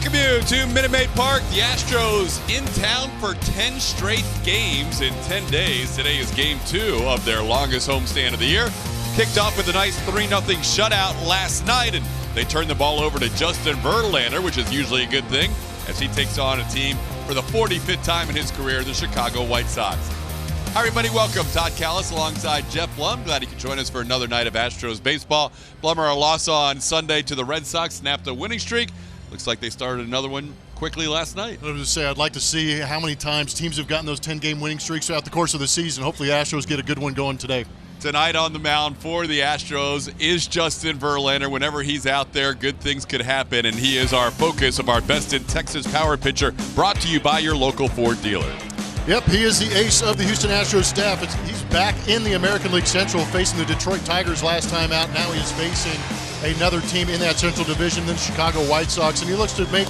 Welcome you to Minute Maid Park. The Astros in town for 10 straight games in 10 days. Today is game 2 of their longest homestand of the year. Kicked off with a nice 3-0 shutout last night, and they turned the ball over to Justin Verlander, which is usually a good thing, as he takes on a team for the 45th time in his career, the Chicago White Sox. Hi, everybody. Welcome. Todd Callis alongside Jeff Blum. Glad you could join us for another night of Astros baseball. Blummer, a loss on Sunday to the Red Sox, snapped a winning streak. Looks like they started another one quickly last night. I was going to say, I'd like to see how many times teams have gotten those 10-game winning streaks throughout the course of the season. Hopefully Astros get a good one going today. Tonight on the mound for the Astros is Justin Verlander. Whenever he's out there, good things could happen, and he is our focus of our Best in Texas Power pitcher, brought to you by your local Ford dealer. Yep, he is the ace of the Houston Astros staff. He's back in the American League Central, facing the Detroit Tigers last time out. Now he's facing another team in that Central Division, the Chicago White Sox, and he looks to make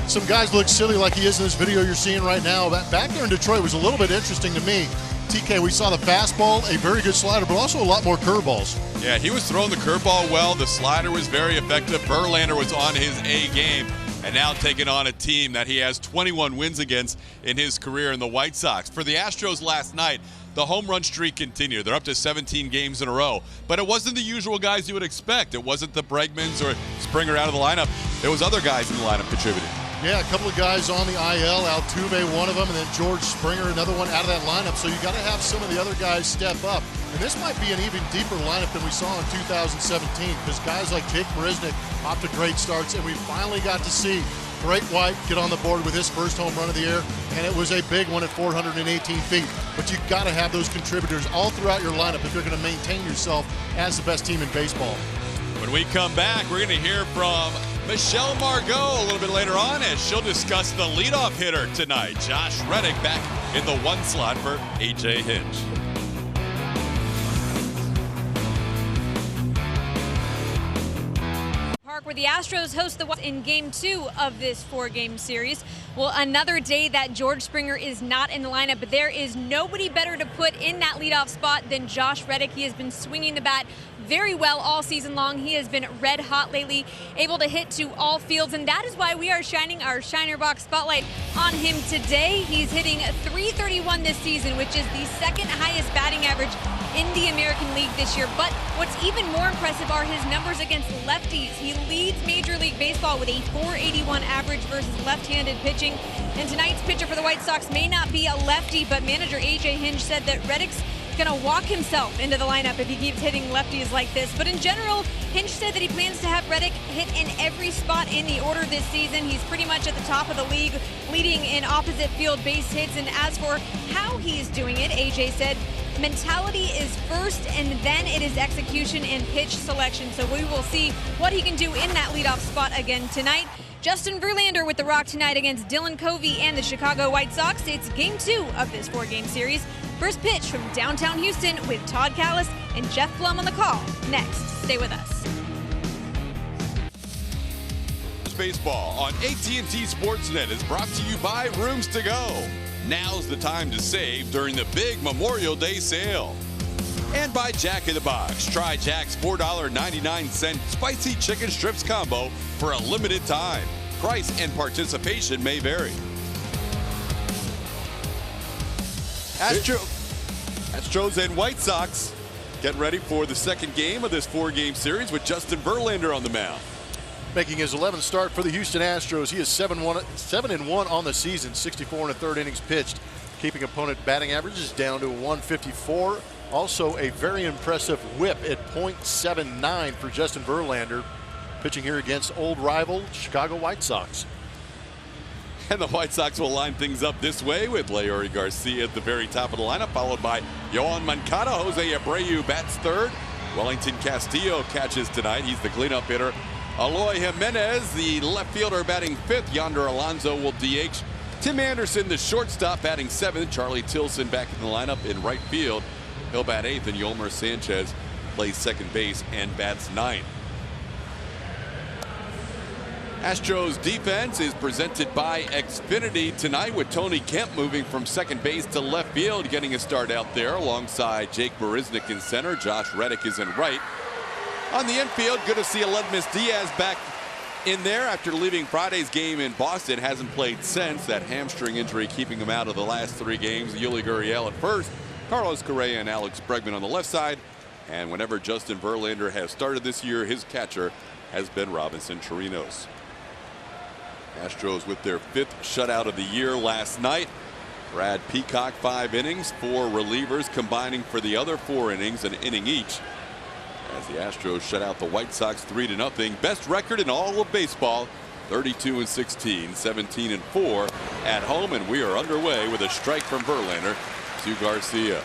some guys look silly like he is in this video you're seeing right now. Back there in Detroit was a little bit interesting to me. TK, we saw the fastball, a very good slider, but also a lot more curveballs. Yeah, he was throwing the curveball well. The slider was very effective. Verlander was on his A game, and now taking on a team that he has 21 wins against in his career in the White Sox. For the Astros last night, the home run streak continued. They're up to 17 games in a row. But it wasn't the usual guys you would expect. It wasn't the Bregmans or Springer out of the lineup. There was other guys in the lineup contributing. Yeah, a couple of guys on the IL, Altuve, one of them, and then George Springer, another one out of that lineup. So you got to have some of the other guys step up. And this might be an even deeper lineup than we saw in 2017, because guys like Jake Marisnick off to great starts, and we finally got to see Great White get on the board with his first home run of the year, and it was a big one at 418 feet. But you got to have those contributors all throughout your lineup if you're going to maintain yourself as the best team in baseball. When we come back, we're going to hear from Michelle Margot a little bit later on, as she'll discuss the leadoff hitter tonight. Josh Reddick back in the 1 slot for A.J. Hinch. Where the Astros host the White Sox in Game 2 of this 4-game series. Well, another day that George Springer is not in the lineup, but there is nobody better to put in that leadoff spot than Josh Reddick. He has been swinging the bat very well all season long. He has been red hot lately, able to hit to all fields, and that is why we are shining our Shiner Box spotlight on him today. He's hitting .331 this season, which is the second highest batting average in the American League this year. But what's even more impressive are his numbers against lefties. He leads Major League Baseball with a .481 average versus left-handed pitching. And tonight's pitcher for the White Sox may not be a lefty, but manager A.J. Hinch said that Reddick's going to walk himself into the lineup if he keeps hitting lefties like this. But in general, Hinch said that he plans to have Reddick hit in every spot in the order this season. He's pretty much at the top of the league, leading in opposite field base hits. And as for how he's doing it, A.J. said, mentality is first, and then it is execution and pitch selection. So we will see what he can do in that leadoff spot again tonight. Justin Verlander with the rock tonight against Dylan Covey and the Chicago White Sox. It's Game 2 of this 4-game series. First pitch from downtown Houston with Todd Callis and Jeff Blum on the call. Next, stay with us. Baseball on AT&T Sportsnet is brought to you by Rooms to Go. Now's the time to save during the big Memorial Day sale. And by Jack in the Box. Try Jack's $4.99 spicy chicken strips combo for a limited time. Price and participation may vary. Astros and White Sox getting ready for the second game of this 4-game series with Justin Verlander on the mound. Making his 11th start for the Houston Astros. He is 7-1 on the season, 64 1/3 innings pitched, keeping opponent batting averages down to 154. Also a very impressive whip at .79 for Justin Verlander, pitching here against old rival Chicago White Sox. And the White Sox will line things up this way with Leury Garcia at the very top of the lineup, followed by Yoan Moncada. Jose Abreu bats third. Wellington Castillo catches tonight. He's the cleanup hitter. Eloy Jimenez, the left fielder, batting 5th. Yonder Alonso will DH. Tim Anderson, the shortstop, batting 7th. Charlie Tilson back in the lineup in right field. He'll bat 8th, and Yolmer Sanchez plays second base and bats 9th. Astros defense is presented by Xfinity tonight, with Tony Kemp moving from second base to left field, getting a start out there alongside Jake Marisnick in center. Josh Reddick is in right. On the infield, good to see Aledmus Diaz back in there after leaving Friday's game in Boston. Hasn't played since. That hamstring injury keeping him out of the last 3 games. Yuli Gurriel at first, Carlos Correa and Alex Bregman on the left side. And whenever Justin Verlander has started this year, his catcher has been Robinson Chirinos. Astros with their 5th shutout of the year last night. Brad Peacock 5 innings, 4 relievers combining for the other 4 innings, an inning each, as the Astros shut out the White Sox 3-0. Best record in all of baseball, 32-16, 17-4 at home, and we are underway with a strike from Verlander to Garcia.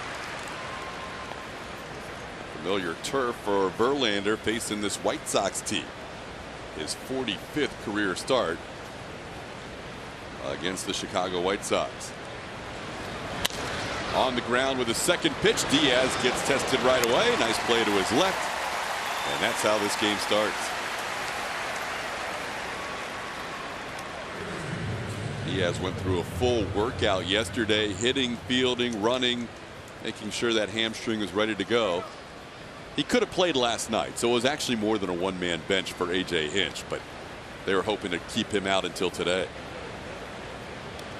Familiar turf for Verlander facing this White Sox team. His 45th career start against the Chicago White Sox. On the ground with a second pitch. Diaz gets tested right away. Nice play to his left. And that's how this game starts. Diaz went through a full workout yesterday, hitting, fielding, running, making sure that hamstring was ready to go. He could have played last night, so it was actually more than a one-man bench for A.J. Hinch, but they were hoping to keep him out until today.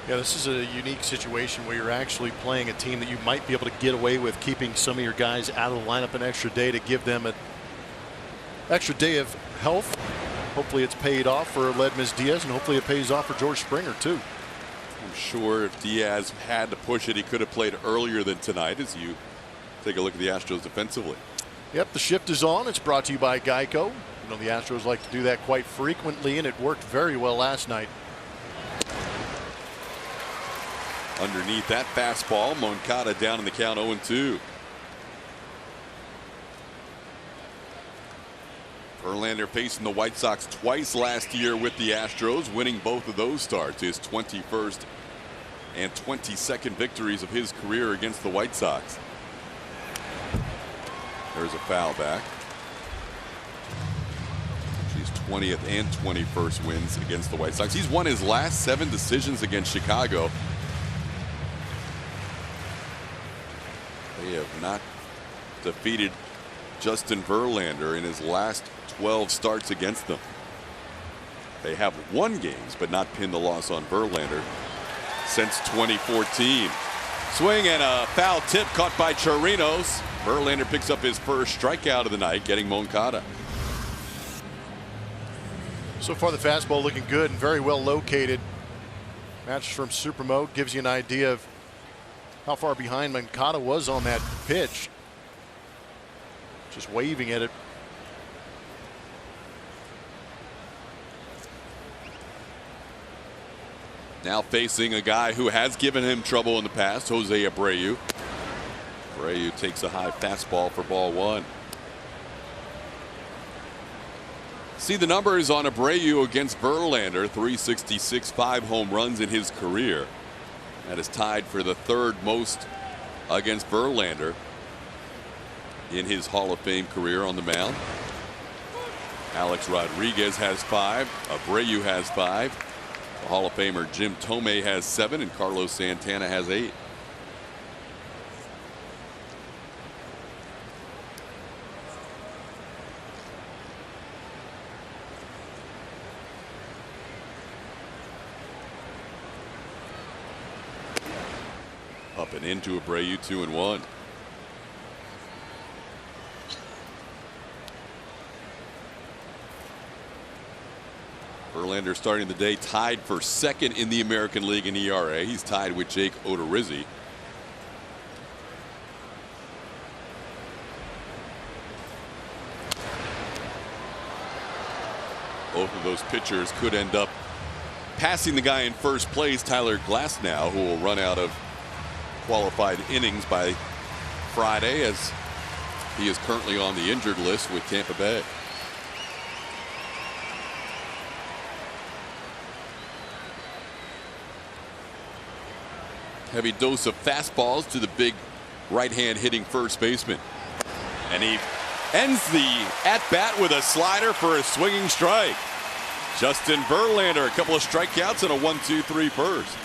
Yeah, this is a unique situation where you're actually playing a team that you might be able to get away with keeping some of your guys out of the lineup an extra day to give them an extra day of health. Hopefully it's paid off for Ledmus Diaz, and hopefully it pays off for George Springer too. I'm sure if Diaz had to push it, he could have played earlier than tonight, as you take a look at the Astros defensively. Yep, the shift is on. It's brought to you by Geico. You know, the Astros like to do that quite frequently, and it worked very well last night. Underneath that fastball, Moncada down in the count, 0-2. Verlander facing the White Sox twice last year with the Astros, winning both of those starts. His 21st and 22nd victories of his career against the White Sox. There's a foul back. His 20th and 21st wins against the White Sox. He's won his last 7 decisions against Chicago. They have not defeated Justin Verlander in his last 12 starts against them. They have won games but not pinned the loss on Verlander since 2014. Swing and a foul tip caught by Chirinos. Verlander picks up his first strikeout of the night, getting Moncada. So far the fastball looking good and very well located. Match from Super Mode gives you an idea of how far behind Moncada was on that pitch. Just waving at it. Now facing a guy who has given him trouble in the past, Jose Abreu. Abreu takes a high fastball for ball 1. See the numbers on Abreu against Verlander. 366, 5 home runs in his career. That is tied for the 3rd most against Verlander in his Hall of Fame career on the mound. Alex Rodriguez has 5. Abreu has 5. The Hall of Famer Jim Tomei has 7, and Carlos Santana has 8. Up and into Abreu, 2-1. Verlander starting the day tied for 2nd in the American League in ERA. He's tied with Jake Odorizzi. Both of those pitchers could end up passing the guy in first place, Tyler Glasnow, who will run out of qualified innings by Friday, as he is currently on the injured list with Tampa Bay. Heavy dose of fastballs to the big right-hand hitting first baseman. And he ends the at-bat with a slider for a swinging strike. Justin Verlander, a couple of strikeouts and a 1-2-3 first.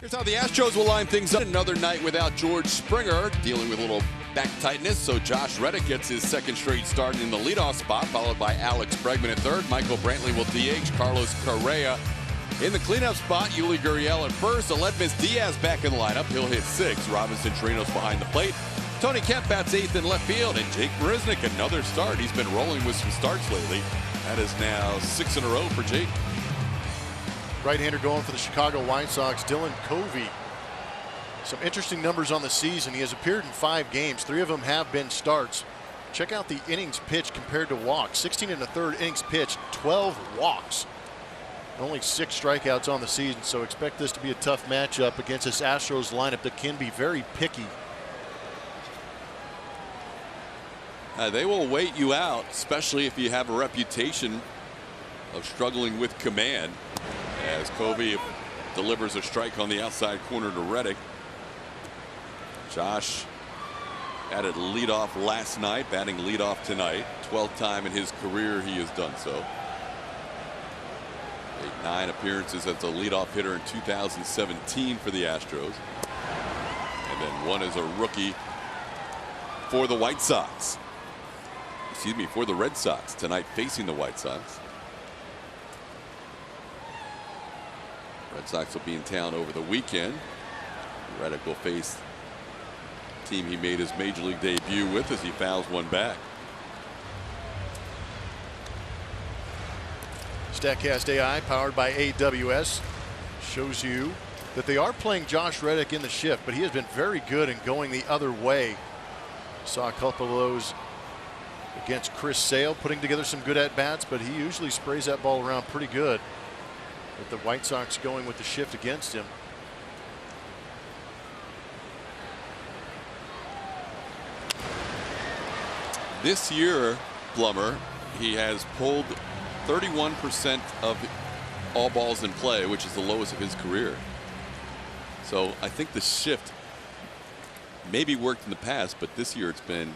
Here's how the Astros will line things up. Another night without George Springer, dealing with a little back tightness, so Josh Reddick gets his second straight start in the leadoff spot, followed by Alex Bregman at third. Michael Brantley will DH. Carlos Correa in the cleanup spot. Yuli Gurriel at first. Aledmys Diaz back in the lineup. He'll hit 6. Robinson Chirinos behind the plate. Tony Kemp bats 8th in left field, and Jake Marisnick another start. He's been rolling with some starts lately. That is now 6 in a row for Jake. Right-hander going for the Chicago White Sox, Dylan Covey. Some interesting numbers on the season. He has appeared in 5 games. 3 of them have been starts. Check out the innings pitched compared to walks. 16 1/3 innings pitched, 12 walks. Only 6 strikeouts on the season, so expect this to be a tough matchup against this Astros lineup that can be very picky. They will wait you out, especially if you have a reputation of struggling with command, as Covey delivers a strike on the outside corner to Reddick. Josh batted leadoff last night, batting leadoff tonight. 12th time in his career he has done so. 9 appearances as a leadoff hitter in 2017 for the Astros. And then 1 as a rookie for the White Sox. Excuse me, for the Red Sox tonight, facing the White Sox. Red Sox will be in town over the weekend. Reddick will face the team he made his major league debut with as he fouls one back. StatCast AI, powered by AWS, shows you that they are playing Josh Reddick in the shift, but he has been very good in going the other way. Saw a couple of those against Chris Sale, putting together some good at-bats, but he usually sprays that ball around pretty good. With the White Sox going with the shift against him. This year, Plummer, he has pulled 31% of all balls in play, which is the lowest of his career. So I think the shift maybe worked in the past, but this year it's been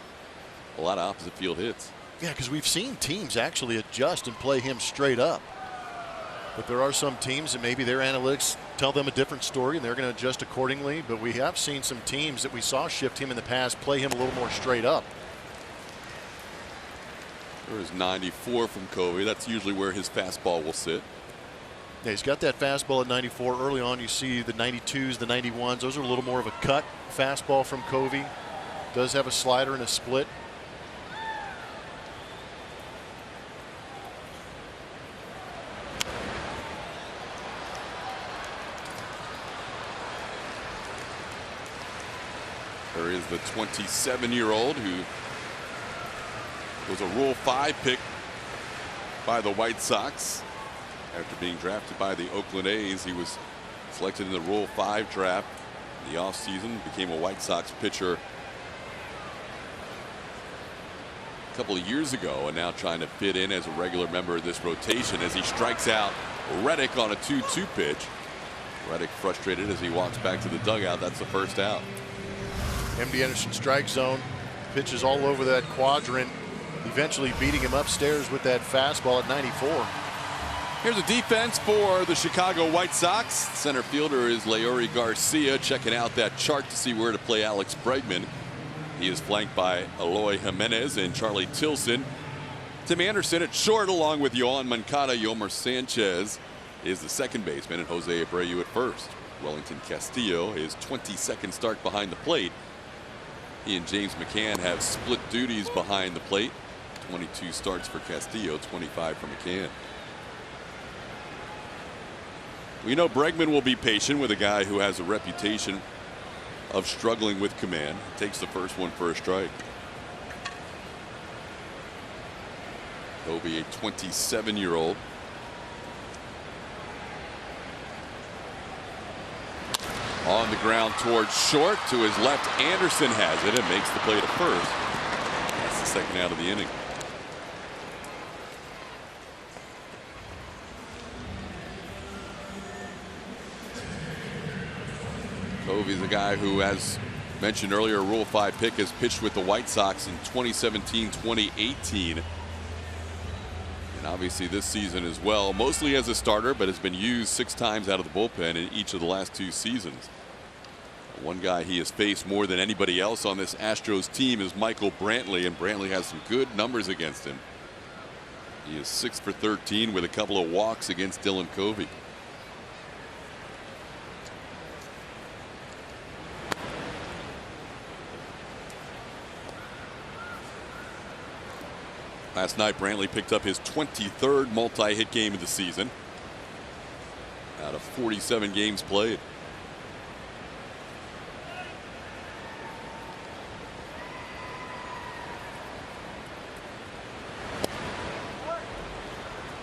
a lot of opposite field hits. Yeah, because we've seen teams actually adjust and play him straight up. But there are some teams that maybe their analytics tell them a different story and they're going to adjust accordingly. But we have seen some teams that we saw shift him in the past play him a little more straight up. There is 94 from Covey. That's usually where his fastball will sit. Yeah, he's got that fastball at 94. Early on, you see the 92s, the 91s. Those are a little more of a cut fastball from Covey. Does have a slider and a split. There is the 27-year-old who was a Rule 5 pick by the White Sox. After being drafted by the Oakland A's, he was selected in the Rule 5 draft in the offseason, became a White Sox pitcher a couple of years ago, and now trying to fit in as a regular member of this rotation as he strikes out Reddick on a 2-2 pitch. Reddick frustrated as he walks back to the dugout. That's the first out. MD Anderson strike zone, pitches all over that quadrant, eventually beating him upstairs with that fastball at 94. Here's a defense for the Chicago White Sox. Center fielder is Leori Garcia, checking out that chart to see where to play Alex Bregman. He is flanked by Eloy Jimenez and Charlie Tilson. Tim Anderson at short, along with Yohan Moncada. Yomer Sanchez is the second baseman, and Jose Abreu at first. Wellington Castillo, his 22nd start behind the plate. He and James McCann have split duties behind the plate. 22 starts for Castillo, 25 for McCann. We know Bregman will be patient with a guy who has a reputation of struggling with command. Takes the first one for a strike. Covey, a 27-year-old. On the ground towards short, to his left. Anderson has it and makes the play to first. That's the second out of the inning. Covey's a guy who, as mentioned earlier, a Rule 5 pick, has pitched with the White Sox in 2017, 2018. And obviously this season as well, mostly as a starter, but has been used 6 times out of the bullpen in each of the last 2 seasons. One guy he has faced more than anybody else on this Astros team is Michael Brantley, and Brantley has some good numbers against him. He is 6 for 13 with a couple of walks against Dylan Covey. Last night, Brantley picked up his 23rd multi-hit game of the season out of 47 games played.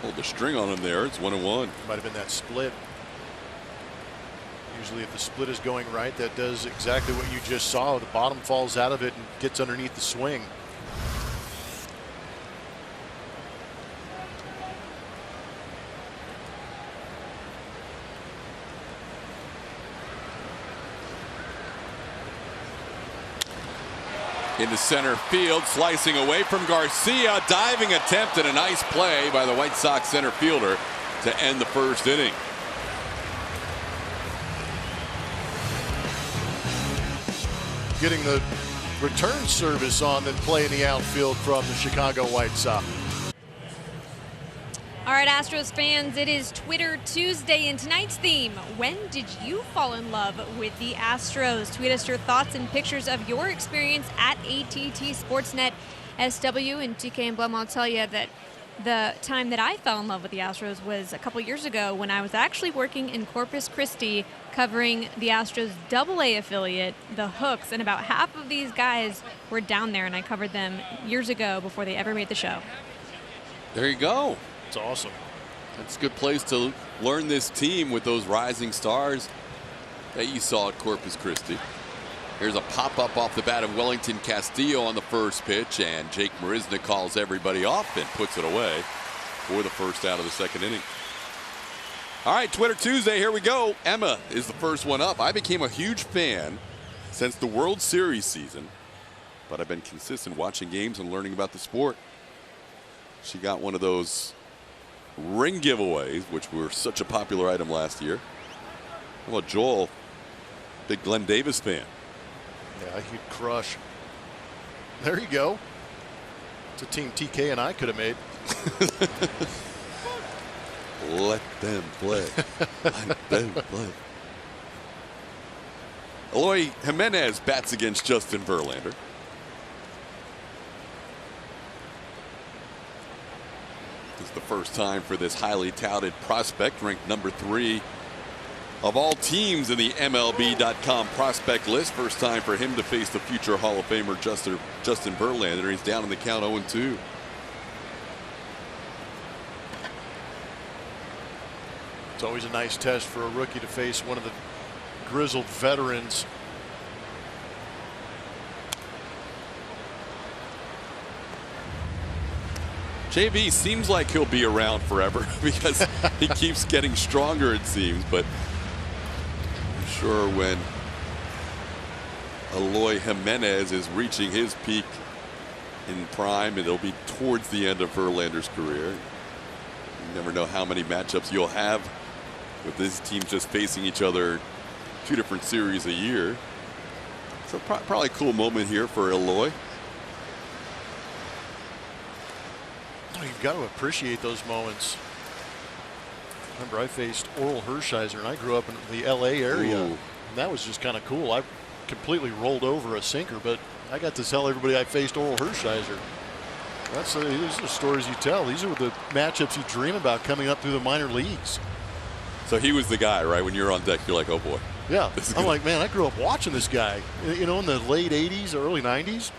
Hold the string on him there. It's 1-1. Might have been that split. Usually if the split is going right, that does exactly what you just saw. The bottom falls out of it and gets underneath the swing. Into center field, slicing away from Garcia. Diving attempt and a nice play by the White Sox center fielder to end the first inning. Getting the return service on that play in the outfield from the Chicago White Sox. All right, Astros fans, it is Twitter Tuesday, and tonight's theme, when did you fall in love with the Astros? Tweet us your thoughts and pictures of your experience at AT&T Sportsnet SW. And TK and Blum, I'll tell you that the time that I fell in love with the Astros was a couple years ago when I was actually working in Corpus Christi covering the Astros AA affiliate, the Hooks, and about half of these guys were down there, and I covered them years ago before they ever made the show. There you go. It's awesome. That's a good place to learn this team with those rising stars that you saw at Corpus Christi. Here's a pop-up off the bat of Wellington Castillo on the first pitch, and Jake Marisnick calls everybody off and puts it away for the first out of the second inning. All right, Twitter Tuesday, here we go. Emma is the first one up. I became a huge fan since the World Series season, but I've been consistent watching games and learning about the sport. She got one of those ring giveaways, which were such a popular item last year. Well, Joel, big Glenn Davis fan. Yeah, he'd crush. There you go. It's a team TK and I could have made. Let them play. Let them play. Eloy Jimenez bats against Justin Verlander. This is the first time for this highly touted prospect, ranked number 3 of all teams in the MLB.com prospect list. First time for him to face the future Hall of Famer Justin Verlander. He's down in the count 0-2. It's always a nice test for a rookie to face one of the grizzled veterans. JV seems like he'll be around forever because he keeps getting stronger, it seems. But I'm sure when Eloy Jimenez is reaching his peak in prime, it'll be towards the end of Verlander's career. You never know how many matchups you'll have with this team just facing each other 2 different series a year. So probably a cool moment here for Eloy. You've got to appreciate those moments. Remember, I faced Oral Hershiser, and I grew up in the LA area. Ooh. And that was just kind of cool. I completely rolled over a sinker, but I got to tell everybody I faced Oral Hershiser. These are the stories you tell. These are the matchups you dream about coming up through the minor leagues. So he was the guy, right? When you're on deck, you're like, oh boy. Yeah, I'm like, man, I grew up watching this guy, you know, in the late 80s, early 90s.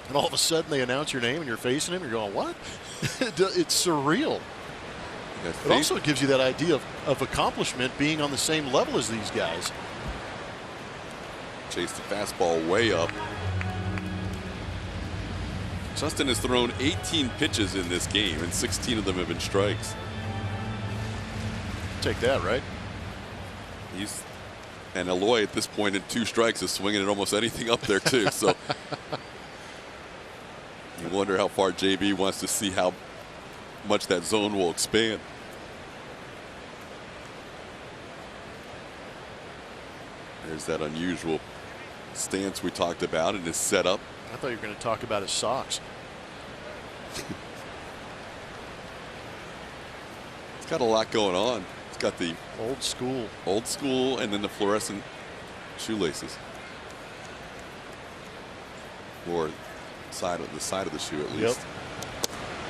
And all of a sudden they announce your name and you're facing him. You're going, what? It's surreal. It also gives you that idea of accomplishment, being on the same level as these guys. Chased the fastball way up. Justin has thrown 18 pitches in this game, and 16 of them have been strikes. Take that, right? And Eloy at this point in 2 strikes is swinging at almost anything up there too. So you wonder how far JB wants to see how much that zone will expand. There's that unusual stance we talked about in his setup. I thought you were going to talk about his socks. It's got a lot going on. It's got the old school, and then the fluorescent shoelaces, or the side of the shoe at least. Yep.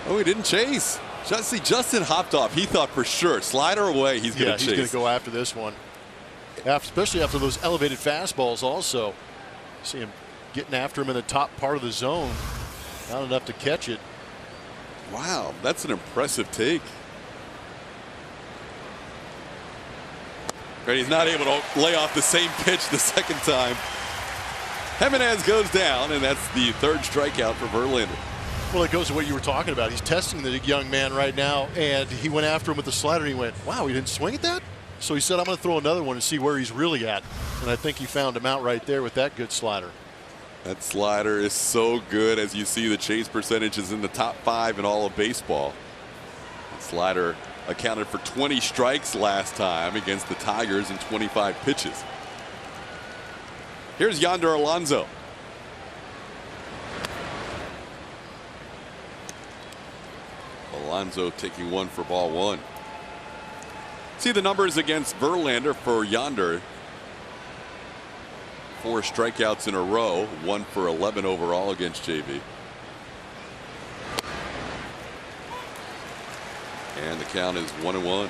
Oh, he didn't chase. See, Justin hopped off. He thought for sure slider away. He's going to chase. He's going to go after this one, especially after those elevated fastballs. Also, see him getting after him in the top part of the zone. Not enough to catch it. Wow, that's an impressive take. But he's not able to lay off the same pitch the second time. Jimenez goes down, and that's the third strikeout for Verlander. Well, it goes to what you were talking about. He's testing the young man right now, and he went after him with the slider, and he went, wow, he didn't swing at that? So he said, I'm going to throw another one and see where he's really at. And I think he found him out right there with that good slider. That slider is so good. As you see, the chase percentage is in the top 5 in all of baseball. That slider accounted for 20 strikes last time against the Tigers in 25 pitches. Here's Yonder Alonso. Alonso taking one for ball 1. See the numbers against Verlander for Yonder. 4 strikeouts in a row, 1 for 11 overall against JV. And the count is 1-1.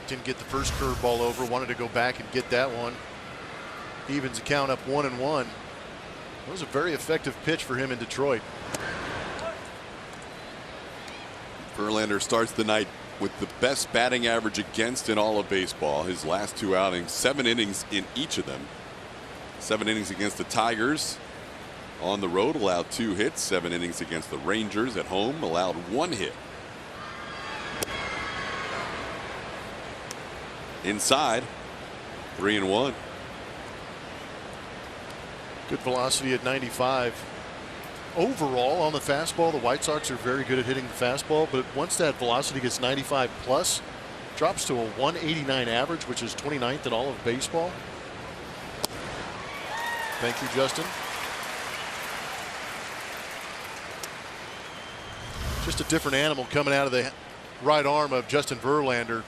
Didn't get the first curveball over, wanted to go back and get that one. Evens the count up 1-1. That was a very effective pitch for him in Detroit. Verlander starts the night with the best batting average against in all of baseball. His last 2 outings, 7 innings in each of them. 7 innings against the Tigers on the road, allowed 2 hits. 7 innings against the Rangers at home, allowed 1 hit. Inside, 3-1. Good velocity at 95. Overall on the fastball, the White Sox are very good at hitting the fastball, but once that velocity gets 95 plus, drops to a 189 average, which is 29th in all of baseball. Thank you, Justin. Just a different animal coming out of the right arm of Justin Verlander.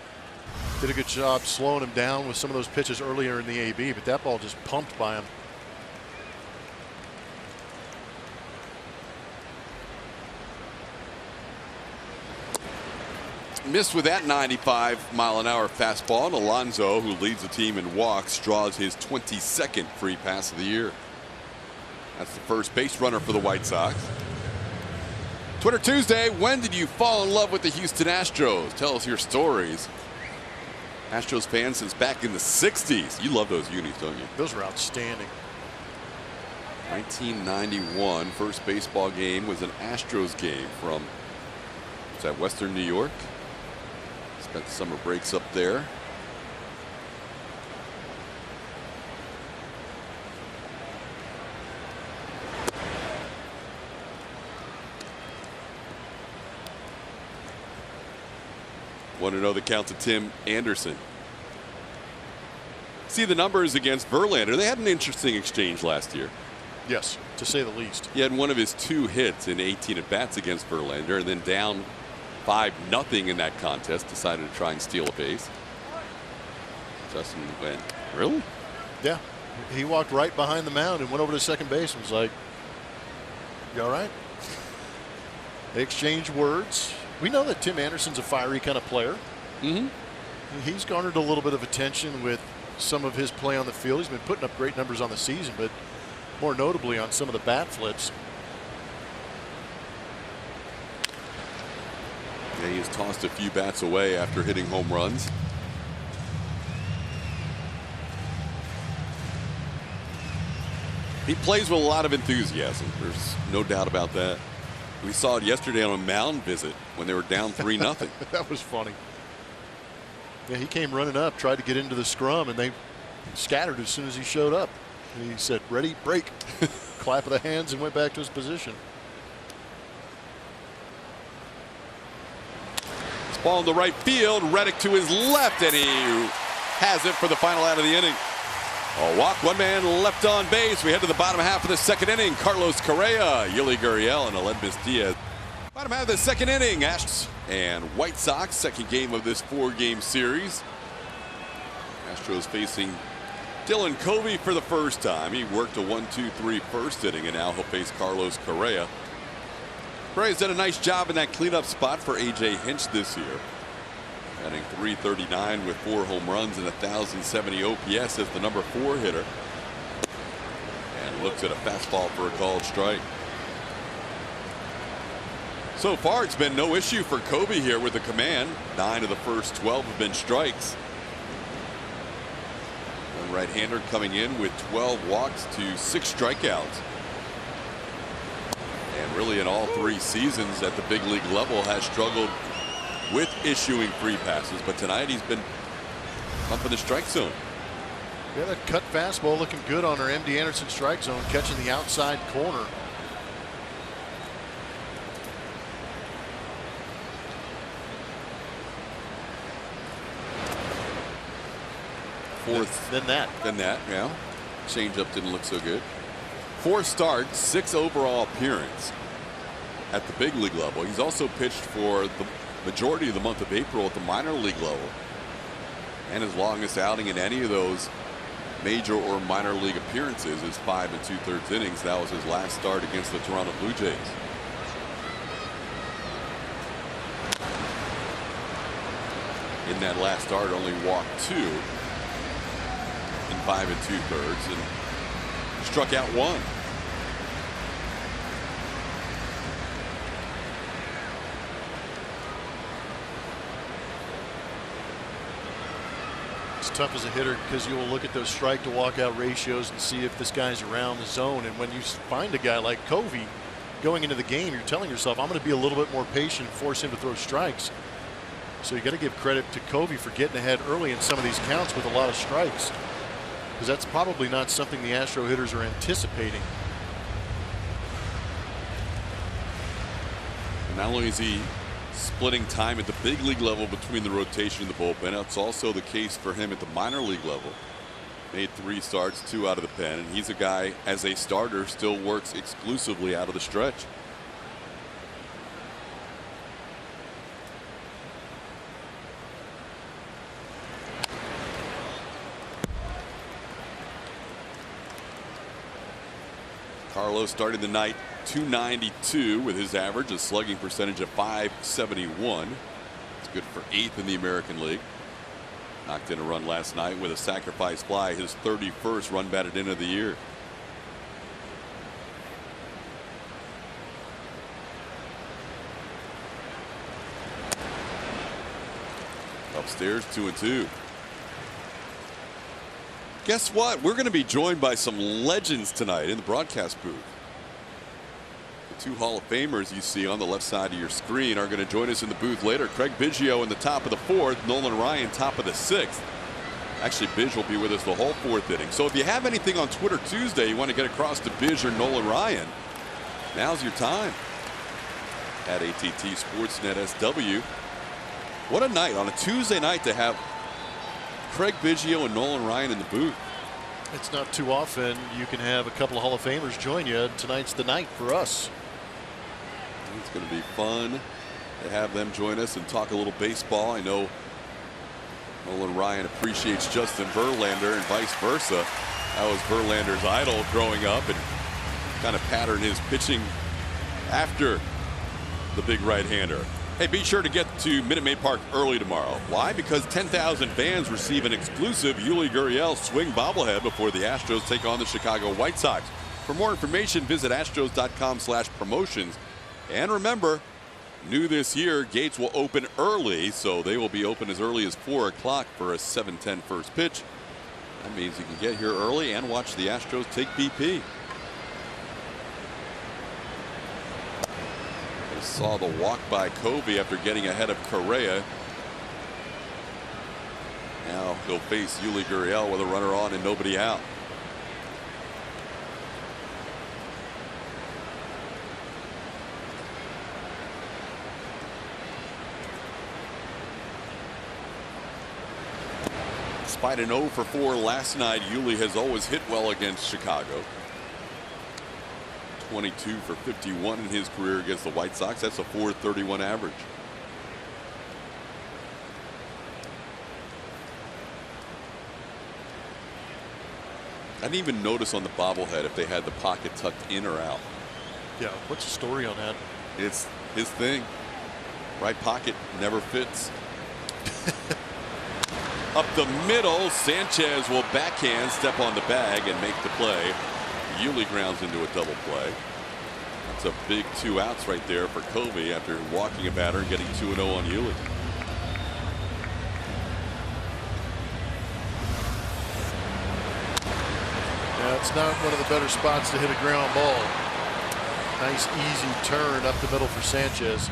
Did a good job slowing him down with some of those pitches earlier in the AB, but that ball just pumped by him. Missed with that 95-mile-an-hour fastball, and Alonso, who leads the team in walks, draws his 22nd free pass of the year. That's the first base runner for the White Sox. Twitter Tuesday, when did you fall in love with the Houston Astros? Tell us your stories. Astros fans since back in the 60s. You love those unis, don't you? Those were outstanding. 1991, first baseball game was an Astros game from, is that Western New York? Spent the summer breaks up there. Want to know the count to Tim Anderson. See the numbers against Verlander. They had an interesting exchange last year. Yes, to say the least. He had one of his 2 hits in 18 at-bats against Verlander, and then down 5-0 in that contest, decided to try and steal a base. Justin went, really? Yeah. He walked right behind the mound and went over to second base and was like, you all right? They exchanged words. We know that Tim Anderson's a fiery kind of player. Mm-hmm. He's garnered a little bit of attention with some of his play on the field. He's been putting up great numbers on the season, but more notably on some of the bat flips. Yeah, he has tossed a few bats away after hitting home runs. He plays with a lot of enthusiasm. There's no doubt about that. We saw it yesterday on a mound visit when they were down 3-0. That was funny. Yeah, he came running up, tried to get into the scrum, and they scattered as soon as he showed up. And he said, ready, break. Clap of the hands and went back to his position. Ball in the right field. Reddick to his left, and he has it for the final out of the inning. A walk, one man left on base. We head to the bottom half of the second inning. Carlos Correa, Yuli Gurriel, and Aledmys Diaz. Bottom half of the second inning. Astros and White Sox, second game of this 4-game series. Astros facing Dylan Covey for the first time. He worked a 1-2-3 first inning, and now he'll face Carlos Correa. Correa's done a nice job in that cleanup spot for A.J. Hinch this year. Batting .339 with 4 home runs and 1,070 OPS as the number 4 hitter. And looks at a fastball for a called strike. So far, it's been no issue for Covey here with the command. 9 of the first 12 have been strikes. One right-hander coming in with 12 walks to 6 strikeouts. And really in all 3 seasons at the big league level has struggled with issuing free passes, but tonight he's been up in the strike zone. Yeah, that cut fastball looking good on our MD Anderson strike zone, catching the outside corner. Fourth. Then that, yeah. Changeup didn't look so good. 4 starts, 6 overall appearance at the big league level. He's also pitched for the majority of the month of April at the minor league level. And his longest outing in any of those major or minor league appearances is 5 2/3 innings. That was his last start against the Toronto Blue Jays. In that last start, only walked 2 in 5 2/3 and struck out 1. tough as a hitter because you will look at those strike to walkout ratios and see if this guy's around the zone. And when you find a guy like Covey going into the game, you're telling yourself, I'm going to be a little bit more patient and force him to throw strikes. So you got to give credit to Covey for getting ahead early in some of these counts with a lot of strikes, because that's probably not something the Astro hitters are anticipating. Not only is he splitting time at the big league level between the rotation and the bullpen, it's also the case for him at the minor league level. Made 3 starts, 2 out of the pen, and he's a guy, as a starter, still works exclusively out of the stretch. Carlos starting the night .292 with his average, a slugging percentage of .571. It's good for 8th in the American League. Knocked in a run last night with a sacrifice fly, his 31st run batted in of the year. Upstairs, 2-2. Guess what? We're going to be joined by some legends tonight in the broadcast booth. The 2 Hall of Famers you see on the left side of your screen are going to join us in the booth later. Craig Biggio in the top of the 4th, Nolan Ryan top of the 6th. Actually, Bidge will be with us the whole 4th inning. So if you have anything on Twitter Tuesday you want to get across to Bidge or Nolan Ryan, now's your time. At AT&T Sportsnet SW. What a night on a Tuesday night to have Craig Biggio and Nolan Ryan in the booth. It's not too often you can have a couple of Hall of Famers join you. Tonight's the night for us. It's going to be fun to have them join us and talk a little baseball. I know Nolan Ryan appreciates Justin Verlander and vice versa. That was Verlander's idol growing up and kind of patterned his pitching after the big right-hander. Hey, be sure to get to Minute Maid Park early tomorrow. Why? Because 10,000 fans receive an exclusive Yuli Gurriel swing bobblehead before the Astros take on the Chicago White Sox. For more information, visit astros.com/promotions. And remember, new this year, gates will open early, so they will be open as early as 4 o'clock for a 7:10 first pitch. That means you can get here early and watch the Astros take BP. Saw the walk by Covey after getting ahead of Correa. Now he'll face Yuli Gurriel with a runner on and nobody out. Despite an 0 for 4 last night, Yuli has always hit well against Chicago. 22 for 51 in his career against the White Sox. That's a .431 average. I didn't even notice on the bobblehead if they had the pocket tucked in or out. Yeah, what's the story on that? It's his thing. Right pocket never fits. Up the middle, Sanchez will backhand, step on the bag, and make the play. Yuli grounds into a double play. That's a big 2 outs right there for Covey after walking a batter and getting 2-0 on Yuli. Yeah, it's not one of the better spots to hit a ground ball. Nice easy turn up the middle for Sanchez.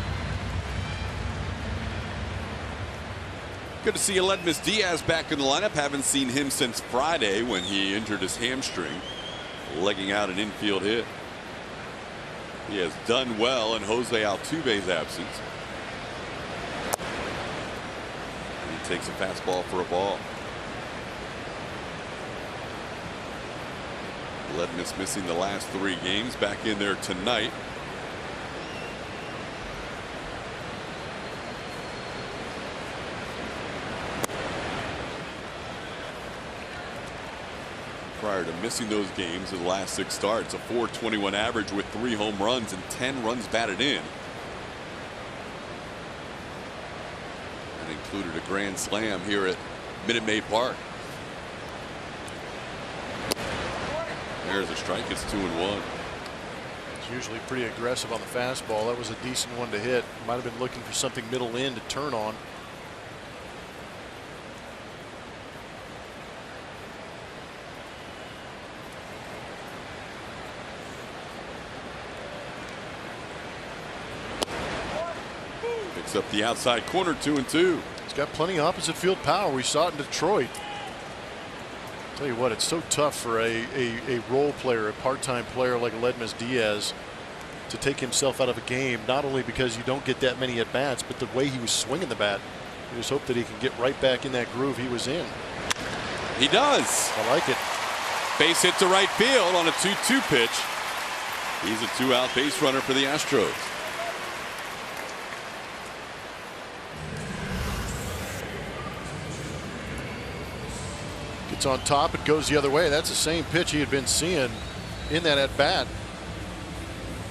Good to see Aledmys Diaz back in the lineup. Haven't seen him since Friday when he injured his hamstring, legging out an infield hit. He has done well in Jose Altuve's absence. He takes a fastball for a ball. Aledmys missing the last 3 games, back in there tonight. Prior to missing those games in the last 6 starts, a .421 average with 3 home runs and 10 runs batted in. And included a grand slam here at Minute Maid Park. There's a strike. It's 2-1. It's usually pretty aggressive on the fastball. That was a decent one to hit. Might have been looking for something middle in to turn on. Picks up the outside corner, 2-2. He's got plenty of opposite field power. We saw it in Detroit. Tell you what, it's so tough for a role player, a part-time player like Aledmys Diaz to take himself out of a game, not only because you don't get that many at-bats, but the way he was swinging the bat. You just hope that he can get right back in that groove he was in. He does. I like it. Base hit to right field on a 2-2 pitch. He's a 2-out base runner for the Astros. It's on top. It goes the other way. That's the same pitch he had been seeing in that at bat.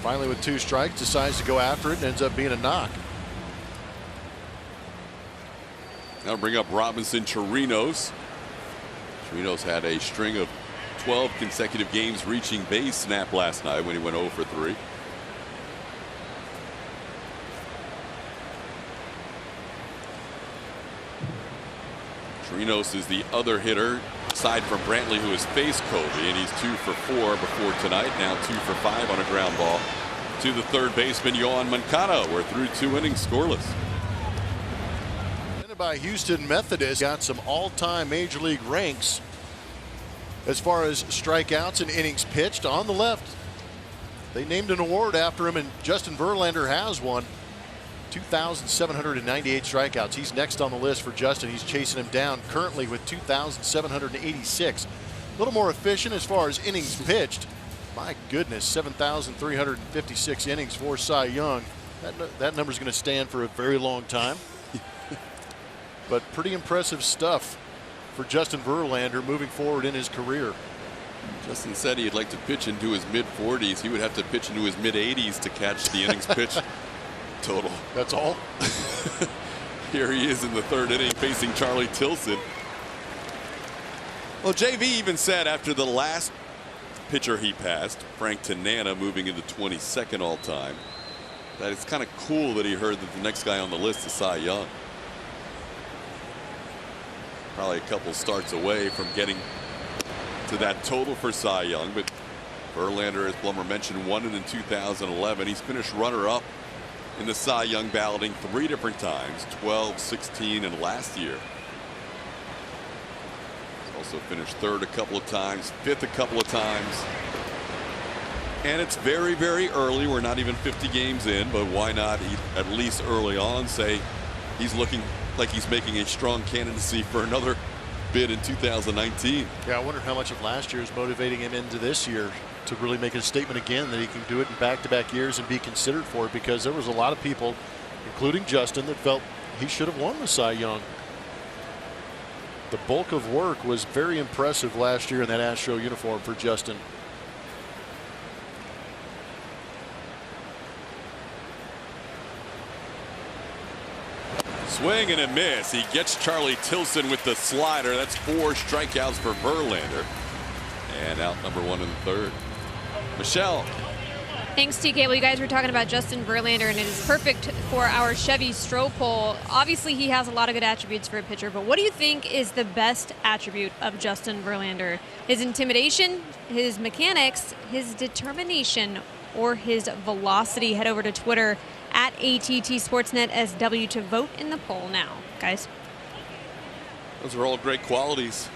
Finally, with 2 strikes, decides to go after it and ends up being a knock. Now bring up Robinson Chirinos. Chirinos had a string of 12 consecutive games reaching base snap last night when he went 0 for 3. Chirinos is the other hitter aside from Brantley, who has faced Covey, and he's 2 for 4 before tonight. Now 2 for 5 on a ground ball to the third baseman Yohan Moncada. We're through 2 innings scoreless. By Houston Methodist, got some all-time major league ranks as far as strikeouts and innings pitched. On the left, they named an award after him, and Justin Verlander has one. 2,798 strikeouts. He's next on the list for Justin. He's chasing him down currently with 2,786. A little more efficient as far as innings pitched. My goodness, 7,356 innings for Cy Young. That number is going to stand for a very long time. But pretty impressive stuff for Justin Verlander moving forward in his career. Justin said he'd like to pitch into his mid-40s. He would have to pitch into his mid-80s to catch the innings pitched total. That's all. Here he is in the third inning facing Charlie Tilson. Well, JV even said after the last pitcher he passed, Frank Tanana, moving into 22nd all time, that it's kind of cool that he heard that the next guy on the list is Cy Young. Probably a couple starts away from getting to that total for Cy Young, but Verlander, as Blummer mentioned, won it in 2011. He's finished runner-up in the Cy Young balloting 3 different times, 12, 16, and last year. He's also finished third a couple of times, fifth a couple of times. And it's very, very early. We're not even 50 games in, but why not at least early on say he's looking like he's making a strong candidacy for another bit in 2019. Yeah, I wonder how much of last year is motivating him into this year to really make a statement again that he can do it in back-to-back years and be considered for it, because there was a lot of people, including Justin, that felt he should have won the Cy Young. The bulk of work was very impressive last year in that Astro uniform for Justin. Swing and a miss. He gets Charlie Tilson with the slider. That's 4 strikeouts for Verlander. And out number 1 in the third. Michelle. Thanks, TK. Well, you guys were talking about Justin Verlander, and it is perfect for our Chevy Stroh poll. Obviously, he has a lot of good attributes for a pitcher, but what do you think is the best attribute of Justin Verlander? His intimidation, his mechanics, his determination, or his velocity? Head over to Twitter at AT&T Sportsnet SW to vote in the poll now, guys. Those are all great qualities.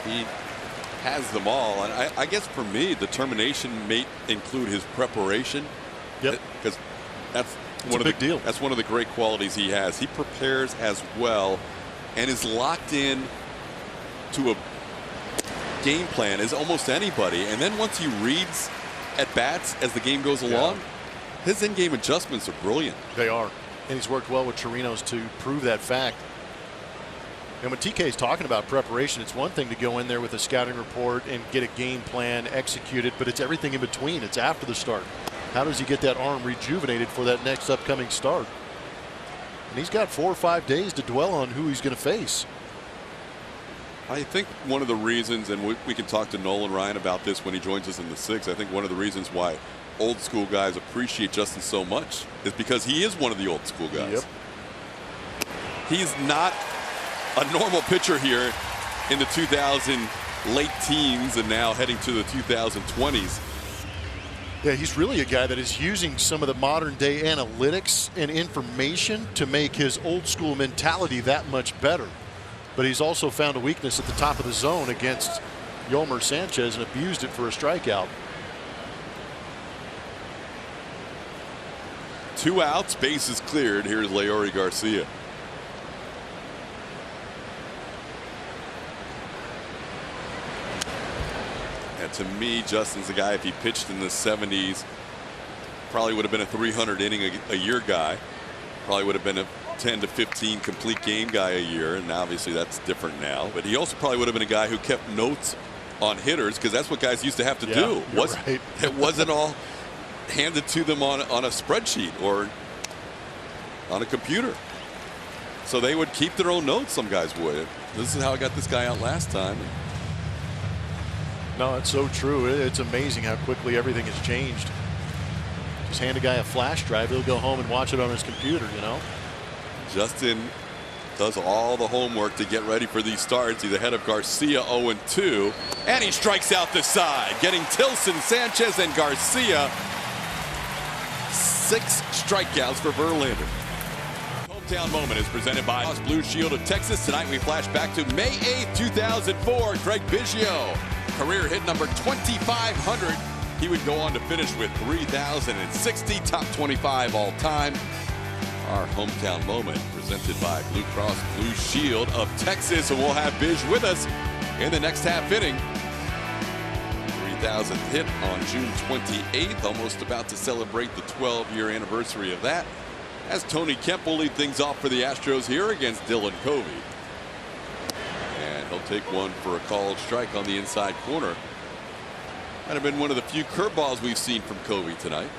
He has them all, and I guess for me, determination may include his preparation. Yep. Because that's one of the big deal. That's one of the great qualities he has. He prepares as well, and is locked in to a game plan as almost anybody. And then once he reads at bats as the game goes along, his in-game adjustments are brilliant. They are, and he's worked well with Chirinos to prove that fact. And when TK is talking about preparation, it's one thing to go in there with a scouting report and get a game plan executed, but it's everything in between. It's after the start. How does he get that arm rejuvenated for that next upcoming start? And he's got 4 or 5 days to dwell on who he's going to face. I think one of the reasons, and we can talk to Nolan Ryan about this when he joins us in the 6th, I think one of the reasons why old school guys appreciate Justin so much is because he is one of the old school guys. Yep. He's not a normal pitcher here in the 2000 late teens and now heading to the 2020s. Yeah, he's really a guy that is using some of the modern day analytics and information to make his old school mentality that much better. But he's also found a weakness at the top of the zone against Yolmer Sanchez and abused it for a strikeout. 2 outs, bases cleared. Here's Leury Garcia. And to me, Justin's a guy, if he pitched in the 70s, probably would have been a 300 inning a year guy. Probably would have been a 10 to 15 complete game guy a year, and obviously that's different now. But he also probably would have been a guy who kept notes on hitters, because that's what guys used to have to do. Right. It wasn't all handed to them on a spreadsheet or on a computer. So they would keep their own notes, some guys would. This is how I got this guy out last time. No, it's so true. It's amazing how quickly everything has changed. Just hand a guy a flash drive, he'll go home and watch it on his computer, you know. Justin does all the homework to get ready for these starts. He's ahead of Garcia 0-2, and he strikes out the side, getting Tilson, Sanchez, and Garcia. 6 strikeouts for Verlander. Hometown Moment is presented by Blue Shield of Texas. Tonight we flash back to May 8th, 2004. Craig Biggio, career hit number 2,500. He would go on to finish with 3,060, top 25 all time. Our Hometown Moment presented by Blue Cross Blue Shield of Texas. And we'll have Bish with us in the next half inning. 3,000th hit on June 28th. Almost about to celebrate the 12-year anniversary of that, as Tony Kemp will lead things off for the Astros here against Dylan Covey. And he'll take one for a called strike on the inside corner. Might have been one of the few curveballs we've seen from Covey tonight.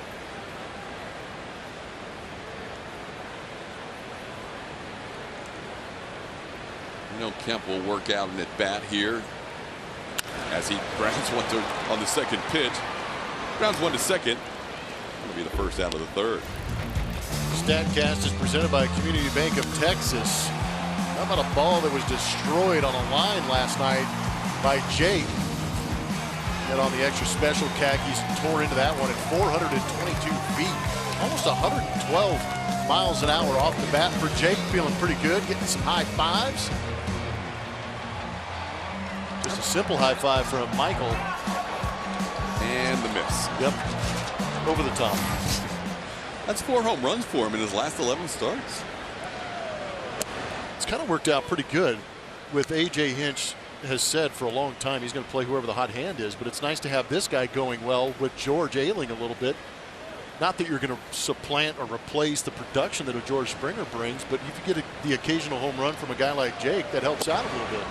You know, Kemp will work out an at bat here as he grounds one on the second pitch. Grounds one to second. That'll be the first out of the third. StatCast is presented by Community Bank of Texas. How about a ball that was destroyed on a line last night by Jake? Got on the extra special khakis and tore into that one at 422 feet. Almost 112 miles an hour off the bat for Jake. Feeling pretty good, getting some high fives. Just a simple high five from Michael. And the miss. Yep. Over the top. That's 4 home runs for him in his last 11 starts. It's kind of worked out pretty good with A.J. Hinch has said for a long time he's going to play whoever the hot hand is, but it's nice to have this guy going well with George ailing a little bit. Not that you're going to supplant or replace the production that a George Springer brings, but if you get the occasional home run from a guy like Jake, that helps out a little bit.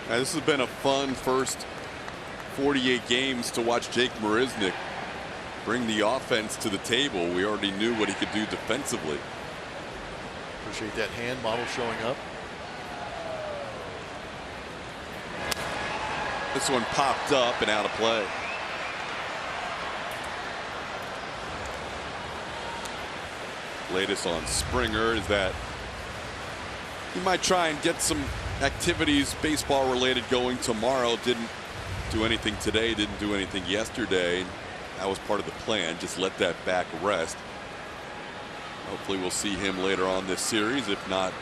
Now, this has been a fun first 48 games to watch Jake Marisnick bring the offense to the table. We already knew what he could do defensively. Appreciate that hand model showing up. This one popped up and out of play. Latest on Springer is that he might try and get some activities baseball related going tomorrow. Didn't do anything today, didn't do anything yesterday. That was part of the plan. Just let that back rest. Hopefully we'll see him later on this series, if not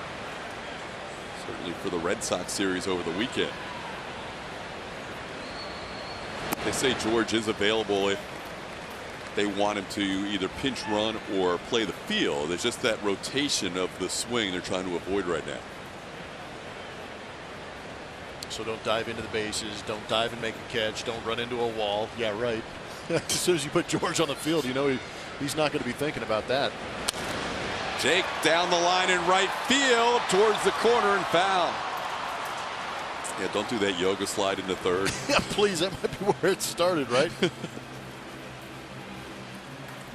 certainly for the Red Sox series over the weekend. They say George is available if they want him to either pinch run or play the field. It's just that rotation of the swing they're trying to avoid right now. So don't dive into the bases, don't dive and make a catch, don't run into a wall. Yeah, right. As soon as you put George on the field, you know he's not going to be thinking about that. Jake down the line in right field towards the corner and foul. Yeah, don't do that yoga slide into third. Yeah, please, that might be where it started, right?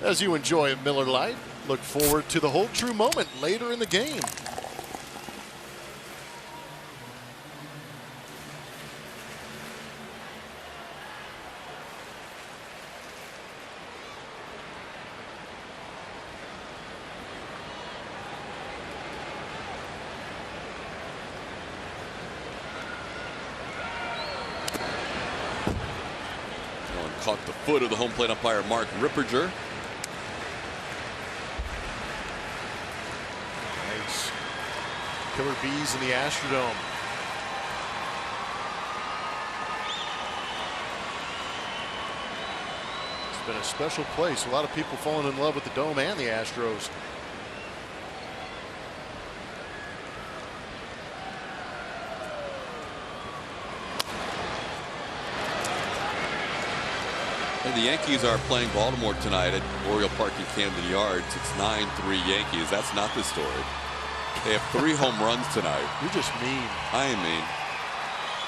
As you enjoy a Miller Lite, look forward to the whole true moment later in the game. Caught the foot of the home plate umpire Mark Ripperger. Nice. Killer bees in the Astrodome. It's been a special place. A lot of people falling in love with the Dome and the Astros. And the Yankees are playing Baltimore tonight at Oriole Park in Camden Yards. It's 9-3 Yankees. That's not the story. They have 3 home runs tonight. You're just mean. I am mean.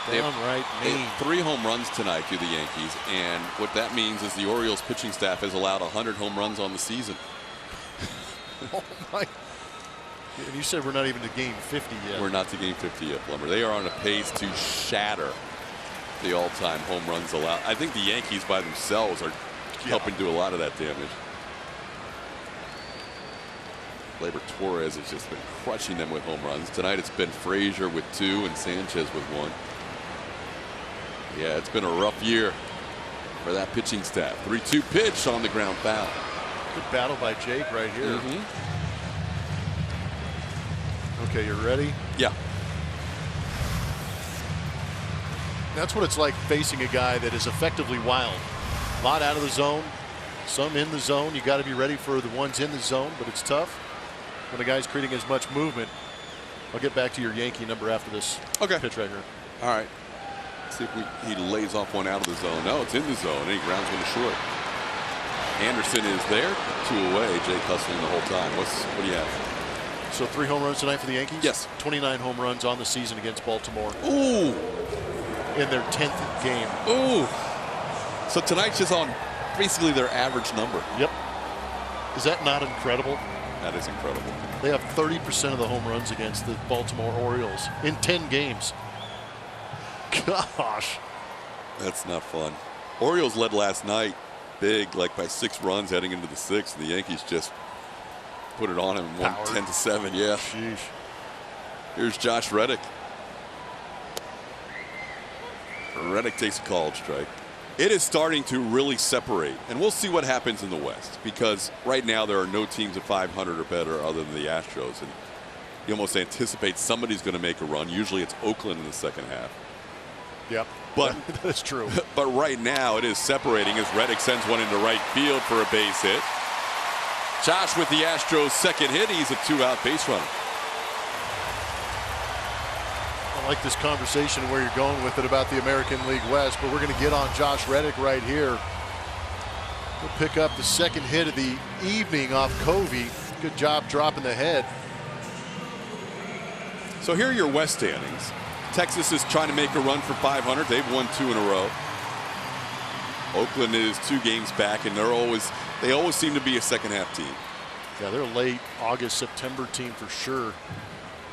They have 3 home runs tonight to the Yankees, and what that means is the Orioles pitching staff has allowed 100 home runs on the season. Oh my! And you said we're not even to game 50 yet. We're not to game 50 yet, Plummer. They are on a pace to shatter the all-time home runs allowed. I think the Yankees by themselves are helping do a lot of that damage. Gleyber Torres has just been crushing them with home runs. Tonight it's been Frazier with 2 and Sanchez with 1. Yeah, it's been a rough year for that pitching staff. 3-2 pitch on the ground foul. Good battle by Jake right here. Okay, you ready? Yeah. That's what it's like facing a guy that is effectively wild. A lot out of the zone, some in the zone. You got to be ready for the ones in the zone, but it's tough when a guy's creating as much movement. I'll get back to your Yankee number after this pitch right here. All right. Let's see if he lays off one out of the zone. No, it's in the zone, and he grounds one to short. Anderson is there, 2 away. Jake hustling the whole time. What do you have? So 3 home runs tonight for the Yankees? Yes. 29 home runs on the season against Baltimore. Ooh. In their 10th game. Ooh. So tonight's just on basically their average number. Yep. Is that not incredible? That is incredible. They have 30% of the home runs against the Baltimore Orioles in 10 games. Gosh. That's not fun. Orioles led last night big, like by 6 runs heading into the 6th. The Yankees just put it on him and won 10-7. Yeah. Sheesh. Here's Josh Reddick. Reddick takes a called strike. It is starting to really separate, and we'll see what happens in the West, because right now there are no teams at 500 or better other than the Astros, and you almost anticipate somebody's going to make a run. Usually it's Oakland in the second half. Yep, but that's true. But right now it is separating as Reddick sends one into right field for a base hit. Josh with the Astros' second hit. He's a 2-out base runner. like this conversation where you're going with it about the American League West, but we're going to get on Josh Reddick right here. He'll pick up the second hit of the evening off Covey. Good job dropping the head. So here are your West standings. Texas is trying to make a run for 500. They've won 2 in a row. Oakland is 2 games back, and they always seem to be a second half team. Yeah, they're a late August, September team for sure.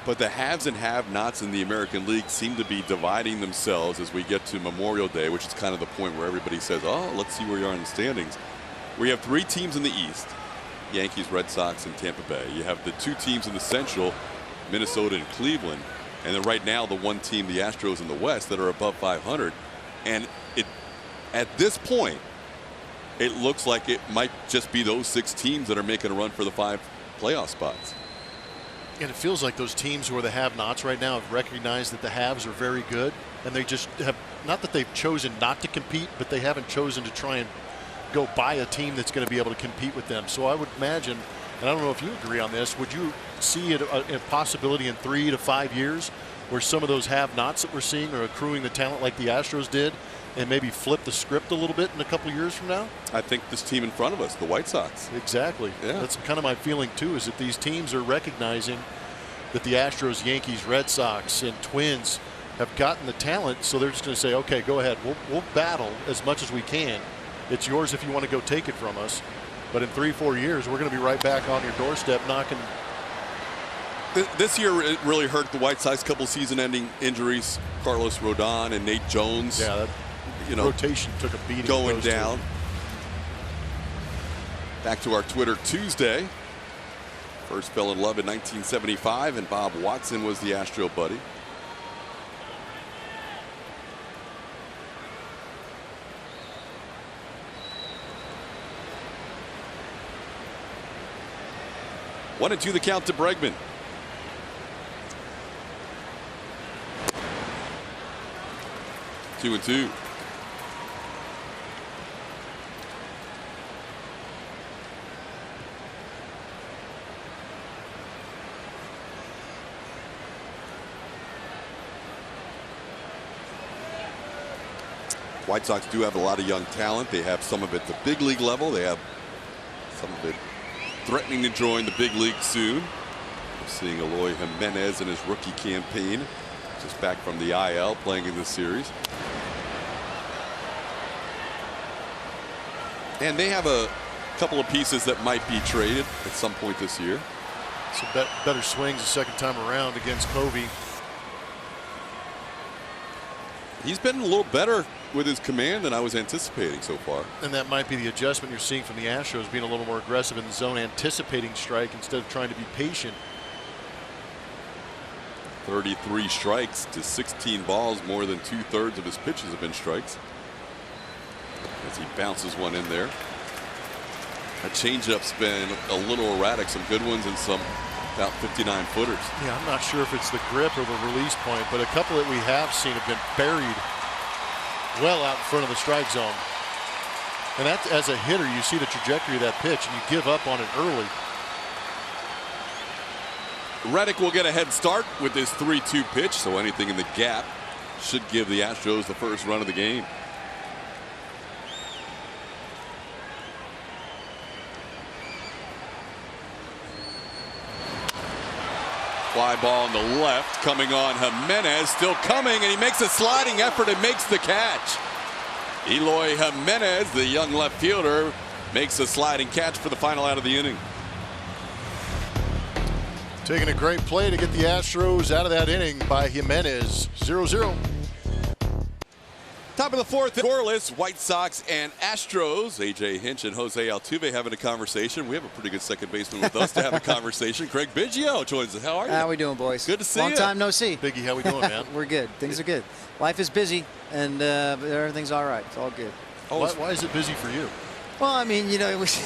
But the haves and have-nots in the American League seem to be dividing themselves as we get to Memorial Day, which is kind of the point where everybody says, oh, let's see where you are in the standings. We have 3 teams in the East, Yankees, Red Sox, and Tampa Bay. You have the 2 teams in the Central, Minnesota and Cleveland. And then right now, the 1 team, the Astros in the West, that are above 500. And at this point, it looks like it might just be those 6 teams that are making a run for the 5 playoff spots. And it feels like those teams who are the have-nots right now have recognized that the haves are very good, and they just have, not that they've chosen not to compete, but they haven't chosen to try and go buy a team that's going to be able to compete with them. So I would imagine, and I don't know if you agree on this, would you see it a possibility in 3 to 5 years where some of those have-nots that we're seeing are accruing the talent like the Astros did, and maybe flip the script a little bit in a couple of years from now? I think this team in front of us, the White Sox. Exactly. Yeah. That's kind of my feeling too, is that these teams are recognizing that the Astros, Yankees, Red Sox, and Twins have gotten the talent, so they're just going to say, okay, go ahead. We'll battle as much as we can. It's yours if you want to go take it from us. But in 3-4 years, we're going to be right back on your doorstep knocking. This year it really hurt the White Sox. Couple season-ending injuries. Carlos Rodon and Nate Jones. Yeah, that rotation took a beating. Going down. Back to our Twitter Tuesday. First fell in love in 1975, and Bob Watson was the Astro buddy. One and 2 the count to Bregman. Two and 2. White Sox do have a lot of young talent. They have some of it at the big league level. They have some of it threatening to join the big league soon. We're seeing Eloy Jimenez in his rookie campaign, just back from the IL playing in this series. And they have a couple of pieces that might be traded at some point this year. Some better swings the second time around against Covey. He's been a little better with his command than I was anticipating so far. And that might be the adjustment you're seeing from the Astros, being a little more aggressive in the zone, anticipating strike instead of trying to be patient. 33 strikes to 16 balls. More than 2/3 of his pitches have been strikes. As he bounces one in there. That changeup's been a little erratic. Some good ones and some about 59 footers. Yeah, I'm not sure if it's the grip or the release point, but a couple that we have seen have been buried well out in front of the strike zone. And that, as a hitter, you see the trajectory of that pitch and you give up on it early. Reddick will get a head start with this 3-2 pitch, so anything in the gap should give the Astros the first run of the game. Fly ball on the left, coming on Jimenez, still coming, and he makes a sliding effort and makes the catch. Eloy Jimenez, the young left fielder, makes a sliding catch for the final out of the inning. Taking a great play to get the Astros out of that inning by Jimenez. 0-0. Top of the 4th, scoreless, White Sox and Astros. A.J. Hinch and Jose Altuve having a conversation. We have a pretty good second baseman with us to have a conversation. Craig Biggio joins us. How are you? How we doing, boys? Good to see you. Long time no see. Biggie, how we doing, man? We're good. Things are good. Life is busy, and everything's all right. It's all good. Why is it busy for you? Well, I mean, you know, it was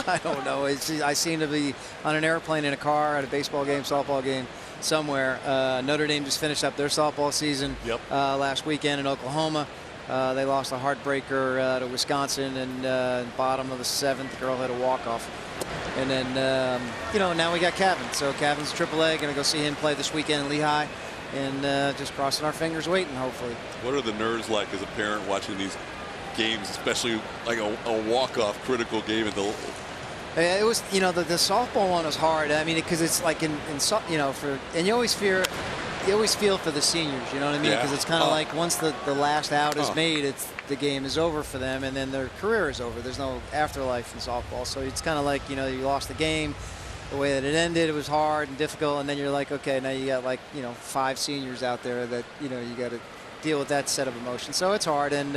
I don't know. I seem to be on an airplane, in a car, at a baseball game, softball game, somewhere. Notre Dame just finished up their softball season last weekend in Oklahoma. They lost a heartbreaker to Wisconsin, and bottom of the 7th, the girl had a walk-off. And then, you know, now we got Kevin. So Kevin's AAA. Going to go see him play this weekend in Lehigh. and just crossing our fingers, waiting, hopefully. What are the nerves like as a parent watching these games, especially like a walk-off critical game at the? It was, the softball one was hard. I mean, because it's like and you always feel for the seniors. You know what I mean? Because it's kind of like once the last out is made, the game is over for them, and then their career is over. There's no afterlife in softball, so it's kind of like you lost the game. The way that it ended, it was hard and difficult, and then you're like, okay, now you got like 5 seniors out there that you got to deal with that set of emotions. So it's hard, and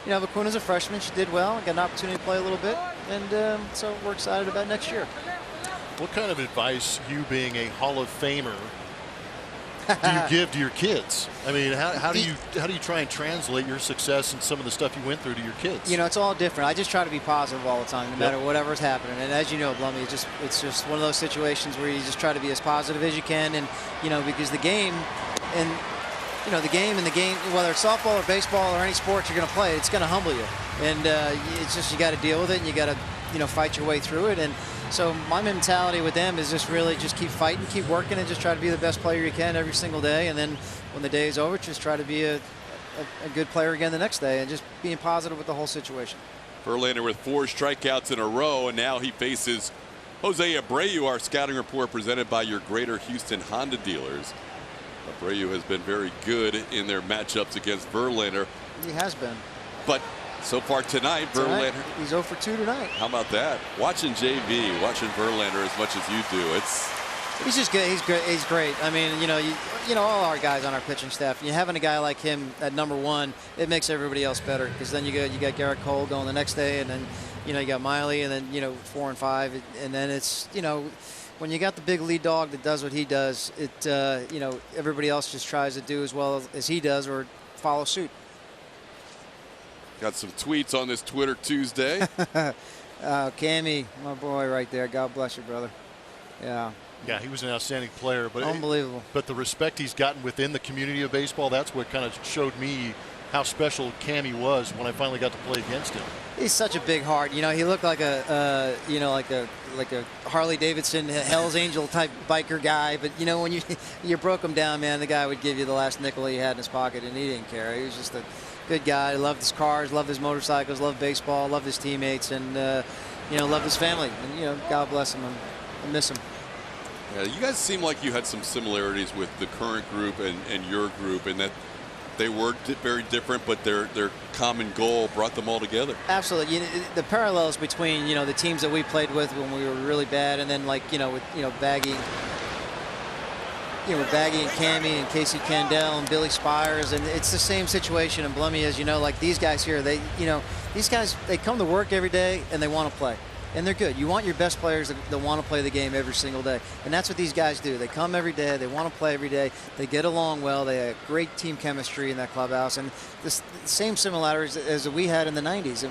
Vacuna's a freshman. She did well, got an opportunity to play a little bit, and so we're excited about next year. What kind of advice, you being a Hall of Famer, do you give to your kids? I mean, how do you try and translate your success and some of the stuff you went through to your kids? It's all different. I just try to be positive all the time, no matter whatever's happening. And as you know, Blummy, it's just one of those situations where you just try to be as positive as you can, and because the game and the game, whether it's softball or baseball or any sport you're going to play, it's going to humble you, and it's just you got to deal with it, and you got to fight your way through it. And so my mentality with them is just really just keep fighting, keep working, and just try to be the best player you can every single day. And then when the day is over, just try to be a good player again the next day, and just being positive with the whole situation. Verlander with 4 strikeouts in a row, and now he faces Jose Abreu. Our scouting report presented by your Greater Houston Honda dealers. Abreu has been very good in their matchups against Verlander. He has been. But so far tonight, Verlander. He's 0 for 2 tonight. How about that? Watching JV, watching Verlander as much as you do, he's just good. He's great. He's great. I mean, all our guys on our pitching staff. You having a guy like him at number 1, it makes everybody else better, because then you got Garrett Cole going the next day, and then you got Miley, and then 4 and 5, and then it's when you got the big lead dog that does what he does, it everybody else just tries to do as well as he does or follow suit. Got some tweets on this Twitter Tuesday. Cammy, my boy right there. God bless you, brother. Yeah. Yeah, he was an outstanding player, but unbelievable. But the respect he's gotten within the community of baseball, that's what kind of showed me how special Cammy was when I finally got to play against him. He's such a big heart. He looked like a Harley Davidson Hell's Angel type biker guy. But when you broke him down, man, the guy would give you the last nickel he had in his pocket, and he didn't care. He was just a good guy. He loved his cars, loved his motorcycles, loved baseball, loved his teammates, and loved his family. And God bless him. I miss him. Yeah, you guys seem like you had some similarities with the current group and your group, and that they were very different, but their common goal brought them all together. Absolutely. The parallels between the teams that we played with when we were really bad, and then with Baggy, with Baggy and Cammy and Casey Candell and Billy Spires, and it's the same situation in Blummy, as like these guys here. These guys, they come to work every day and they want to play. And they're good. You want your best players that want to play the game every single day. And that's what these guys do. They come every day. They want to play every day. They get along well. They have great team chemistry in that clubhouse. And the same similarities as we had in the 90s,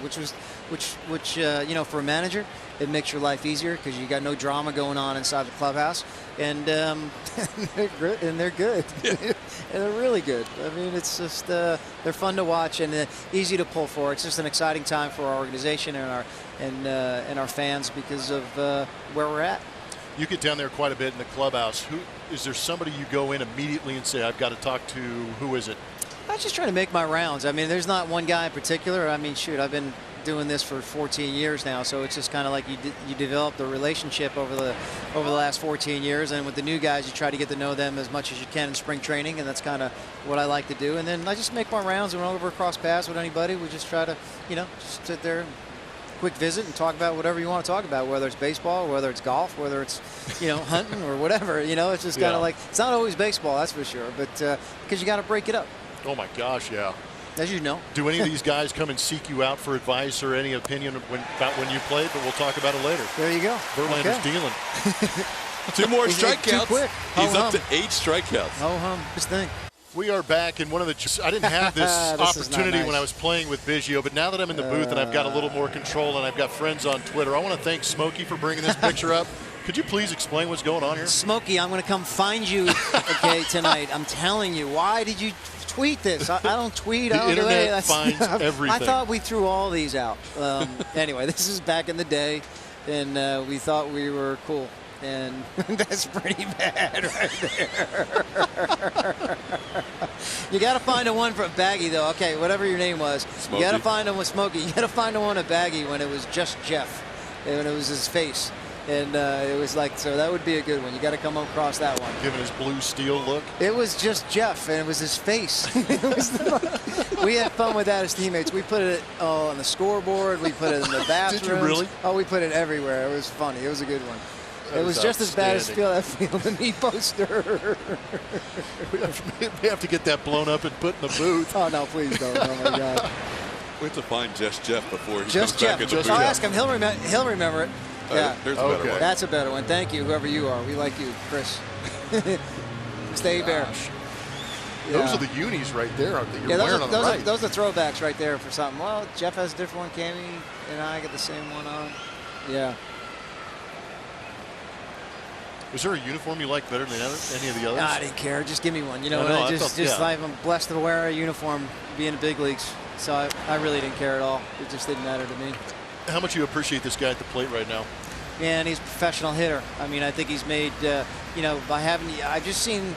which for a manager, it makes your life easier because you got no drama going on inside the clubhouse. And they're good. Yeah. And they're really good. I mean, it's just they're fun to watch and easy to pull for. It's just an exciting time for our organization and our fans because of where we're at. You get down there quite a bit in the clubhouse. Is there somebody you go in immediately and say, I've got to talk to? Who is it? I just try to make my rounds. I mean, there's not one guy in particular. I mean, shoot, I've been doing this for 14 years now, so it's just kind of like you develop the relationship over the last 14 years, and with the new guys, you try to get to know them as much as you can in spring training, and that's kind of what I like to do. And then I just make my rounds, and whenever we cross paths with anybody, we just try to, just sit there, quick visit, and talk about whatever you want to talk about, whether it's baseball, whether it's golf, whether it's hunting or whatever. It's just kind of like, it's not always baseball, that's for sure, but because you got to break it up. Oh my gosh, yeah. As you know. Do any of these guys come and seek you out for advice or any opinion about when you played? But we'll talk about it later. There you go. Verlander's dealing. 2 more strikeouts. Too quick. He's up to 8 strikeouts. Oh, this thing. We are back in one of the. I didn't have this opportunity when I was playing with Biggio, but now that I'm in the booth and I've got a little more control and I've got friends on Twitter, I want to thank Smokey for bringing this picture up. Could you please explain what's going on here? Smokey, I'm going to come find you, tonight. I'm telling you. Why did you tweet this? I don't tweet. I don't do anything. The internet finds everything. I thought we threw all these out. Anyway, this is back in the day, and we thought we were cool. And that's pretty bad right there. You got to find a one for Baggy, though. Okay, whatever your name was. Smokey. You got to find one with Smokey. You got to find the one at Baggy when it was just Jeff. And it was his face. And it was like, so that would be a good one. You got to come across that one. Given his blue steel look. It was just Jeff, and it was his face. We had fun with that as teammates. We put it on the scoreboard. We put it in the bathroom. Did you really? Oh, we put it everywhere. It was funny. It was a good one. It was just as bad as Feel the Me poster. We have to get that blown up and put in the booth. Oh, no, please don't. Oh, my God. We have to find just Jeff before he Just comes Jeff. back in the booth. I'll ask him. He'll remember it. Yeah. There's a better one. That's a better one. Thank you, whoever you are. We like you, Chris. Stay bear. Those are the unis right there that you're wearing on the right. Those are throwbacks right there for something. Well, Jeff has a different one. Cammy and I get the same one on. Yeah. Was there a uniform you liked better than any of the others? Nah, I didn't care. Just give me one. You know, I'm blessed to wear a uniform, be in the big leagues. So I really didn't care at all. It just didn't matter to me. How much you appreciate this guy at the plate right now? Yeah, and he's a professional hitter. I mean, I think he's made, by having, I've just seen,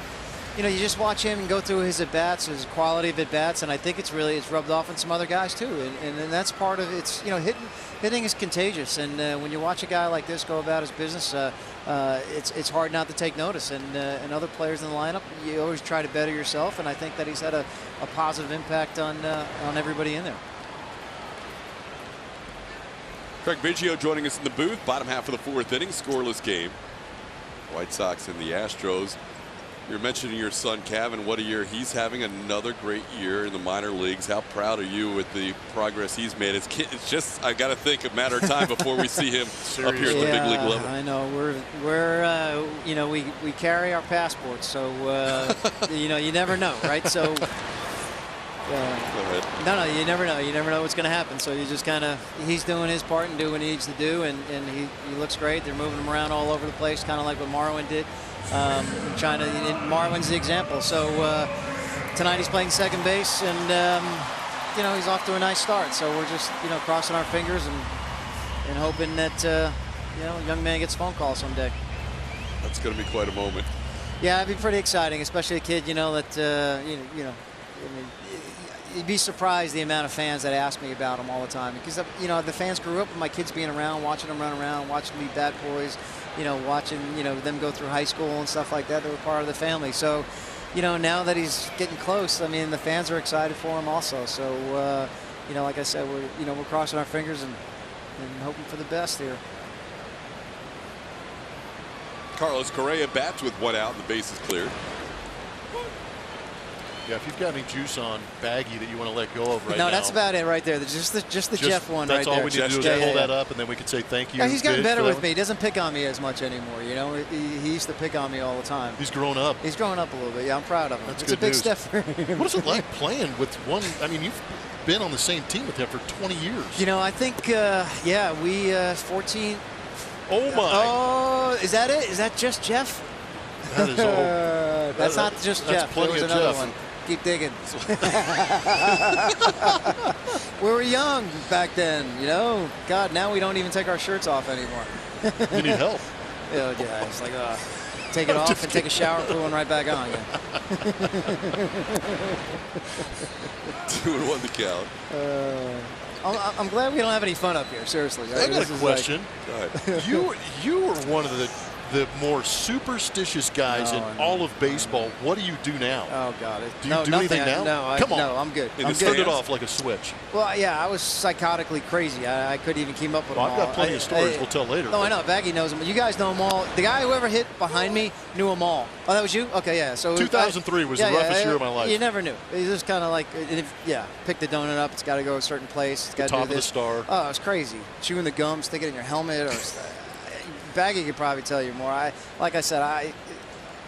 you just watch him and go through his at-bats, his quality of at-bats, and I think it's rubbed off on some other guys too. And that's part of it. Hitting is contagious. And when you watch a guy like this go about his business, it's hard not to take notice. And other players in the lineup, you always try to better yourself. And I think that he's had a positive impact on everybody in there. Craig Biggio joining us in the booth. Bottom half of the fourth inning, scoreless game. White Sox and the Astros. You're mentioning your son, Kevin. What a year he's having. Another great year in the minor leagues. How proud are you with the progress he's made? It's just, I got to think, a matter of time before we see him up here at the big league level. I know. We carry our passports, so you never know, right? So. No, you never know. You never know what's going to happen. So you just he's doing his part and doing what he needs to do, and he looks great. They're moving him around all over the place, kind of like what Marwin did. Marwin's the example. So tonight he's playing second base, and he's off to a nice start. So we're just crossing our fingers and hoping that a young man gets a phone call someday. That's going to be quite a moment. Yeah, it'd be pretty exciting, especially a kid that you'd be surprised the amount of fans that ask me about him all the time, because the fans grew up with my kids being around, watching them run around, watching me bat boys, watching them go through high school and stuff like that. They were part of the family. So now that he's getting close, I mean, the fans are excited for him also. So like I said, we're crossing our fingers and hoping for the best here. Carlos Correa bats with one out and the base is cleared. Yeah, if you've got any juice on Baggy that you want to let go of right now. No, that's about it right there. Just the Jeff one right there. That's all we need to do is pull that up, and then we can say thank you. Yeah, he's gotten better with me. He doesn't pick on me as much anymore. He used to pick on me all the time. He's grown up. He's grown up a little bit. Yeah, I'm proud of him. That's it's a big step for him. What is it like playing with one? I mean, you've been on the same team with him for 20 years. I think, we 14. Oh, my. Oh, is that it? Is that just Jeff? That is all. That's not just Jeff. There was another one. Keep digging. We were young back then, God, now we don't even take our shirts off anymore. You need help. Yeah, it's like, take it off and take a shower, put one right back on. Yeah. 2-1 the count. I'm glad we don't have any fun up here, seriously. I got a question. Like, you were one of the more superstitious guys in all of baseball. What do you do now? Oh, God. Do you do anything now? Come on. No, I'm good. I'm turned it off like a switch. Well, yeah, I was psychotically crazy. I couldn't even keep up with them all. I've got plenty of stories we'll tell later. No, I know. Baggy knows them. You guys know them all. The guy who ever hit behind me knew them all. Oh, that was you? Okay, yeah. So 2003 was the roughest year of my life. You never knew. It was just kind of like, pick the donut up. It's got to go a certain place. It's got to do this. Top of the star. Oh, it's crazy. Chewing the gum, stick it in your helmet, or Baggy could probably tell you more. Like I said, I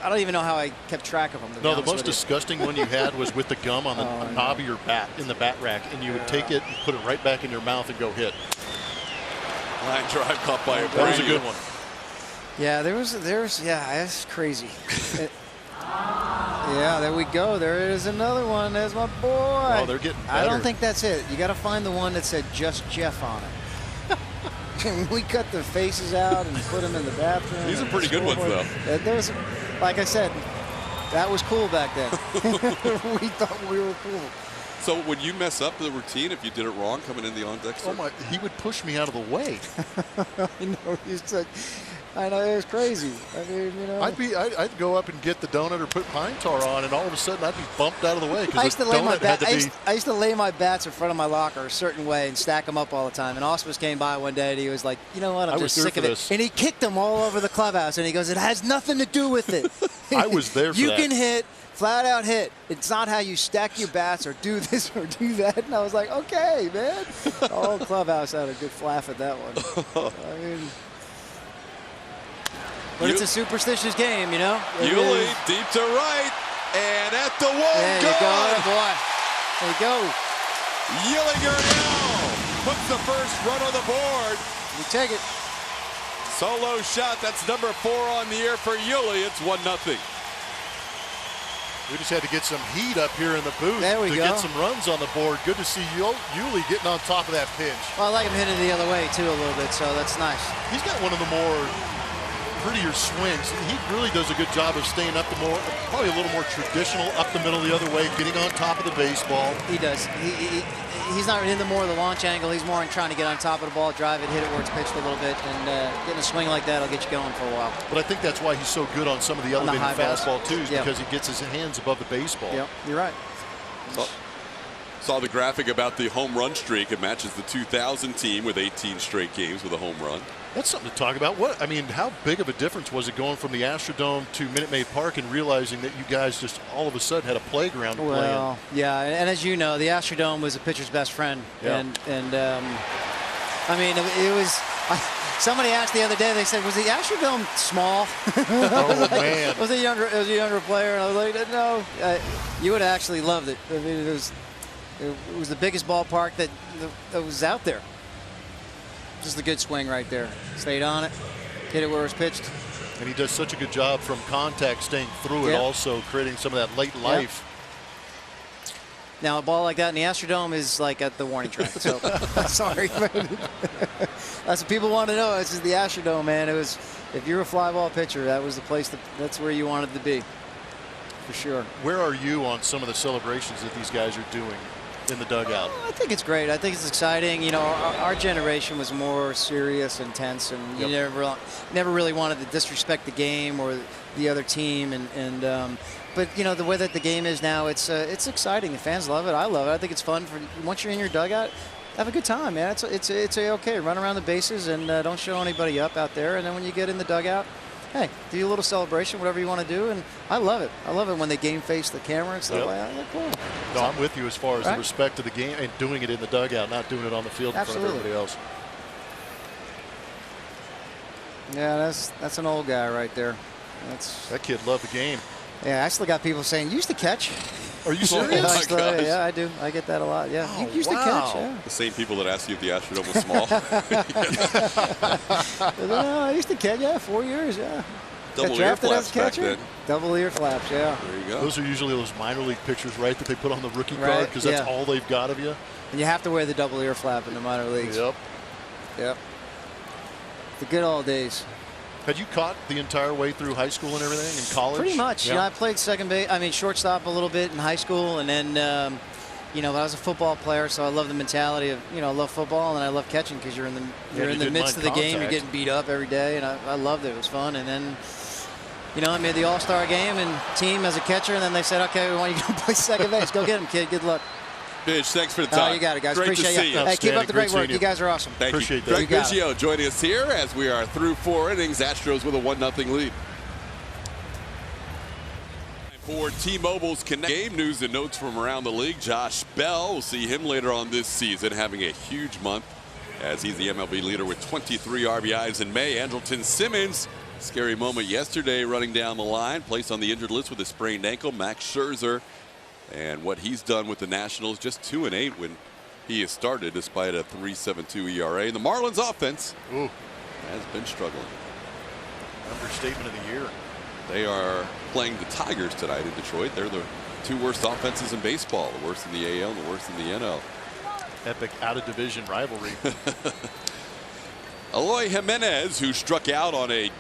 don't even know how I kept track of them. No, the most disgusting one you had was with the gum on the knob of your bat in the bat rack, and you would take it and put it right back in your mouth and go hit. Line drive caught by a That was a good one. Yeah, there's that's crazy. Yeah, there we go. There is another one. There's my boy. Oh, they're getting better. I don't think that's it. You got to find the one that said just Jeff on it. we cut their faces out and put them in the bathroom. These are pretty good ones, though. There was, like I said, that was cool back then. We thought we were cool. So when you mess up the routine, if you did it wrong coming in the on-deck, oh my, he would push me out of the way. I know, it was crazy. I mean, you know. I'd go up and get the donut or put pine tar on, and all of a sudden I'd be bumped out of the way I used to lay my be. bats in front of my locker a certain way and stack them up all the time. And Ausmus came by one day and he was like, you know what, I'm just sick of it. And he kicked them all over the clubhouse. And he goes, it has nothing to do with it. I was there for you that. can hit, flat out hit. It's not how you stack your bats or do this or do that. And I was like, okay, man. The whole clubhouse had a good laugh at that one. I mean, but it's a superstitious game, you know. Yuli deep to right, and at the wall. There you go, boy. There you go. Yullinger now puts the first run on the board. You take it. Solo shot. That's number 4 on the year for Yuli. It's 1-0. We just had to get some heat up here in the booth to get some runs on the board. Good to see Yuli getting on top of that pitch. Well, I like him hitting the other way, too, a little bit, so that's nice. He's got one of the more prettier swings. He really does a good job of staying up probably a little more traditional, up the middle the other way, getting on top of the baseball. He does. He's not in the launch angle. He's more in trying to get on top of the ball, drive it, hit it where it's pitched a little bit, and getting a swing like that will get you going for a while. But I think that's why he's so good on some of the elevated fastball too, because he gets his hands above the baseball. Yep, you're right. Saw the graphic about the home run streak. It matches the 2000 team with 18 straight games with a home run. That's something to talk about. How big of a difference was it going from the Astrodome to Minute Maid Park and realizing that you guys just all of a sudden had a playground to play in? Yeah, and as you know, the Astrodome was a pitcher's best friend. Yeah. I mean, it was. Somebody asked the other day. They said, "Was the Astrodome small?" Man, it was a younger player, and I was like, "No, you would have actually loved it. I mean, it was the biggest ballpark that was out there. Just a good swing right there. Stayed on it, hit it where it was pitched." And he does such a good job from contact, staying through it, also creating some of that late life. Now, a ball like that in the Astrodome is like at the warning track. So, sorry. That's what people want to know. This is the Astrodome, man. It was, if you're a fly ball pitcher, that was the place, that's where you wanted to be, for sure. Where are you on some of the celebrations that these guys are doing in the dugout? I think it's great. I think it's exciting. You know, our generation was more serious, intense, and you never really wanted to disrespect the game or the other team. But you know, the way that the game is now, it's exciting. The fans love it. I love it. I think it's fun. Once you're in your dugout, have a good time, man. It's okay. Run around the bases and don't show anybody up out there. And then when you get in the dugout, hey, do a little celebration, whatever you want to do. And I love it. I love it when they game face the camera and stuff like that. Cool. No, I'm with you as far as the respect to the game and doing it in the dugout, not doing it on the field in front of everybody else. Yeah, that's an old guy right there. That kid loved the game. Yeah, I still got people saying, "You used to catch." Are you serious? Yeah, I do. I get that a lot. Yeah, you used to catch. Yeah. The same people that asked you if the Astrodome was small. No, I used to catch. Yeah, 4 years. Yeah. Double ear flaps back then. Double ear flaps. Yeah. There you go. Those are usually those minor league pictures, right? That they put on the rookie card because that's all they've got of you. And you have to wear the double ear flap in the minor leagues. Yep. The good old days. Had you caught the entire way through high school and everything in college? Pretty much. Yeah. You know, I played shortstop a little bit in high school, and then, I was a football player, so I love the mentality of, I love football and I love catching because you're in the midst of the game, you're getting beat up every day, and I loved it. It was fun. And then, I made the All-Star game and team as a catcher, and then they said, "Okay, we want you to go play second base. Go get him, kid. Good luck." Bidge, thanks for the time. You got it, guys. Great Appreciate to see you. Hey, keep up the great work. You guys are awesome. Thank you. Greg Biggio joining us here as we are through 4 innings. Astros with a 1-0 lead. For T-Mobile's Connect game news and notes from around the league, Josh Bell, we'll see him later on this season, having a huge month as he's the MLB leader with 23 RBIs in May. Andrelton Simmons, scary moment yesterday running down the line, placed on the injured list with a sprained ankle. Max Scherzer, and what he's done with the Nationals, just 2-8 when he has started, despite a 3.72 ERA. And the Marlins offense has been struggling. Understatement of the year. They are playing the Tigers tonight in Detroit. They're the 2 worst offenses in baseball, the worst in the AL and the worst in the NL. Epic out-of-division rivalry. Eloy Jimenez, who struck out on a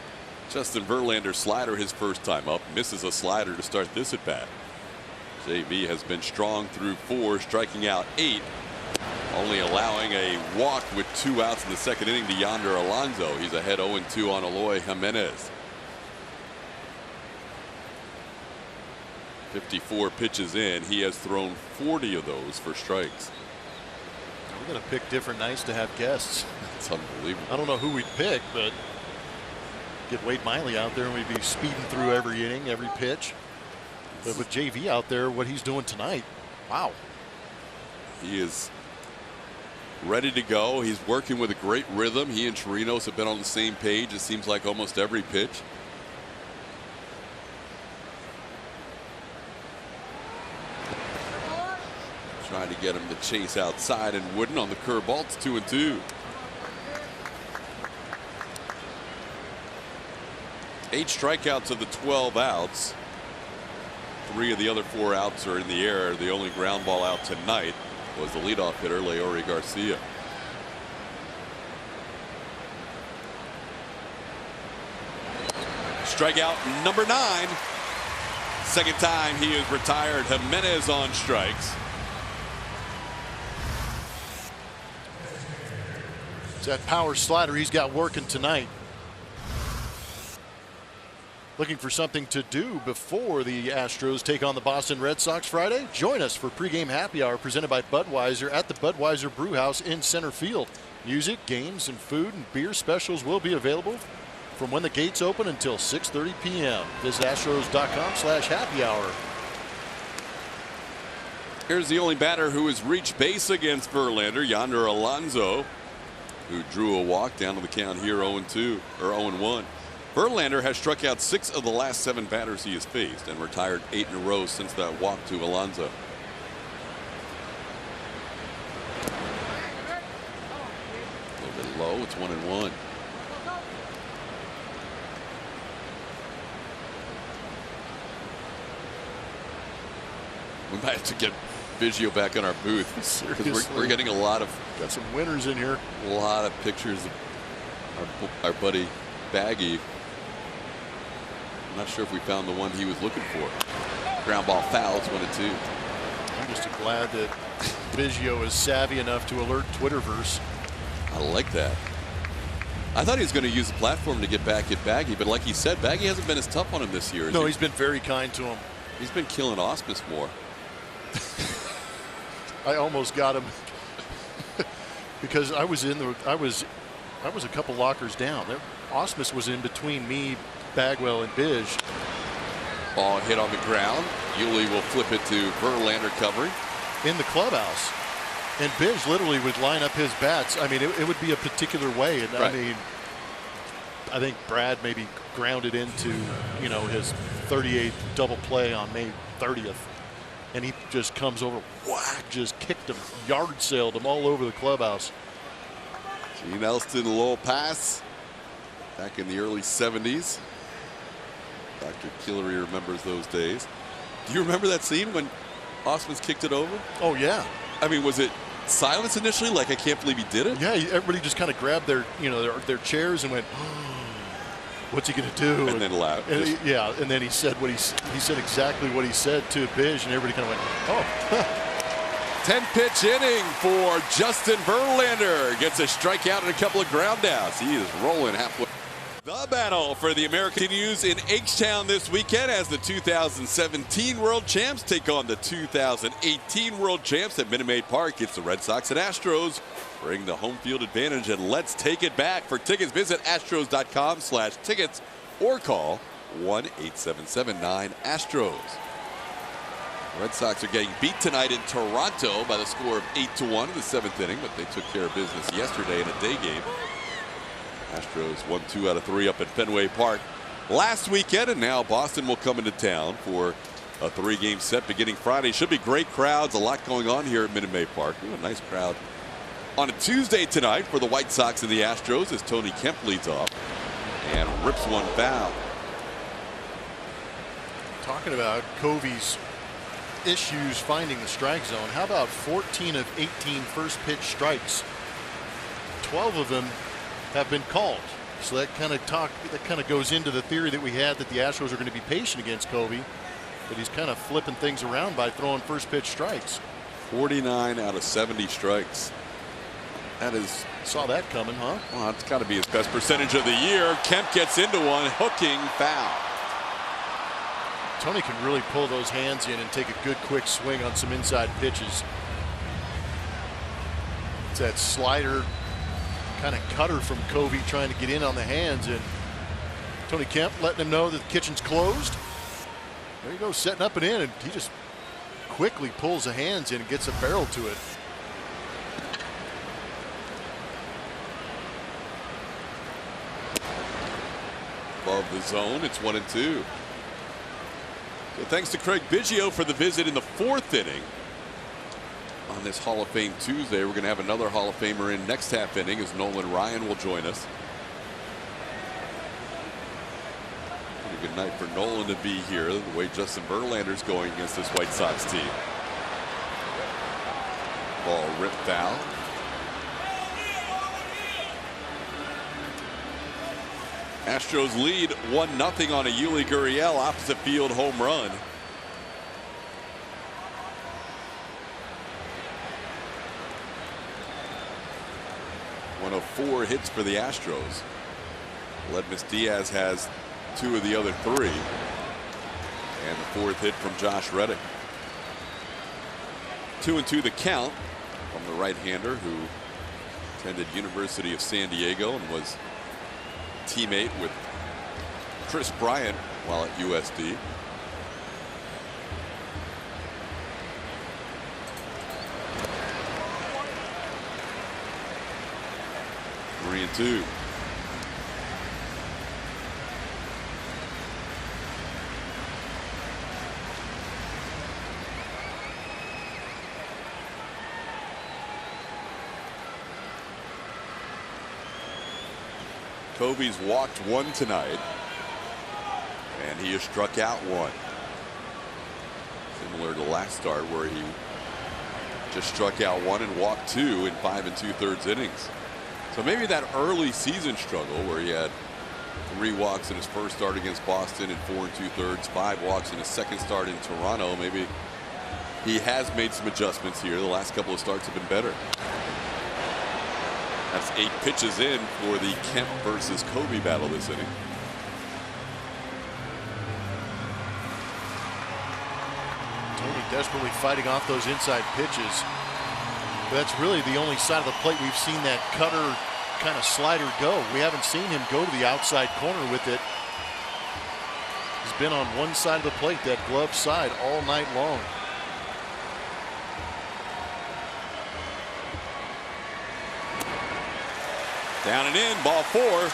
Justin Verlander slider his first time up, misses a slider to start this at bat. JV has been strong through 4, striking out 8, only allowing a walk with 2 outs in the second inning to Yonder Alonso. He's ahead 0-2 on Eloy Jimenez. 54 pitches in. He has thrown 40 of those for strikes. We're going to pick different nights to have guests. It's unbelievable. I don't know who we'd pick, but get Wade Miley out there and we'd be speeding through every inning, every pitch. But with JV out there, what he's doing tonight, wow. He is ready to go. He's working with a great rhythm. He and Chirinos have been on the same page, it seems like, almost every pitch. Trying to get him to chase outside and wouldn't on the curveball. It's 2-2. 8 strikeouts of the 12 outs. 3 of the other 4 outs are in the air. The only ground ball out tonight was the leadoff hitter, Leori Garcia. Strikeout number 9. Second time he is retired. Jimenez on strikes. It's that power slider he's got working tonight. Looking for something to do before the Astros take on the Boston Red Sox Friday? Join us for pregame happy hour presented by Budweiser at the Budweiser Brewhouse in center field. Music, games, and food and beer specials will be available from when the gates open until 6:30 p.m. Visit Astros.com/happy hour. Here's the only batter who has reached base against Verlander, Yonder Alonso, who drew a walk down to the count here 0-2 or 0-1. Verlander has struck out 6 of the last 7 batters he has faced and retired 8 in a row since that walk to Alonso. A little bit low. It's 1-1. We might have to get Biggio back in our booth. Seriously. We're getting a lot of some winners in here. A lot of pictures of our buddy Baggy. I'm not sure if we found the one he was looking for. Ground ball foul. It's 1-2. I'm just glad that Biggio is savvy enough to alert Twitterverse. I like that. I thought he was going to use the platform to get back at Baggy, but like he said, Baggy hasn't been as tough on him this year. No, he's been very kind to him. He's been killing Ausmus more. I almost got him because I was a couple lockers down. Ausmus was in between me, Bagwell, and Bish. Ball hit on the ground. Yuli will flip it to Verlander covering. In the clubhouse. And Bish literally would line up his bats. I mean, it would be a particular way. And right. I mean, I think Brad maybe grounded into, his 38 double play on May 30th. And he just comes over, whack, just kicked him, yard sailed him all over the clubhouse. Gene Elston low pass back in the early 70s. Dr. Killery remembers those days. Do you remember that scene when Ausmus kicked it over? Oh, yeah. I mean, was it silence initially? Like, I can't believe he did it? Yeah, everybody just kind of grabbed their chairs and went, what's he going to do? And then laughed. Yeah, and then he said he said exactly what he said to Bish, and everybody kind of went, oh. 10-pitch inning for Justin Verlander. Gets a strikeout and a couple of ground outs. He is rolling halfway. The battle for the American continues in H-Town this weekend as the 2017 World Champs take on the 2018 World Champs at Minute Maid Park. It's the Red Sox and Astros. Bring the home field advantage and let's take it back. For tickets, visit Astros.com/tickets or call 1-877-9-ASTROS. Red Sox are getting beat tonight in Toronto by the score of 8-1 in the 7th inning, but they took care of business yesterday in a day game. Astros won 2 out of 3 up at Fenway Park last weekend, and now Boston will come into town for a 3-game set beginning Friday. Should be great crowds, a lot going on here at Minute Maid Park. Ooh, a nice crowd on a Tuesday tonight for the White Sox and the Astros as Tony Kemp leads off and rips one foul. Talking about Covey's issues finding the strike zone. How about 14 of 18 first pitch strikes? 12 of them have been called. So that kind of goes into the theory that we had that the Astros are going to be patient against Covey, but he's kind of flipping things around by throwing first pitch strikes. 49 out of 70 strikes. That is. Saw that coming, huh? Well, it's got to be his best percentage of the year. Kemp gets into one, hooking foul. Tony can really pull those hands in and take a good quick swing on some inside pitches. It's that slider kind of cutter from Covey trying to get in on the hands, and Tony Kemp letting him know that the kitchen's closed. There you go, setting up and in, and he just quickly pulls the hands in and gets a barrel to it. Above the zone, it's 1-2. So thanks to Craig Biggio for the visit in the 4th inning. On this Hall of Fame Tuesday, we're going to have another Hall of Famer in next half inning as Nolan Ryan will join us. Pretty good night for Nolan to be here, the way Justin Verlander's going against this White Sox team. Ball ripped foul. Astros lead 1-0 on a Yuli Gurriel opposite field home run. One of 4 hits for the Astros. Ledmus Diaz has 2 of the other 3. And the 4th hit from Josh Reddick. 2-2 the count from the right-hander who attended University of San Diego and was teammate with Chris Bryant while at USD. Three and two. Covey's walked 1 tonight, and he has struck out 1. Similar to last start where he just struck out 1 and walked 2 in 5 2/3 innings. So maybe that early season struggle where he had 3 walks in his first start against Boston and 4 2/3, 5 walks in his second start in Toronto. Maybe he has made some adjustments here. The last couple of starts have been better. That's 8 pitches in for the Kemp versus Covey battle this inning. Tony desperately fighting off those inside pitches. But that's really the only side of the plate we've seen that cutter kind of slider go. We haven't seen him go to the outside corner with it. He's been on one side of the plate, that glove side, all night long. Down and in, ball 4.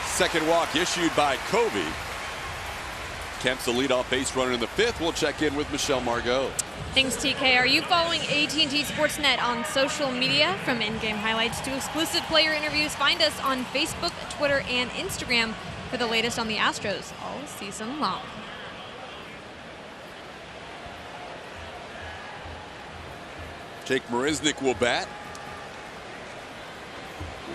Second walk issued by Covey. Kemp's the leadoff base runner in the 5th. We'll check in with Michelle Margot. Thanks, TK. Are you following AT&T Sportsnet on social media? From in-game highlights to exclusive player interviews, find us on Facebook, Twitter, and Instagram for the latest on the Astros all season long. Jake Marisnick will bat.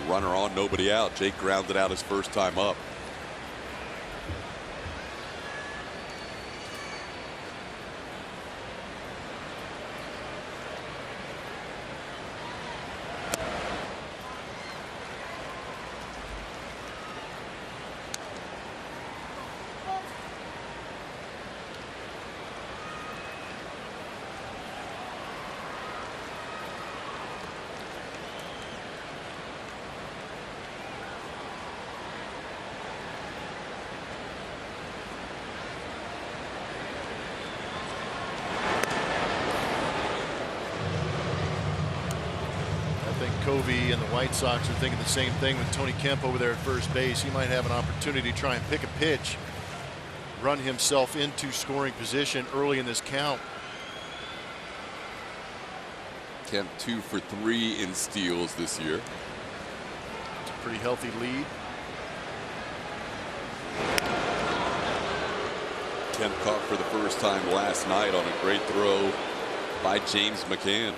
Runner on, nobody out. Jake grounded out his first time up. Covey and the White Sox are thinking the same thing with Tony Kemp over there at first base. He might have an opportunity to try and pick a pitch, run himself into scoring position early in this count. Kemp 2 for 3 in steals this year. It's a pretty healthy lead. Kemp caught for the first time last night on a great throw by James McCann.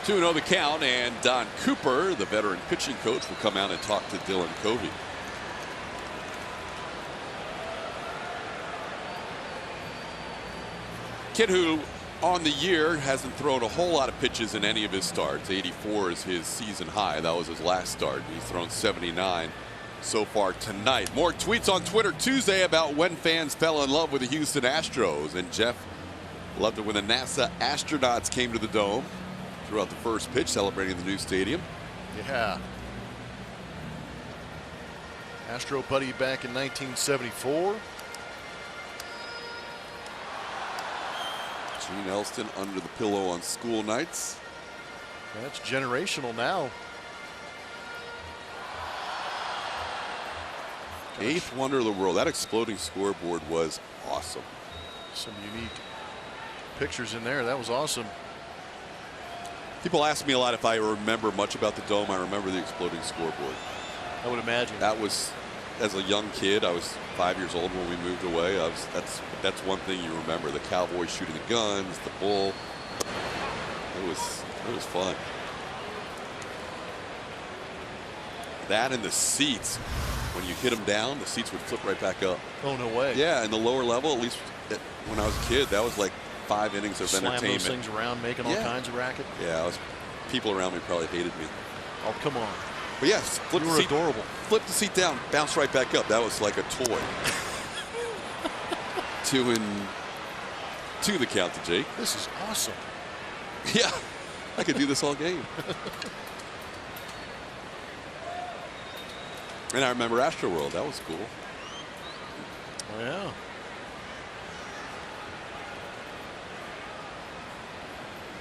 2-0 the count, and Don Cooper, the veteran pitching coach, will come out and talk to Dylan Covey. Kid who on the year hasn't thrown a whole lot of pitches in any of his starts. 84 is his season high. That was his last start. He's thrown 79 so far tonight. More tweets on Twitter Tuesday about when fans fell in love with the Houston Astros. And Jeff loved it when the NASA astronauts came to the Dome throughout the first pitch, celebrating the new stadium. Yeah. Astro buddy back in 1974. Gene Elston under the pillow on school nights. That's generational now. Eighth wonder of the world. That exploding scoreboard was awesome. Some unique pictures in there. That was awesome. People ask me a lot if I remember much about the Dome. I remember the exploding scoreboard. I would imagine. That was, as a young kid, I was 5 years old when we moved away. That's one thing you remember: the Cowboys shooting the guns, the bull. It was fun. That and the seats. When you hit them down, the seats would flip right back up. Oh, no way. Yeah, and the lower level, at least when I was a kid, that was like 5 innings of entertainment. Slam those things around, making all kinds of racket. Yeah, people around me probably hated me. Oh, come on. But yes, flip the seat, adorable. Flip the seat down, bounce right back up. That was like a toy. 2-2 the count to Jake. This is awesome. Yeah, I could do this all game. And I remember Astro World. That was cool. Oh, yeah.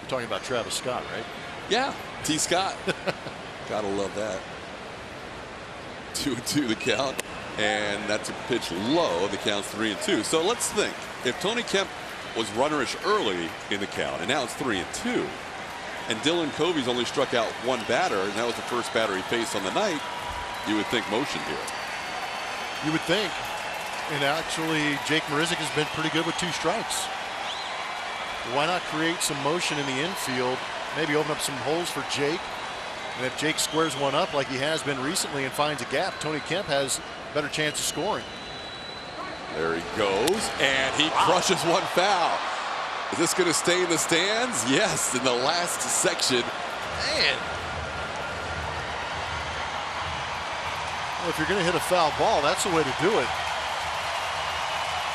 You're talking about Travis Scott, right? Yeah, T. Scott. Gotta love that. 2-2 the count, and that's a pitch low. The count's 3-2. So let's think. If Tony Kemp was runnerish early in the count, and now it's 3-2, and Dylan Covey's only struck out one batter, and that was the first batter he faced on the night, you would think motion here. You would think. And actually, Jake Marisnick has been pretty good with 2 strikes. Why not create some motion in the infield? Maybe open up some holes for Jake. And if Jake squares one up like he has been recently and finds a gap, Tony Kemp has a better chance of scoring. There he goes, and he crushes one foul. Is this going to stay in the stands? Yes, in the last section. Man. Well, if you're going to hit a foul ball, that's the way to do it.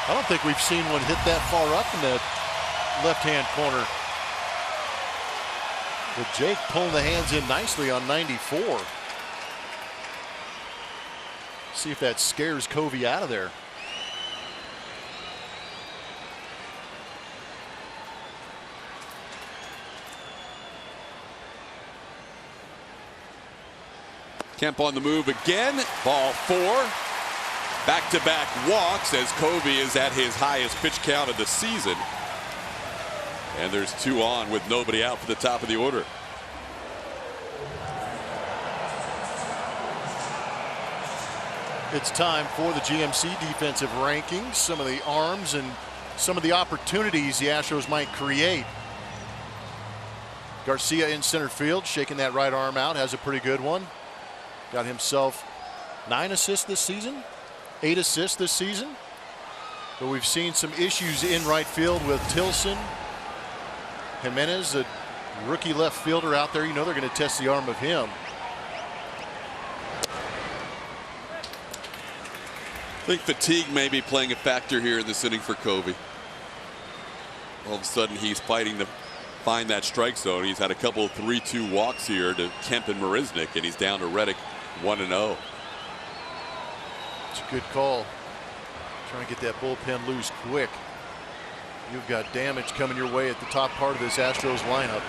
I don't think we've seen one hit that far up in the left-hand corner. But Jake pulling the hands in nicely on 94. See if that scares Covey out of there. Kemp on the move again. Ball 4. Back-to-back walks as Covey is at his highest pitch count of the season. And there's 2 on with nobody out for the top of the order. It's time for the GMC defensive rankings. Some of the arms and some of the opportunities the Astros might create. Garcia in center field, shaking that right arm out, has a pretty good one. Got himself 9 assists this season, 8 assists this season. But we've seen some issues in right field with Tilson. Jimenez, the rookie left fielder out there, you know they're going to test the arm of him. I think fatigue may be playing a factor here in this inning for Covey. All of a sudden he's fighting to find that strike zone. He's had a couple of 3-2 walks here to Kemp and Marisnick, and he's down to Reddick 1-0. It's a good call. Trying to get that bullpen loose quick. You've got damage coming your way at the top part of this Astros lineup.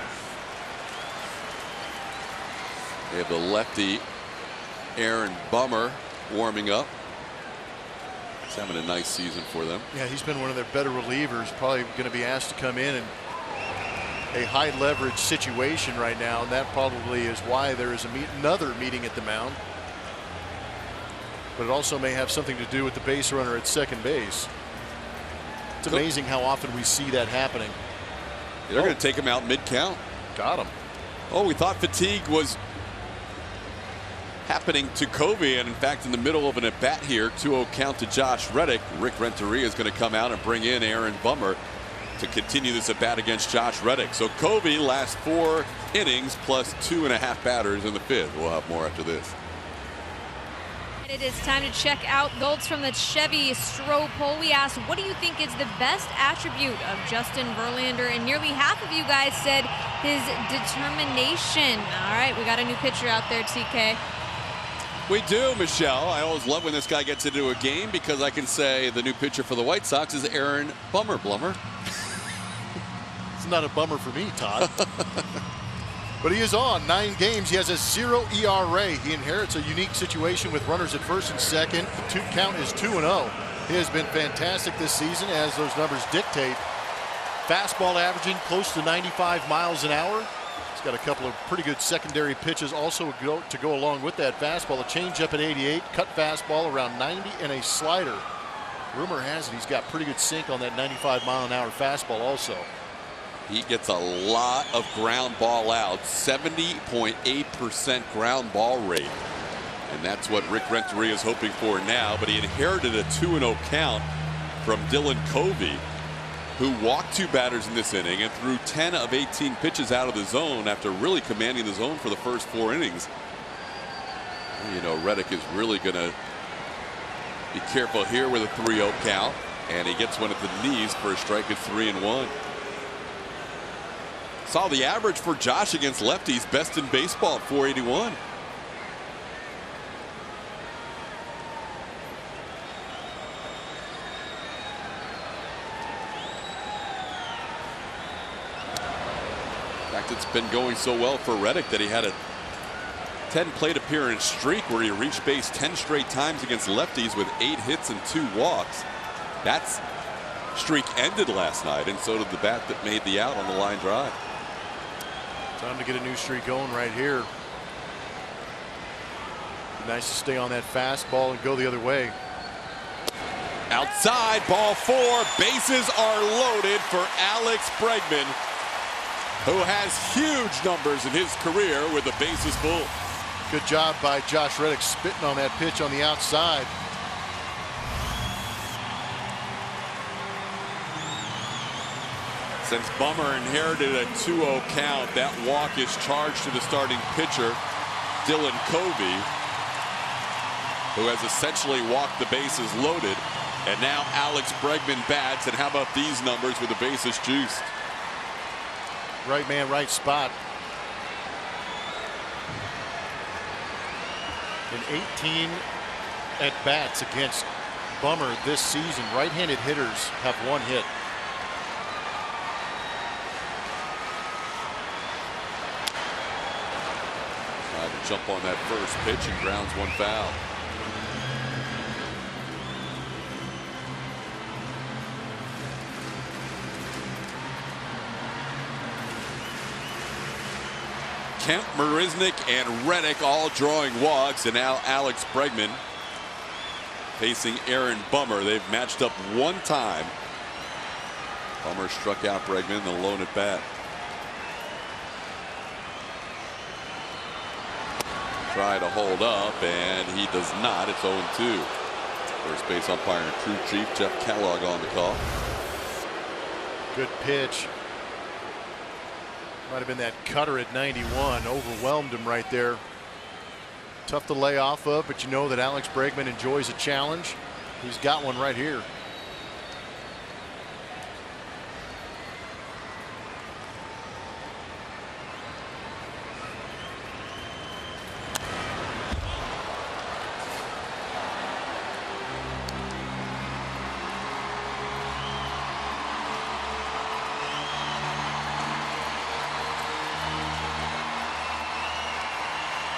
They have the lefty Aaron Bummer warming up. He's having a nice season for them. Yeah, he's been one of their better relievers. Probably going to be asked to come in a high leverage situation right now, and that probably is why there is another meeting at the mound. But it also may have something to do with the base runner at second base. It's amazing how often we see that happening. They're going to take him out mid-count. Got him. Oh, we thought fatigue was happening to Covey, and in fact, in the middle of an at-bat here, 2-0 count to Josh Reddick. Rick Renteria is going to come out and bring in Aaron Bummer to continue this at-bat against Josh Reddick. So Covey last 4 innings plus 2.5 batters in the 5th. We'll have more after this. It is time to check out Golds from the Chevy Stroh poll. We asked, what do you think is the best attribute of Justin Verlander? And nearly half of you guys said his determination. All right, we got a new pitcher out there, TK. We do, Michelle. I always love when this guy gets into a game because I can say the new pitcher for the White Sox is Aaron Bummer. It's not a bummer for me, Todd. But he is on 9 games. He has a 0 ERA. He inherits a unique situation with runners at first and second. The count is 2-0. He has been fantastic this season, as those numbers dictate. Fastball averaging close to 95 miles an hour. He's got a couple of pretty good secondary pitches also to go along with that fastball. A changeup at 88, cut fastball around 90, and a slider. Rumor has it he's got pretty good sink on that 95 mile an hour fastball also. He gets a lot of ground ball out, 70.8% ground ball rate. And that's what Rick Renteria is hoping for now. But he inherited a 2-0 count from Dylan Covey, who walked 2 batters in this inning and threw 10 of 18 pitches out of the zone after really commanding the zone for the first 4 innings. You know, Reddick is really going to be careful here with a 3-0 count. And he gets one at the knees for a strike at 3-1. Saw the average for Josh against lefties, best in baseball at 481. In fact, it's been going so well for Reddick that he had a 10 plate appearance streak where he reached base 10 straight times against lefties with 8 hits and 2 walks. That streak ended last night, and so did the bat that made the out on the line drive. Time to get a new streak going right here. Be nice to stay on that fastball and go the other way. Outside, ball 4. Bases are loaded for Alex Bregman, who has huge numbers in his career with the bases full. Good job by Josh Reddick spitting on that pitch on the outside. Since Bummer inherited a 2-0 count, that walk is charged to the starting pitcher, Dylan Covey, who has essentially walked the bases loaded. And now Alex Bregman bats, and how about these numbers with the bases juiced? Right man, right spot. In 18 at-bats against Bummer this season, right-handed hitters have 1 hit. Jump on that first pitch and grounds 1 foul. Kemp, Marisnick, and Reddick all drawing walks, and now Alex Bregman facing Aaron Bummer. They've matched up 1 time. Bummer struck out Bregman in the lone at bat. Try to hold up, and he does not. It's 0-2. First base umpire and crew chief Jeff Kellogg on the call. Good pitch. Might have been that cutter at 91. Overwhelmed him right there. Tough to lay off of, but you know that Alex Bregman enjoys a challenge. He's got one right here.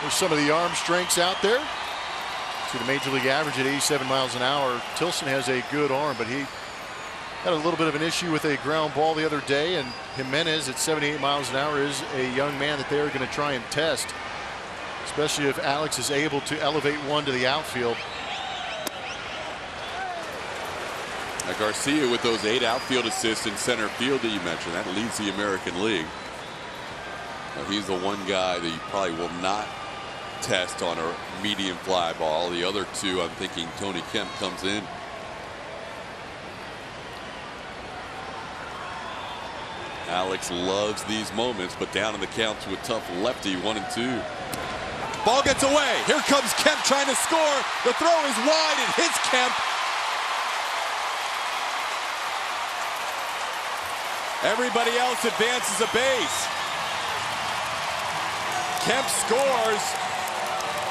There's some of the arm strengths out there. See the major league average at 87 miles an hour. Tilson has a good arm, but he had a little bit of an issue with a ground ball the other day, and Jimenez at 78 miles an hour is a young man that they're going to try and test, especially if Alex is able to elevate one to the outfield. Now Garcia with those 8 outfield assists in center field that you mentioned, that leads the American League. Now, he's the one guy that you probably will not test on a medium fly ball. The other two, I'm thinking Tony Kemp comes in. Alex loves these moments, but down in the count to a tough lefty, 1-2. Ball gets away. Here comes Kemp trying to score. The throw is wide. It hits Kemp. Everybody else advances a base. Kemp scores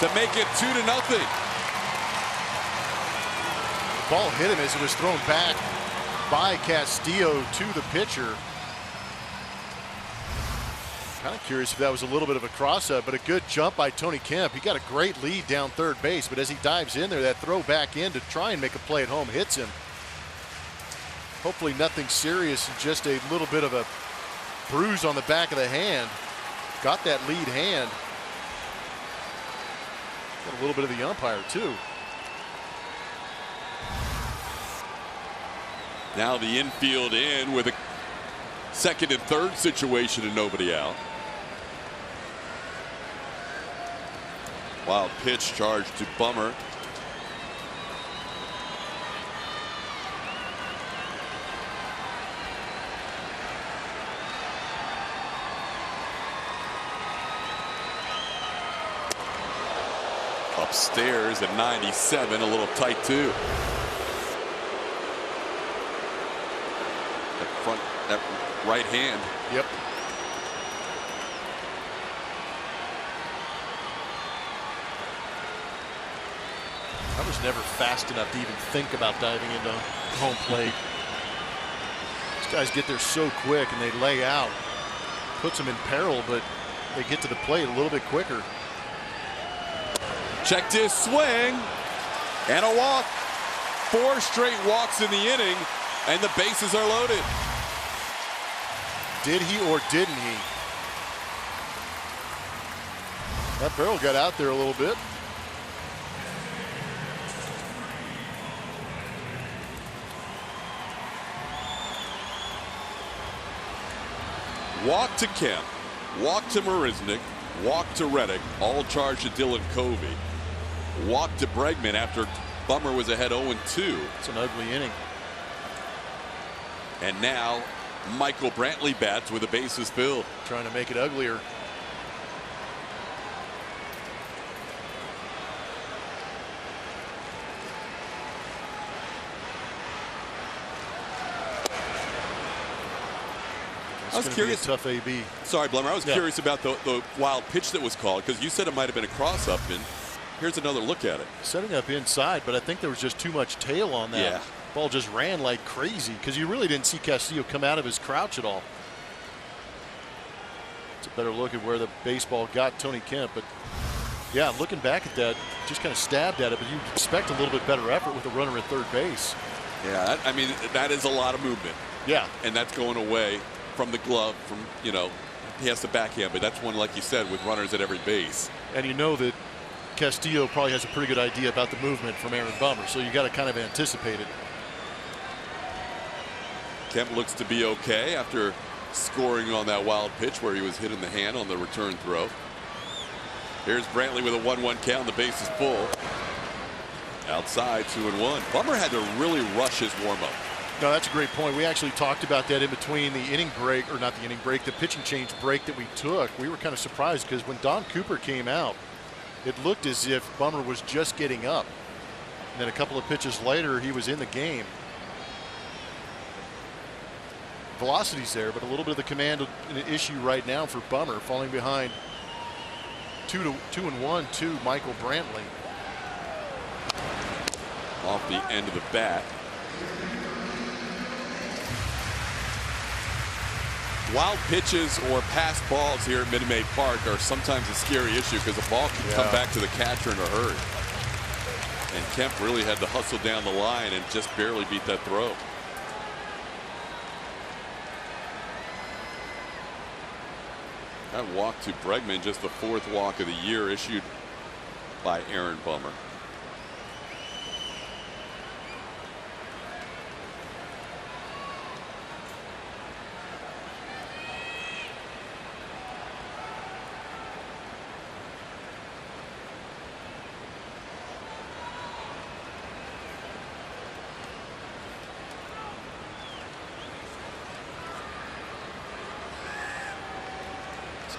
to make it 2-0. The ball hit him as it was thrown back by Castillo to the pitcher. Kind of curious if that was a little bit of a cross-up, but a good jump by Tony Kemp. He got a great lead down third base, but as he dives in there, that throw back in to try and make a play at home hits him. Hopefully nothing serious, just a little bit of a bruise on the back of the hand. Got that lead hand. Got a little bit of the umpire too. Now the infield in with a second and third situation and nobody out. Wild pitch charge to Bummer. Upstairs at 97, a little tight too. That front, that right hand. Yep. I was never fast enough to even think about diving into home plate. These guys get there so quick and they lay out. Puts them in peril, but they get to the plate a little bit quicker. Checked his swing and a walk. 4 straight walks in the inning, and the bases are loaded. Did he or didn't he? That barrel got out there a little bit. Walk to Kemp, walk to Marisnick, walk to Reddick, all charged to Dylan Covey. Walk to Bregman after Bummer was ahead 0-2. It's an ugly inning. And now Michael Brantley bats with the bases filled. Trying to make it uglier. I was curious. Tough AB. Sorry, Blummer. I was curious about the wild pitch that was called, because you said it might have been a cross-up, and here's another look at it. Setting up inside, but I think there was just too much tail on that. Yeah. Ball just ran like crazy because you really didn't see Castillo come out of his crouch at all. It's a better look at where the baseball got Tony Kemp, but yeah, looking back at that, just kind of stabbed at it, but you'd expect a little bit better effort with a runner at third base. Yeah, I mean, that is a lot of movement. Yeah. And that's going away from the glove, from, you know, he has the backhand, but that's one, like you said, with runners at every base. And you know that Castillo probably has a pretty good idea about the movement from Aaron Bummer, so you got to kind of anticipate it. Kemp looks to be okay after scoring on that wild pitch where he was hit in the hand on the return throw. Here's Brantley with a 1-1 count. The base is full. Outside, 2-1. Bummer had to really rush his warm-up. No, that's a great point. We actually talked about that in between the inning break, or not the inning break, the pitching change break that we took. We were kind of surprised because when Don Cooper came out, it looked as if Bummer was just getting up. And then a couple of pitches later, he was in the game. Velocity's there, but a little bit of the command an issue right now for Bummer, falling behind 2-1 to Michael Brantley. Off the end of the bat. Wild pitches or pass balls here at Minute Maid Park are sometimes a scary issue because the ball can come back to the catcher in a hurry. And Kemp really had to hustle down the line and just barely beat that throw. That walk to Bregman, just the 4th walk of the year issued by Aaron Bummer.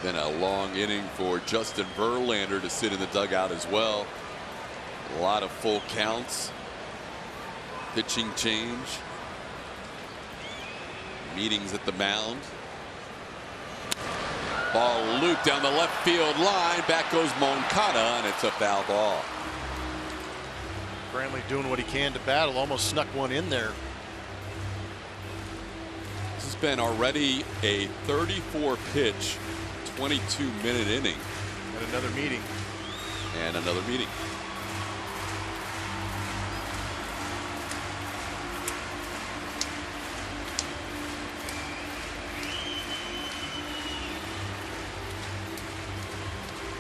Then a long inning for Justin Verlander to sit in the dugout as well. A lot of full counts. Pitching change. Meetings at the mound. Ball looped down the left field line. Back goes Moncada, and it's a foul ball. Brantley doing what he can to battle. Almost snuck one in there. This has been already a 34-pitch, 22-minute inning. And another meeting. And another meeting.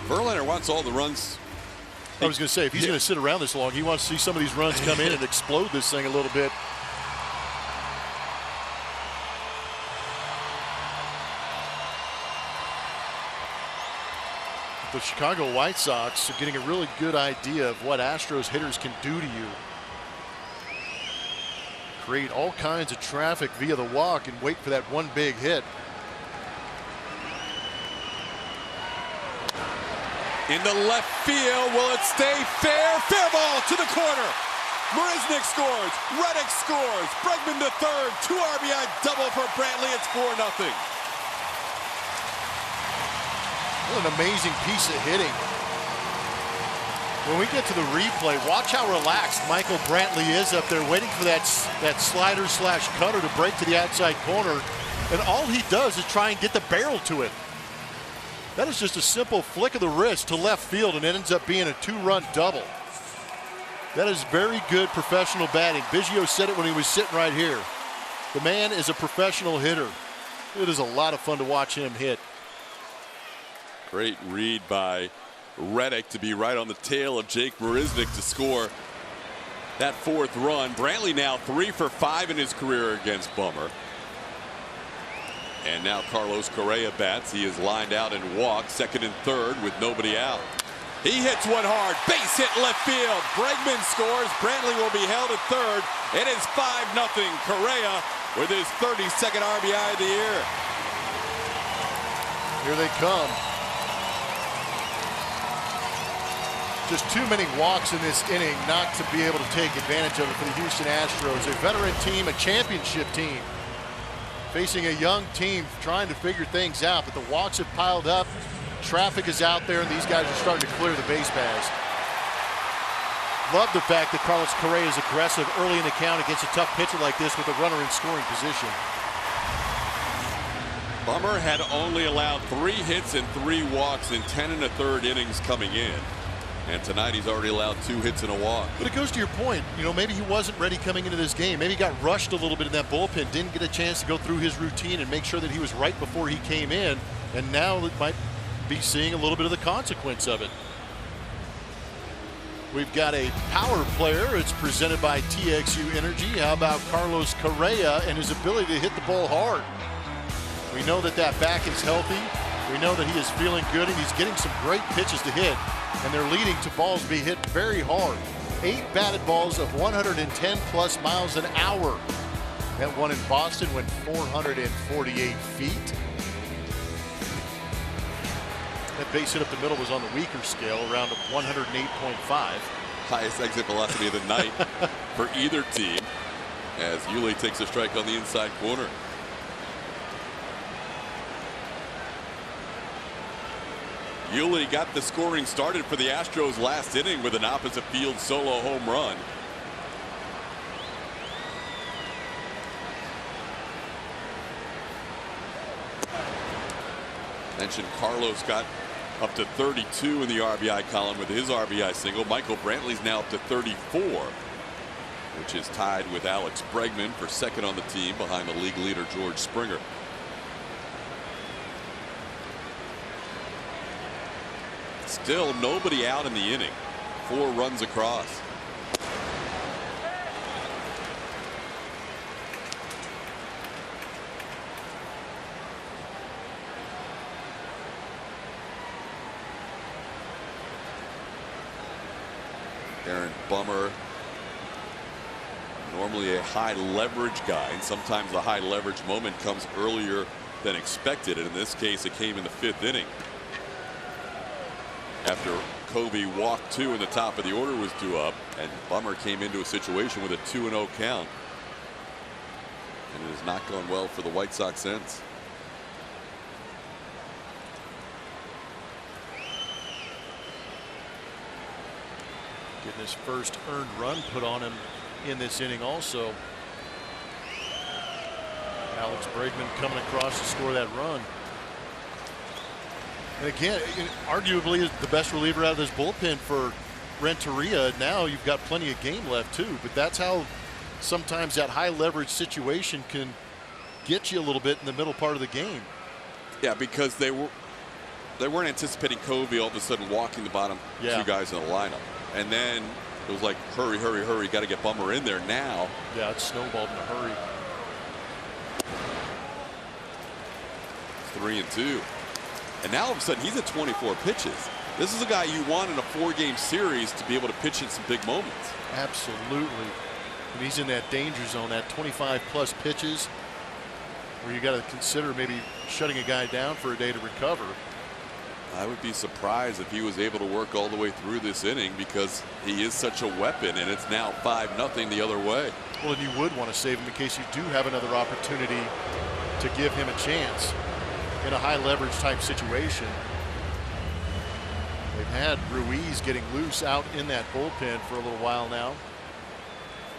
Verlander wants all the runs. I was going to say, if he's going to sit around this long, he wants to see some of these runs come in and explode this thing a little bit. The Chicago White Sox are getting a really good idea of what Astros hitters can do to you. Create all kinds of traffic via the walk and wait for that one big hit. In the left field, will it stay fair? Fair ball to the corner. Marisnick scores. Reddick scores. Bregman to third. 2 RBI double for Brantley. It's 4-0. What an amazing piece of hitting. When we get to the replay, watch how relaxed Michael Brantley is up there waiting for that slider slash cutter to break to the outside corner. And all he does is try and get the barrel to it. That is just a simple flick of the wrist to left field, and it ends up being a 2-run double. That is very good professional batting. Biggio said it when he was sitting right here. The man is a professional hitter. It is a lot of fun to watch him hit. Great read by Reddick to be right on the tail of Jake Marisnick to score that 4th run. Brantley now 3 for 5 in his career against Bummer. And now Carlos Correa bats. He is lined out and walked, 2nd and 3rd with nobody out. He hits one hard, base hit left field. Bregman scores. Brantley will be held at 3rd. It is 5-0. Correa with his 32nd RBI of the year. Here they come. Just too many walks in this inning not to be able to take advantage of it for the Houston Astros. A veteran team, a championship team, facing a young team trying to figure things out, but the walks have piled up. Traffic is out there, and these guys are starting to clear the base paths. Love the fact that Carlos Correa is aggressive early in the count against a tough pitcher like this with a runner in scoring position. Bummer had only allowed 3 hits and 3 walks in 10 1/3 innings coming in. And tonight he's already allowed 2 hits and a walk. But it goes to your point. You know, maybe he wasn't ready coming into this game. Maybe he got rushed a little bit in that bullpen. Didn't get a chance to go through his routine and make sure that he was right before he came in. And now it might be seeing a little bit of the consequence of it. We've got a power player. It's presented by TXU Energy. How about Carlos Correa and his ability to hit the ball hard? We know that that back is healthy. We know that he is feeling good, and he's getting some great pitches to hit. And they're leading to balls being hit very hard. 8 batted balls of 110+ miles an hour. That one in Boston went 448 feet. That base hit up the middle was on the weaker scale, around 108.5. Highest exit velocity of the night for either team, as Yuli takes a strike on the inside corner. Yuli got the scoring started for the Astros last inning with an opposite field solo home run. Mentioned Carlos got up to 32 in the RBI column with his RBI single. Michael Brantley's now up to 34, which is tied with Alex Bregman for 2nd on the team behind the league leader George Springer. Still nobody out in the inning. 4 runs across. Aaron Bummer, normally a high leverage guy, and sometimes the high leverage moment comes earlier than expected. And in this case, it came in the 5th inning. After Covey walked 2 in the top of the order was due up, and Bummer came into a situation with a 2-0 count. And it has not gone well for the White Sox since. Getting his first earned run put on him in this inning also. Alex Bregman coming across to score that run. And again, arguably is the best reliever out of this bullpen for Renteria. Now you've got plenty of game left too, but that's how sometimes that high leverage situation can get you a little bit in the middle part of the game. Yeah, because they weren't anticipating Covey all of a sudden walking the bottom 2 guys in the lineup. And then it was like, hurry, hurry, hurry, got to get Bummer in there now. Yeah, it's snowballed in a hurry. 3-2. And now all of a sudden he's at 24 pitches. This is a guy you want in a 4-game series to be able to pitch in some big moments. Absolutely. And he's in that danger zone, that 25+ pitches, where you got to consider maybe shutting a guy down for a day to recover. I would be surprised if he was able to work all the way through this inning, because he is such a weapon, and it's now 5-0 the other way. Well, and you would want to save him in case you do have another opportunity to give him a chance in a high leverage type situation. They've had Ruiz getting loose out in that bullpen for a little while now,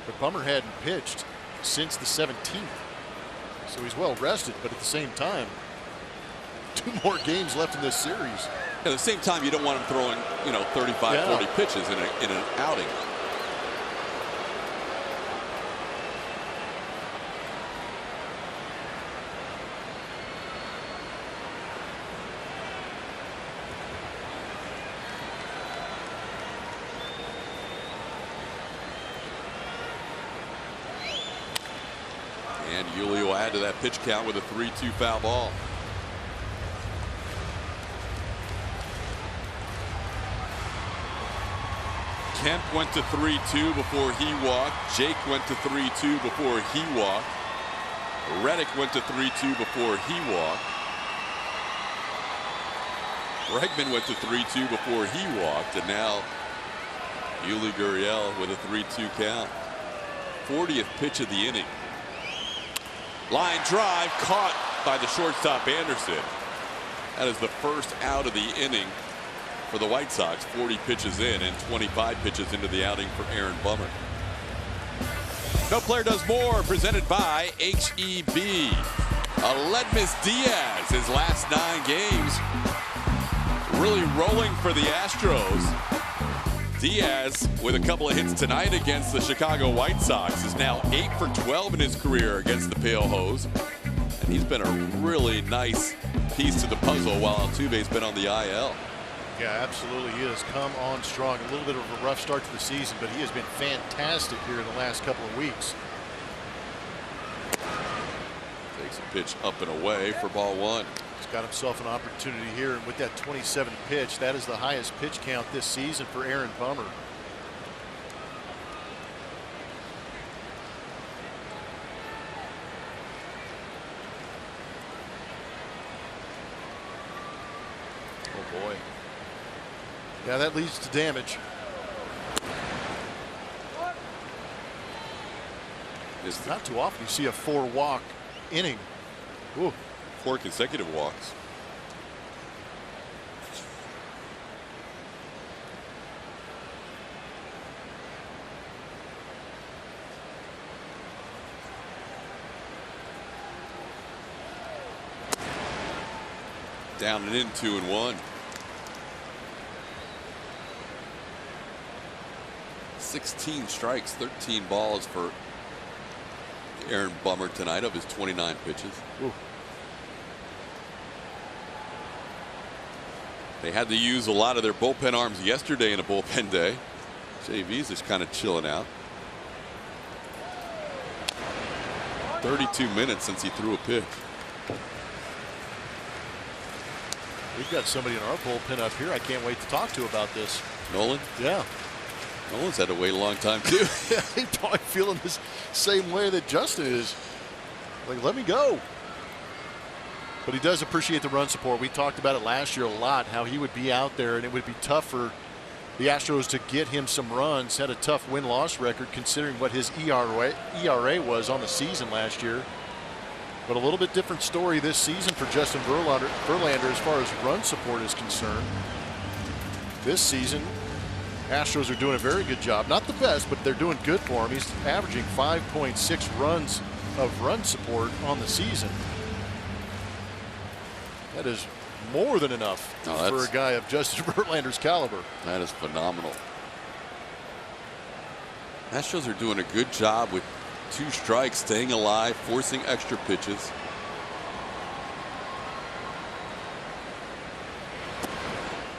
but Bummer hadn't pitched since the 17th, so he's well rested. But at the same time, 2 more games left in this series. At the same time, you don't want him throwing 35, 40 pitches in an outing. And Yuli will add to that pitch count with a 3-2 foul ball. Kemp went to 3-2 before he walked. Jake went to 3-2 before he walked. Reddick went to 3-2 before he walked. Bregman went to 3-2 before he walked. And now Yuli Gurriel with a 3-2 count. 40th pitch of the inning. Line drive caught by the shortstop Anderson. That is the first out of the inning for the White Sox. 40 pitches in and 25 pitches into the outing for Aaron Bummer. No Player Does More, presented by HEB. Aledmys Diaz, his last 9 games, really rolling for the Astros. Diaz, with a couple of hits tonight against the Chicago White Sox, is now 8 for 12 in his career against the Pale Hose. And he's been a really nice piece to the puzzle while Altuve's been on the IL. Yeah, absolutely. He has come on strong. A little bit of a rough start to the season, but he has been fantastic here in the last couple of weeks. Takes a pitch up and away for ball 1. He's got himself an opportunity here, and with that 27th pitch, that is the highest pitch count this season for Aaron Bummer. Oh boy. Yeah, that leads to damage. It's not too often you see a 4-walk inning. Ooh. 4 consecutive walks. Down and in, 2-1. 16 strikes, 13 balls for Aaron Bummer tonight of his 29 pitches. Ooh. They had to use a lot of their bullpen arms yesterday in a bullpen day. JV's just kind of chilling out. 32 minutes since he threw a pitch. We've got somebody in our bullpen up here I can't wait to talk to about this. Nolan? Yeah. Nolan's had to wait a long time too. He's probably feeling the same way that Justin is. Like, let me go. But he does appreciate the run support. We talked about it last year a lot, how he would be out there and it would be tough for the Astros to get him some runs. Had a tough win-loss record considering what his ERA was on the season last year. But a little bit different story this season for Justin Verlander as far as run support is concerned. This season, Astros are doing a very good job. Not the best, but they're doing good for him. He's averaging 5.6 runs of run support on the season. That is more than enough for a guy of Justin Verlander's caliber. That is phenomenal. Astros are doing a good job with 2 strikes, staying alive, forcing extra pitches.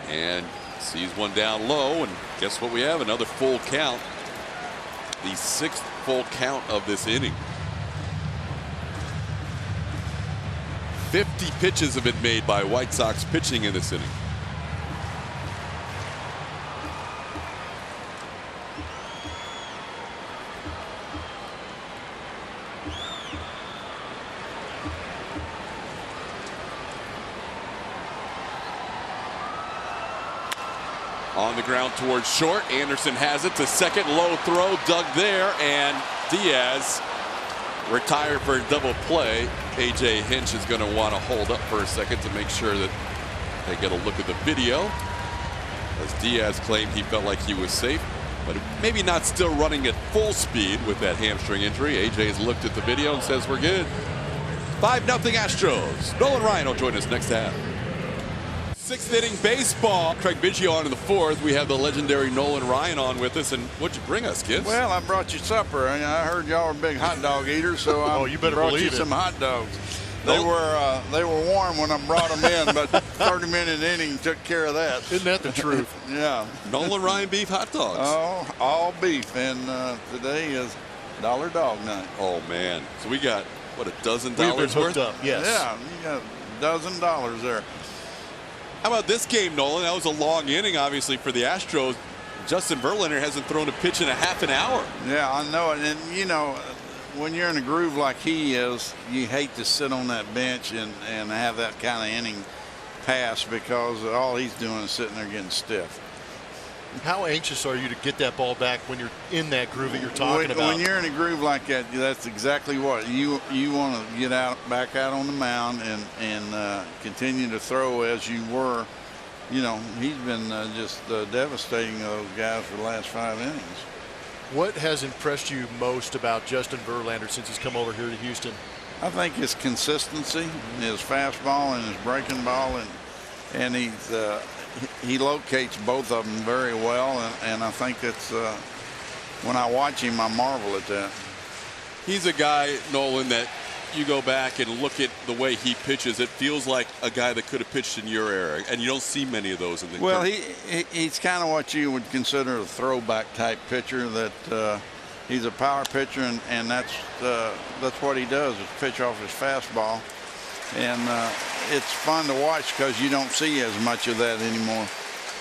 And sees one down low, and guess what we have? Another full count. The 6th full count of this inning. 50 pitches have been made by White Sox pitching in this inning. On the ground towards short. Anderson has it to second. Low throw dug there, and Diaz retired for a double play. A.J. Hinch is going to want to hold up for a second to make sure that they get a look at the video, as Diaz claimed he felt like he was safe, but maybe not still running at full speed with that hamstring injury. A.J.'s looked at the video and says we're good. 5-0 Astros. Nolan Ryan will join us next half. 6th inning baseball. Craig Biggio on in the 4th. We have the legendary Nolan Ryan on with us. And what'd you bring us, kids? Well, I brought you supper. I heard y'all are big hot dog eaters, so I you better brought believe you it. some hot dogs. They were warm when I brought them in, but 30-minute inning took care of that. Isn't that the truth? Yeah. Nolan Ryan beef hot dogs. Oh, all beef, and today is dollar dog night. Oh man! So we got what, $12 We've been worth? hooked up. Yes. Yeah, you got $12 there. How about this game, Nolan? That was a long inning, obviously, for the Astros. Justin Verlander hasn't thrown a pitch in a half an hour. Yeah, I know it. And, you know, when you're in a groove like he is, you hate to sit on that bench and have that kind of inning pass, because all he's doing is sitting there getting stiff. How anxious are you to get that ball back when you're in that groove that you're talking about? When you're in a groove like that, that's exactly what you want to get back out on the mound and continue to throw as you were. You know, he's been just devastating those guys for the last 5 innings. What has impressed you most about Justin Verlander since he's come over here to Houston? I think his consistency, his fastball and his breaking ball, and he locates both of them very well, and I think that's when I watch him, I marvel at that. He's a guy, Nolan, that you go back and look at the way he pitches, it feels like a guy that could have pitched in your era, and you don't see many of those in the Well, he's kind of what you would consider a throwback type pitcher. That he's a power pitcher, and that's what he does, is pitch off his fastball. And it's fun to watch because you don't see as much of that anymore.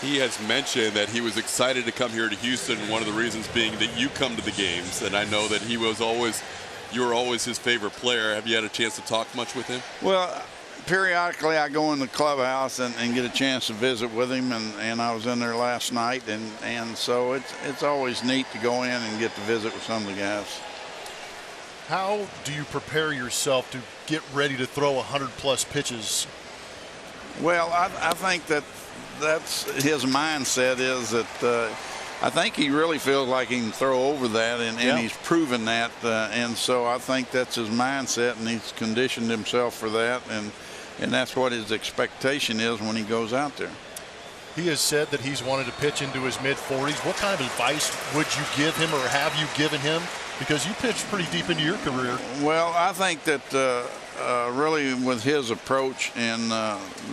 He has mentioned that he was excited to come here to Houston, one of the reasons being that you come to the games, and I know that you were always his favorite player. Have you had a chance to talk much with him? Well, periodically I go in the clubhouse and get a chance to visit with him, and I was in there last night, and so it's always neat to go in and get to visit with some of the guys. How do you prepare yourself to get ready to throw 100+ pitches? Well, I think that's his mindset, is that I think he really feels like he can throw over that, and he's proven that, and so I think that's his mindset, and he's conditioned himself for that, and that's what his expectation is when he goes out there. He has said that he's wanted to pitch into his mid-40s. What kind of advice would you give him, or have you given him? Because you pitched pretty deep into your career. Well, I think that really with his approach and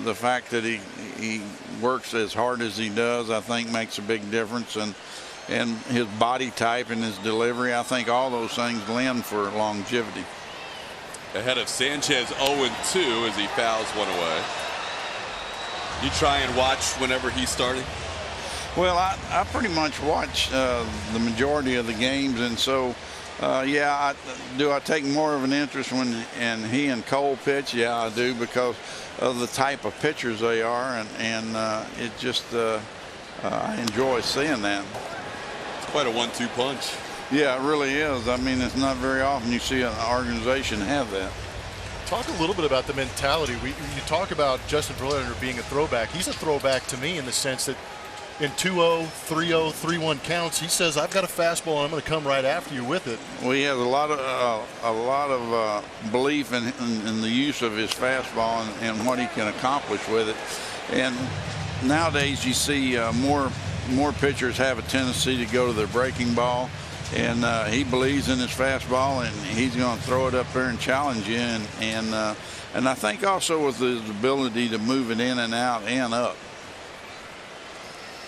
the fact that he works as hard as he does, I think makes a big difference. And his body type and his delivery, I think all those things lend for longevity. Ahead of Sanchez 0-2 as he fouls one away. You try and watch whenever he's starting? Well, I pretty much watch the majority of the games, and so Yeah, do I take more of an interest when he and Cole pitch? Yeah, I do, because of the type of pitchers they are, and it just I enjoy seeing that. It's quite a 1-2 punch. Yeah, it really is. I mean, it's not very often you see an organization have that. Talk a little bit about the mentality. You talk about Justin Verlander being a throwback. He's a throwback to me in the sense that in 2-0, 3-0, 3-1 counts, he says, "I've got a fastball, and I'm going to come right after you with it." Well, he has a lot of belief in the use of his fastball and what he can accomplish with it. And nowadays, you see more pitchers have a tendency to go to their breaking ball, and he believes in his fastball, and he's going to throw it up there and challenge you. And I think also with his ability to move it in and out and up.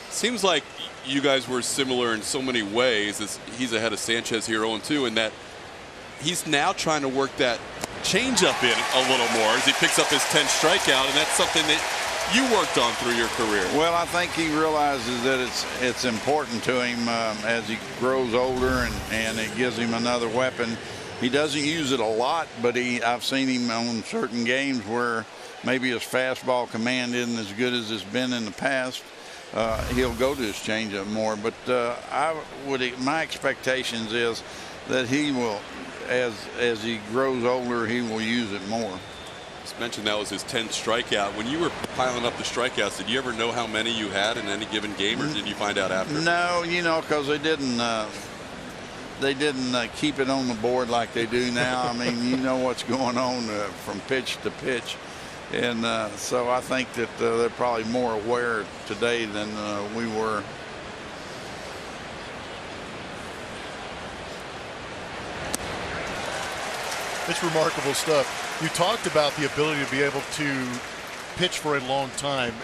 Seems like you guys were similar in so many ways. As he's ahead of Sanchez here 0-2, and that he's now trying to work that changeup in a little more as he picks up his 10th strikeout, and that's something that you worked on through your career. Well, I think he realizes that it's important to him as he grows older, and it gives him another weapon. He doesn't use it a lot, but I've seen him on certain games where maybe his fastball command isn't as good as it's been in the past. He'll go to his changeup more, but my expectations is that he will, as he grows older, he will use it more. Just mentioned that was his 10th strikeout. When you were piling up the strikeouts, did you ever know how many you had in any given game, or did you find out after? No, because they didn't keep it on the board like they do now. I mean, you know what's going on from pitch to pitch. And so I think that they're probably more aware today than we were. It's remarkable stuff. You talked about the ability to be able to pitch for a long time.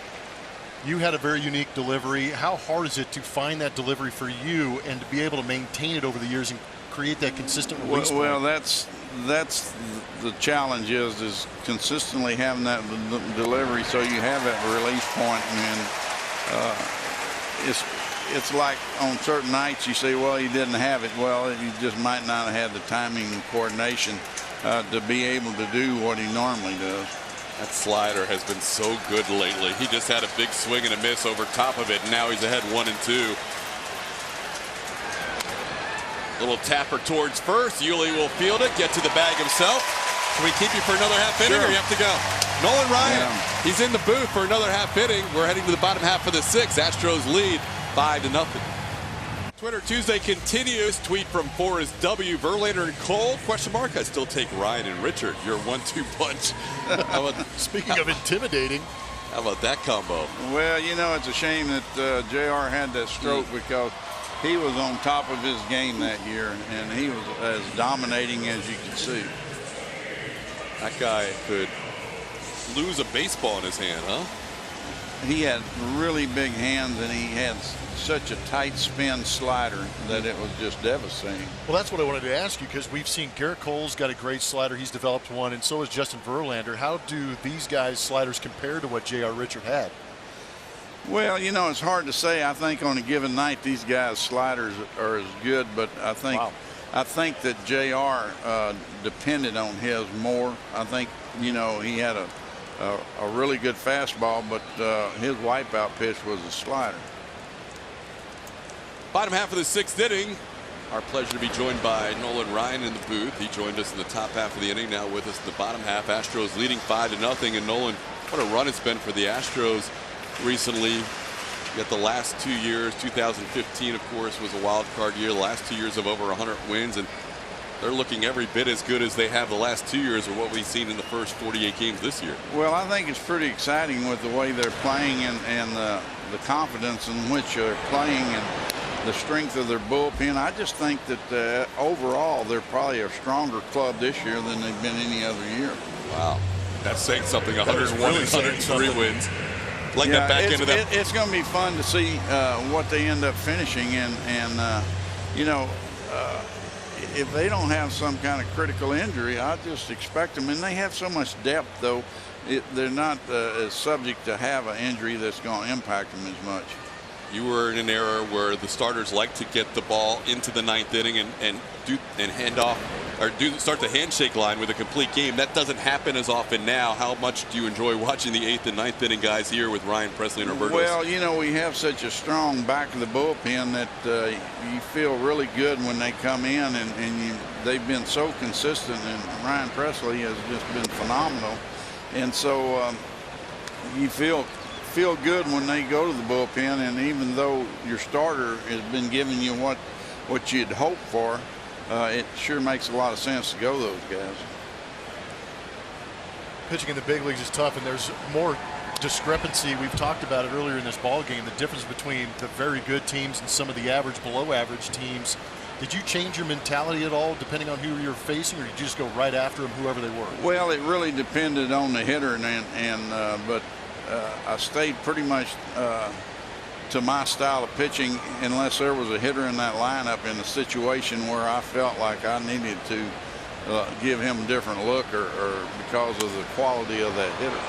You had a very unique delivery. How hard is it to find that delivery for you and to be able to maintain it over the years and create that consistent release point? Well, that's the challenge is consistently having that delivery, so you have that release point. And it's like on certain nights you say, well, you didn't have it. Well, you just might not have had the timing and coordination to be able to do what he normally does. That slider has been so good lately. He just had a big swing and a miss over top of it, and now he's ahead 1-2. Little tapper towards first. Yuli will field it, get to the bag himself. Can we keep you for another half inning, or you have to go? Nolan Ryan, he's in the booth for another half inning. We're heading to the bottom half of the 6th. Astros lead 5-0. Twitter Tuesday continues. Tweet from Forrest W. Verlander and Cole? Question mark. I still take Ryan and Richard. Your 1-2 punch. Speaking of intimidating. How about that combo? Well, it's a shame that JR had that stroke because he was on top of his game that year, and he was as dominating as you could see. That guy could lose a baseball in his hand, huh? He had really big hands, and he had such a tight spin slider that it was just devastating. Well, that's what I wanted to ask you, because we've seen Garrett Cole's got a great slider. He's developed one, and so has Justin Verlander. How do these guys' sliders compare to what J.R. Richard had? Well, it's hard to say. I think on a given night these guys' sliders are as good, but I think that JR depended on his more. I think he had a really good fastball, but his wipeout pitch was a slider. Bottom half of the 6th inning. Our pleasure to be joined by Nolan Ryan in the booth. He joined us in the top half of the inning. Now with us in the bottom half. Astros leading 5-0. And Nolan, what a run it's been for the Astros recently. You got the last 2 years. 2015, of course, was a wild card year. The last 2 years of over 100 wins, and they're looking every bit as good as they have the last 2 years, or what we've seen in the first 48 games this year. Well, I think it's pretty exciting with the way they're playing and the confidence in which they're playing and the strength of their bullpen. I just think that overall they're probably a stronger club this year than they've been any other year. Wow, that's saying something. 101 and 103 wins. Like that back into that. It's going to be fun to see what they end up finishing in, and if they don't have some kind of critical injury, I just expect them. And they have so much depth, though. They're not as subject to have an injury that's going to impact them as much. you were in an era where the starters like to get the ball into the 9th inning and hand off or start the handshake line with a complete game. That doesn't happen as often now. How much do you enjoy watching the 8th and 9th inning guys here with Ryan Pressly and Roberto? Well, you know, we have such a strong back of the bullpen that you feel really good when they come in, and they've been so consistent, and Ryan Pressly has just been phenomenal. And so you feel good when they go to the bullpen, and even though your starter has been giving you what you'd hope for, it sure makes a lot of sense to go those guys. Pitching in the big leagues is tough, and there's more discrepancy. We've talked about it earlier in this ball game, the difference between the very good teams and some of the average, below average teams. Did you change your mentality at all depending on who you're facing, or did you just go right after them, whoever they were? Well, it really depended on the hitter, but I stayed pretty much to my style of pitching unless there was a hitter in that lineup in a situation where I felt like I needed to give him a different look or because of the quality of that hitter.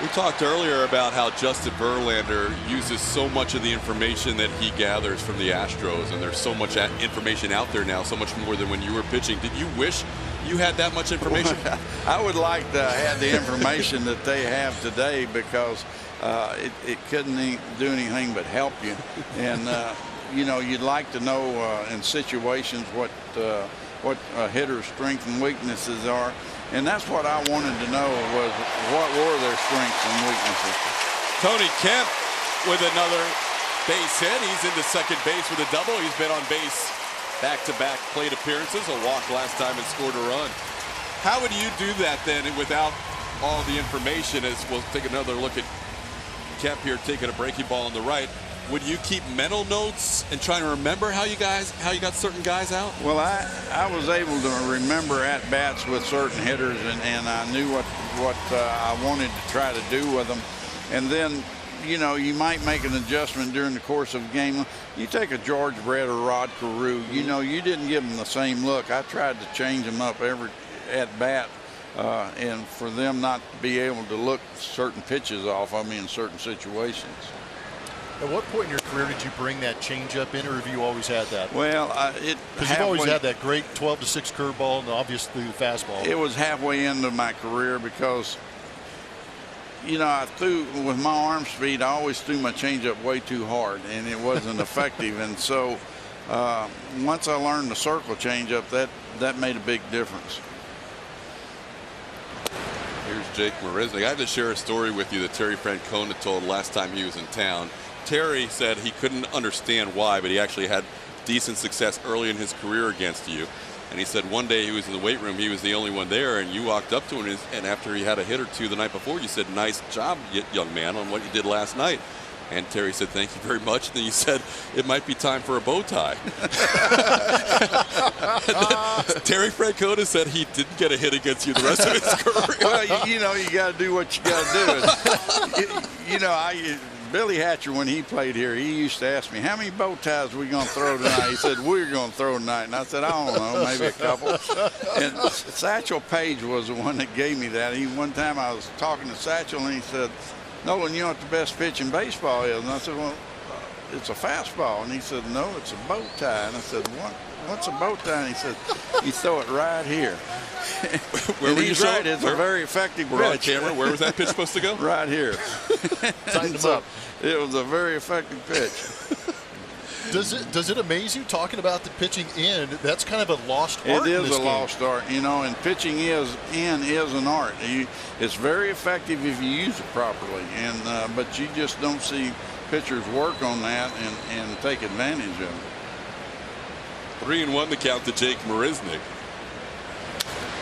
We talked earlier about how Justin Verlander uses so much of the information that he gathers from the Astros, and there's so much information out there now, so much more than when you were pitching. Did you wish you had that much information? I would like to have the information that they have today, because it couldn't do anything but help you. And you know, you'd like to know in situations what a hitter's strengths and weaknesses are. And that's what I wanted to know, was what were their strengths and weaknesses. Tony Kemp with another base hit. He's into second base with a double. He's been on base back-to-back plate appearances, a walk last time and scored a run. How would you do that then without all the information? As we'll take another look at Kemp here taking a breaking ball on the right. Would you keep mental notes and try to remember how you got certain guys out? Well, I was able to remember at-bats with certain hitters, and I knew what I wanted to try to do with them. And then, you know, you might make an adjustment during the course of a game. You take a George Brett or Rod Carew, you know, you didn't give them the same look. I tried to change them up every at-bat, and for them not to be able to look certain pitches off of me in certain situations. At what point in your career did you bring that changeup in, or have you always had that? Well, because you've always had that great 12-6 curveball and obviously the fastball. It was halfway into my career because, you know, I threw with my arm speed. I always threw my changeup way too hard, and it wasn't effective. And so, once I learned the circle changeup, that made a big difference. Here's Jake Marisnick. I have to share a story with you that Terry Francona told last time he was in town. Terry said he couldn't understand why, but he actually had decent success early in his career against you. And he said one day he was in the weight room, he was the only one there, and you walked up to him, and after he had a hit or two the night before, you said, "Nice job, young man, on what you did last night." And Terry said, "Thank you very much." And then you said, "It might be time for a bow tie." Terry Francona said he didn't get a hit against you the rest of his career. Well, you know, you got to do what you got to do. You know, Billy Hatcher, when he played here, he used to ask me, "How many bow ties are we going to throw tonight?" He said, "We're going to throw tonight." And I said, "I don't know, maybe a couple." And Satchel Paige was the one that gave me that. One time I was talking to Satchel, and he said, "Nolan, you know what the best pitch in baseball is?" And I said, "Well, it's a fastball." And he said, "No, it's a bow tie." And I said, "What's a bow tie?" And he said, "You throw it right here." Where were you right. It's a very effective pitch. We're on camera. Where was that pitch supposed to go? Right here. Tighten them up. It was a very effective pitch. Does it amaze you talking about the pitching end? That's kind of a lost art. It in is this a game. lost art, you know, and pitching is an art. It's very effective if you use it properly, and but you just don't see pitchers work on that and take advantage of it. 3-1 the count to Jake Marisnick.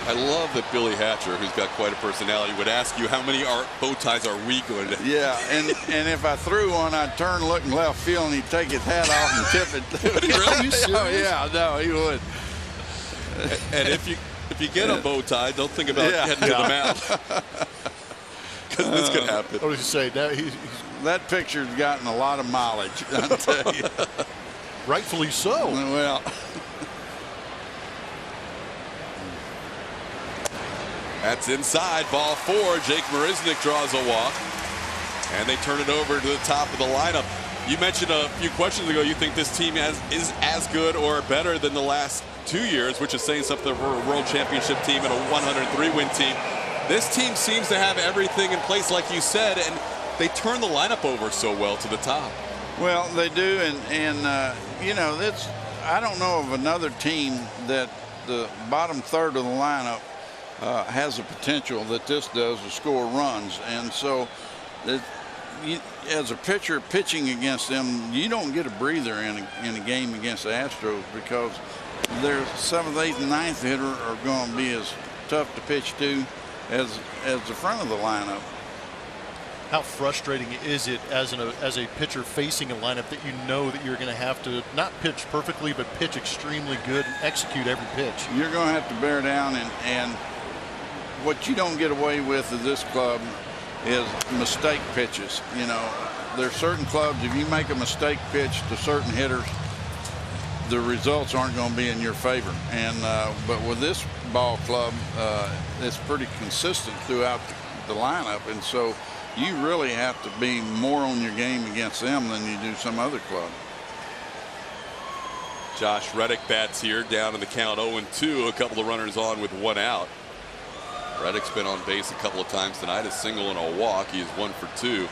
I love that Billy Hatcher, who's got quite a personality, would ask you, how many bow ties are we going to? Yeah, and if I threw one, I'd turn, look in left field, and he'd take his hat off and tip it. Would he really? Are you serious? Oh, yeah, no, he would. And if you get a bow tie, don't think about heading to the mound, because this could happen. What did you say? Now That picture's gotten a lot of mileage, I'll tell you. rightfully so. Well. That's inside, ball 4. Jake Marisnick draws a walk, and they turn it over to the top of the lineup. You mentioned a few questions ago you think this team is as good or better than the last 2 years, which is saying something for a world championship team and a 103-win team. This team seems to have everything in place, like you said, and they turn the lineup over so well to the top. Well, they do, and you know, I don't know of another team that the bottom third of the lineup has the potential that this does to score runs. And so as a pitcher pitching against them, you don't get a breather in a game against the Astros, because their 7th, 8th, and 9th hitter are going to be as tough to pitch to as the front of the lineup. How frustrating is it as a pitcher facing a lineup that you know that you're going to have to not pitch perfectly, but pitch extremely good and execute every pitch? You're going to have to bear down, and what you don't get away with at this club is mistake pitches. You know, there are certain clubs, if you make a mistake pitch to certain hitters, the results aren't going to be in your favor. And but with this ball club, it's pretty consistent throughout the lineup, and so you really have to be more on your game against them than you do some other club. Josh Reddick bats here, down in the count 0-2, a couple of runners on with 1 out. Reddick's been on base a couple of times tonight, a single and a walk. He is 1 for 2.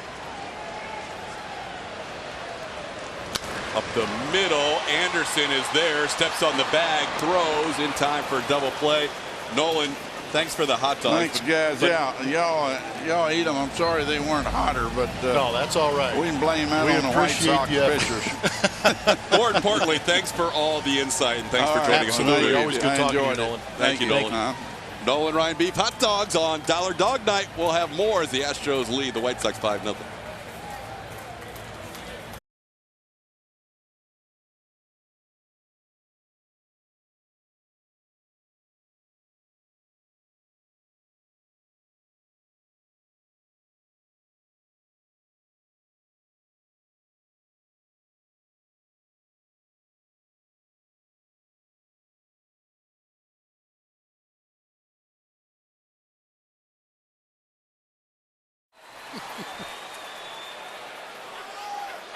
Up the middle, Anderson is there, steps on the bag, throws in time for a double play. Nolan, thanks for the hot dogs. Thanks, guys. Yeah, y'all eat them. I'm sorry they weren't hotter, but no, that's all right. We can blame that on the White Sox pitchers. More importantly, thanks for all the insight, and thanks for joining us. Absolutely, always good talking to you, Nolan. Thank you, Nolan. Nolan Ryan Beef Hot Dogs on Dollar Dog Night. We'll have more as the Astros lead the White Sox 5-0.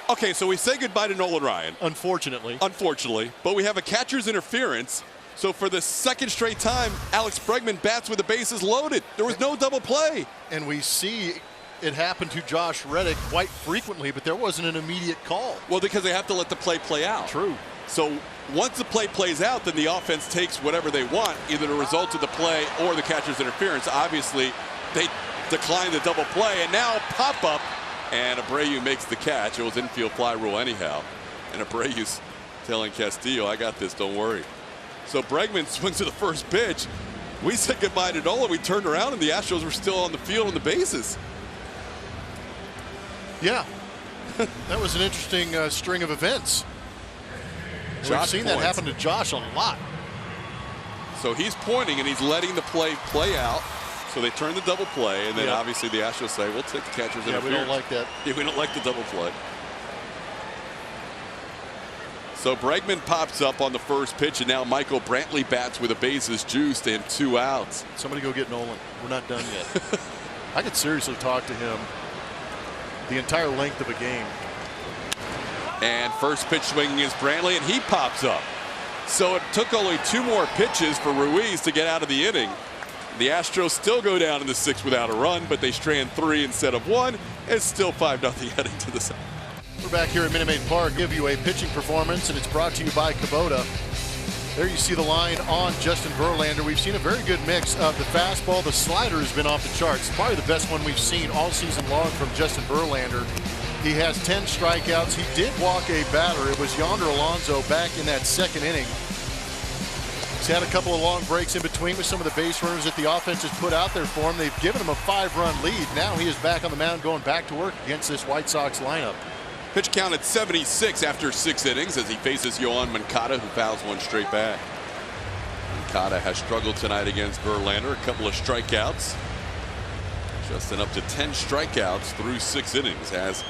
Okay, so we say goodbye to Nolan Ryan. Unfortunately. But we have a catcher's interference. So for the second straight time, Alex Bregman bats with the bases loaded. There was no double play. And we see it happen to Josh Reddick quite frequently, but there wasn't an immediate call. Well, because they have to let the play play out. True. So once the play plays out, then the offense takes whatever they want, either the result of the play or the catcher's interference. Obviously, they declined the double play, and now pop-up. And Abreu makes the catch. It was infield fly rule anyhow. And Abreu's telling Castillo, I got this, don't worry. So Bregman swings to the first pitch. We said goodbye to Nolan. We turned around, and the Astros were still on the field on the bases. Yeah. That was an interesting string of events. We've seen that happen to Josh a lot. So he's pointing, and he's letting the play out. So they turn the double play, and then obviously the Astros say, we'll take the catcher's interference. We don't like that. Yeah, we don't like the double play. So Bregman pops up on the first pitch, and now Michael Brantley bats with the bases juiced and 2 outs. Somebody go get Nolan. We're not done yet. I could seriously talk to him the entire length of a game. And first pitch swinging is Brantley, and he pops up. So it took only 2 more pitches for Ruiz to get out of the inning. The Astros still go down in the 6th without a run, but they strand 3 instead of 1. It's still 5-0 heading to the 7th. We're back here at Minute Maid Park. Give you a pitching performance, and it's brought to you by Kubota. There you see the line on Justin Verlander. We've seen a very good mix of the fastball. The slider has been off the charts. Probably the best one we've seen all season long from Justin Verlander. He has 10 strikeouts. He did walk a batter. It was Yonder Alonso back in that 2nd inning. He's had a couple of long breaks in between with some of the base runners that the offense has put out there for him. They've given him a 5-run lead. Now he is back on the mound going back to work against this White Sox lineup. Pitch count at 76 after 6 innings as he faces Yohan Moncada, who fouls 1 straight back. Moncada has struggled tonight against Verlander. A couple of strikeouts. Justin up to 10 strikeouts through 6 innings. Has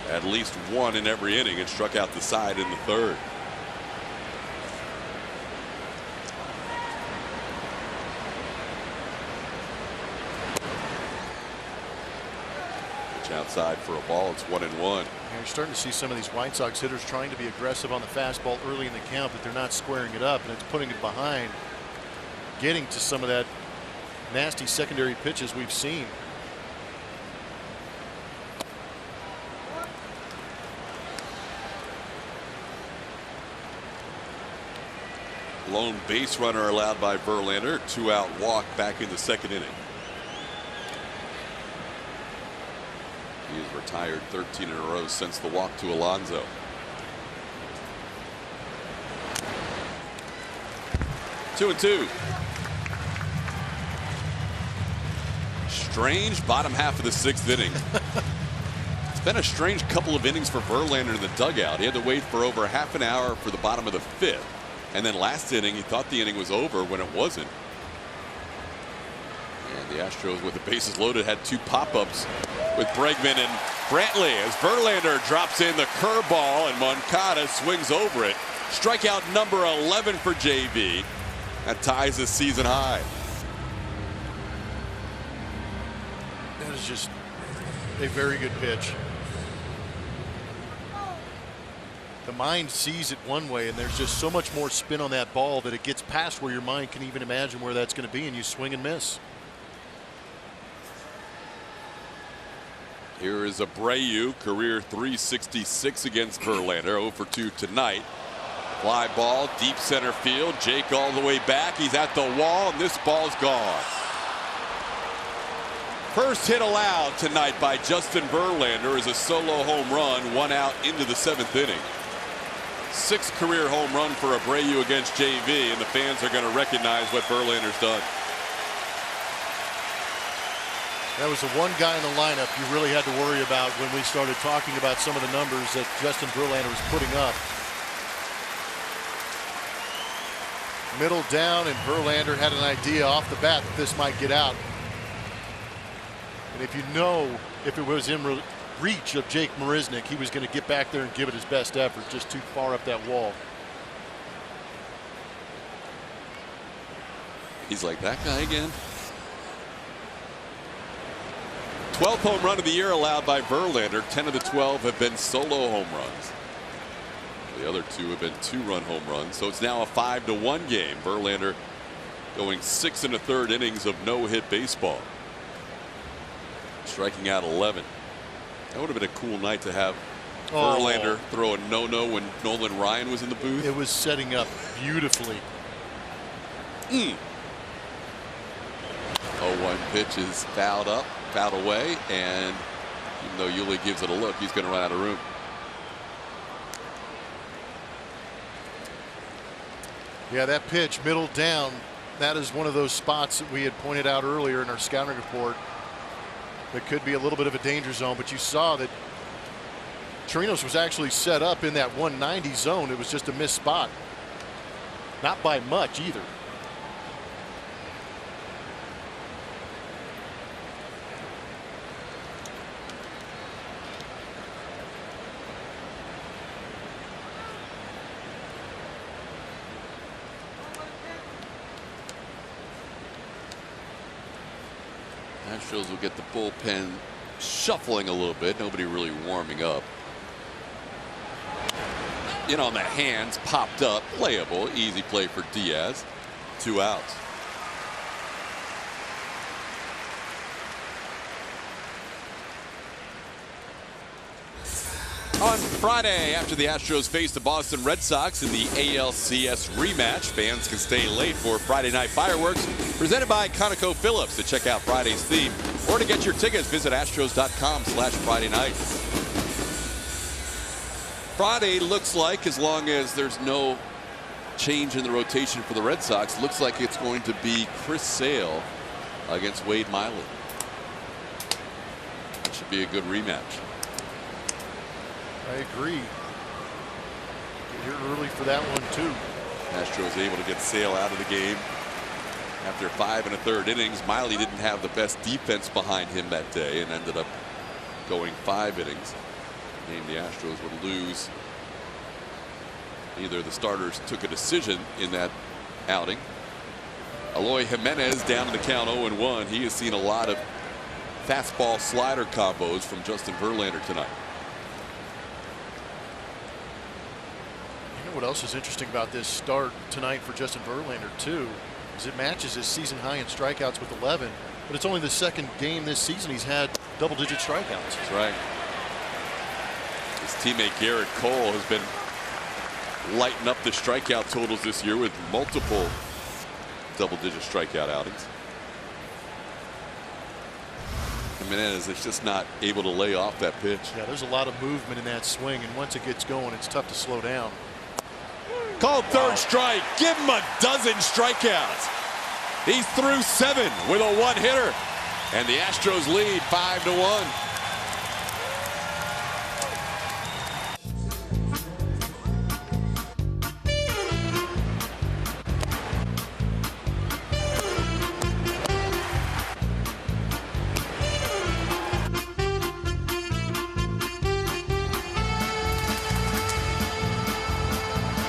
at least 1 in every inning and struck out the side in the 3rd. outside for a ball. It's 1-1. You're starting to see some of these White Sox hitters trying to be aggressive on the fastball early in the count, but they're not squaring it up, and it's putting it behind, getting to some of that nasty secondary pitches we've seen. Lone base runner allowed by Verlander. 2-out walk back in the second inning. He has retired 13 in a row since the walk to Alonso. Two and two. Strange bottom half of the sixth inning. It's been a strange couple of innings for Verlander in the dugout. He had to wait for over half an hour for the bottom of the fifth. And then last inning, he thought the inning was over when it wasn't. And the Astros, with the bases loaded, had two pop-ups with Bregman and Brantley as Verlander drops in the curveball and Moncada swings over it. Strikeout number 11 for JV. That ties his season high. That is just a very good pitch. The mind sees it one way, and there's just so much more spin on that ball that it gets past where your mind can even imagine where that's going to be, and you swing and miss. Here is Abreu, career .366 against Verlander. 0 for 2 tonight. Fly ball, deep center field. Jake all the way back. He's at the wall, and this ball's gone. First hit allowed tonight by Justin Verlander is a solo home run, 1 out into the seventh inning. 6th career home run for Abreu against JV, and the fans are going to recognize what Verlander's done. That was the one guy in the lineup you really had to worry about when we started talking about some of the numbers that Justin Verlander was putting up. Middle down, and Verlander had an idea off the bat that this might get out. And if you know, if it was in reach of Jake Marisnick, he was going to get back there and give it his best effort, just too far up that wall. He's like, that guy again? 12th home run of the year allowed by Verlander. 10 of the 12 have been solo home runs. The other 2 have been 2-run home runs. So it's now a 5-1 game. Verlander going 6 1/3 innings of no-hit baseball. Striking out 11. That would have been a cool night to have Verlander throw a no-no when Nolan Ryan was in the booth. It was setting up beautifully. 0-1 pitch is fouled up, fouled away, and even though Yuli gives it a look, he's going to run out of room. Yeah, that pitch, middle down, that is one of those spots that we had pointed out earlier in our scouting report that could be a little bit of a danger zone, but you saw that Chirinos was actually set up in that 190 zone. It was just a missed spot. Not by much either. Astros will get the bullpen shuffling a little bit. Nobody really warming up. In on the hands, popped up, playable, easy play for Diaz. 2 outs. On Friday, after the Astros face the Boston Red Sox in the ALCS rematch, fans can stay late for Friday Night Fireworks, presented by ConocoPhillips. To check out Friday's theme or to get your tickets, visit astros.com/Friday night. Friday looks like, as long as there's no change in the rotation for the Red Sox, looks like it's going to be Chris Sale against Wade Miley. That should be a good rematch. I agree. Get here early for that one too. Astros able to get Sale out of the game after 5 1/3 innings. Miley didn't have the best defense behind him that day and ended up going 5 innings. And the Astros would lose. Neither of the starters took a decision in that outing. Eloy Jimenez down to the count 0-1. He has seen a lot of fastball slider combos from Justin Verlander tonight. You know what else is interesting about this start tonight for Justin Verlander too is it matches his season high in strikeouts with 11, but it's only the second game this season he's had double-digit strikeouts. That's right. His teammate Garrett Cole has been lighting up the strikeout totals this year with multiple double-digit strikeout outings. Jimenez is just not able to lay off that pitch. Yeah, there's a lot of movement in that swing, and once it gets going, it's tough to slow down. Called third strike. Give him a dozen strikeouts. He's through 7 with a one-hitter, and the Astros lead 5-1.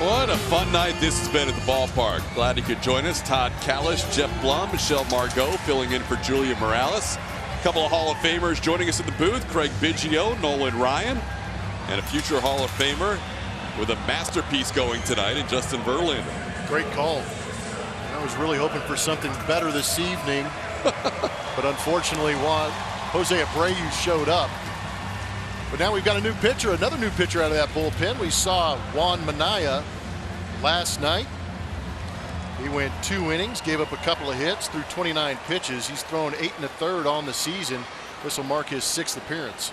What a fun night this has been at the ballpark. Glad you could join us. Todd Callis, Jeff Blum, Michelle Margot filling in for Julia Morales. A couple of Hall of Famers joining us in the booth. Craig Biggio, Nolan Ryan, and a future Hall of Famer with a masterpiece going tonight in Justin Verlander. Great call. I was really hoping for something better this evening, but unfortunately Jose Abreu showed up. But now we've got a new pitcher, another new pitcher out of that bullpen. We saw Juan Minaya last night. He went 2 innings, gave up a couple of hits, threw 29 pitches. He's thrown 8 1/3 on the season. This will mark his 6th appearance.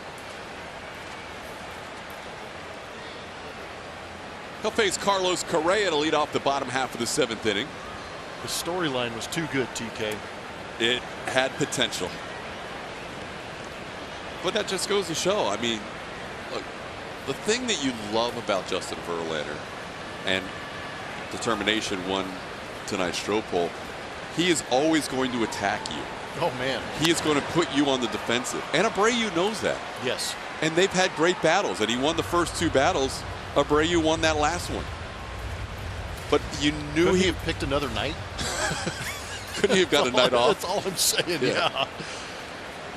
He'll face Carlos Correa to lead off the bottom half of the 7th inning. The storyline was too good, TK. It had potential. But that just goes to show. I mean, look, the thing that you love about Justin Verlander, and determination won tonight's Stroh poll, he is always going to attack you. Oh, man. He is going to put you on the defensive. And Abreu knows that. Yes. And they've had great battles, and he won the first 2 battles. Abreu won that last one. But you knew Couldn't he have picked another night? Couldn't he have got a night off? That's all I'm saying, yeah.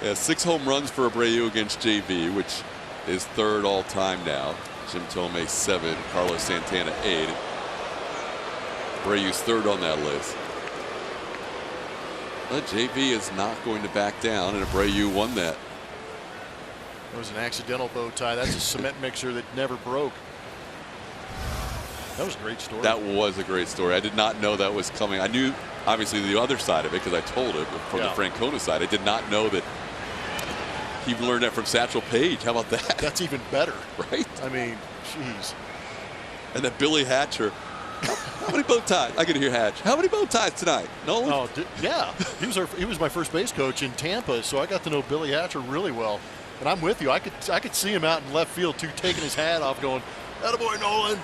Yeah, 6 home runs for Abreu against JV, which is 3rd all-time now. Jim Thome 7, Carlos Santana 8. Abreu's 3rd on that list. But JV is not going to back down, and Abreu won that. It was an accidental bow tie. That's a cement mixer that never broke. That was a great story. That was a great story. I did not know that was coming. I knew, obviously, the other side of it because I told him from the Francona side. I did not know that he learned that from Satchel Paige. How about that? That's even better. Right? I mean, jeez. And then Billy Hatcher. How many bow ties? I can hear Hatch. How many bow ties tonight? Nolan? Oh, yeah. He was my first base coach in Tampa, so I got to know Billy Hatcher really well. And I'm with you. I could see him out in left field too, taking his hat off, going, "Attaboy, Nolan."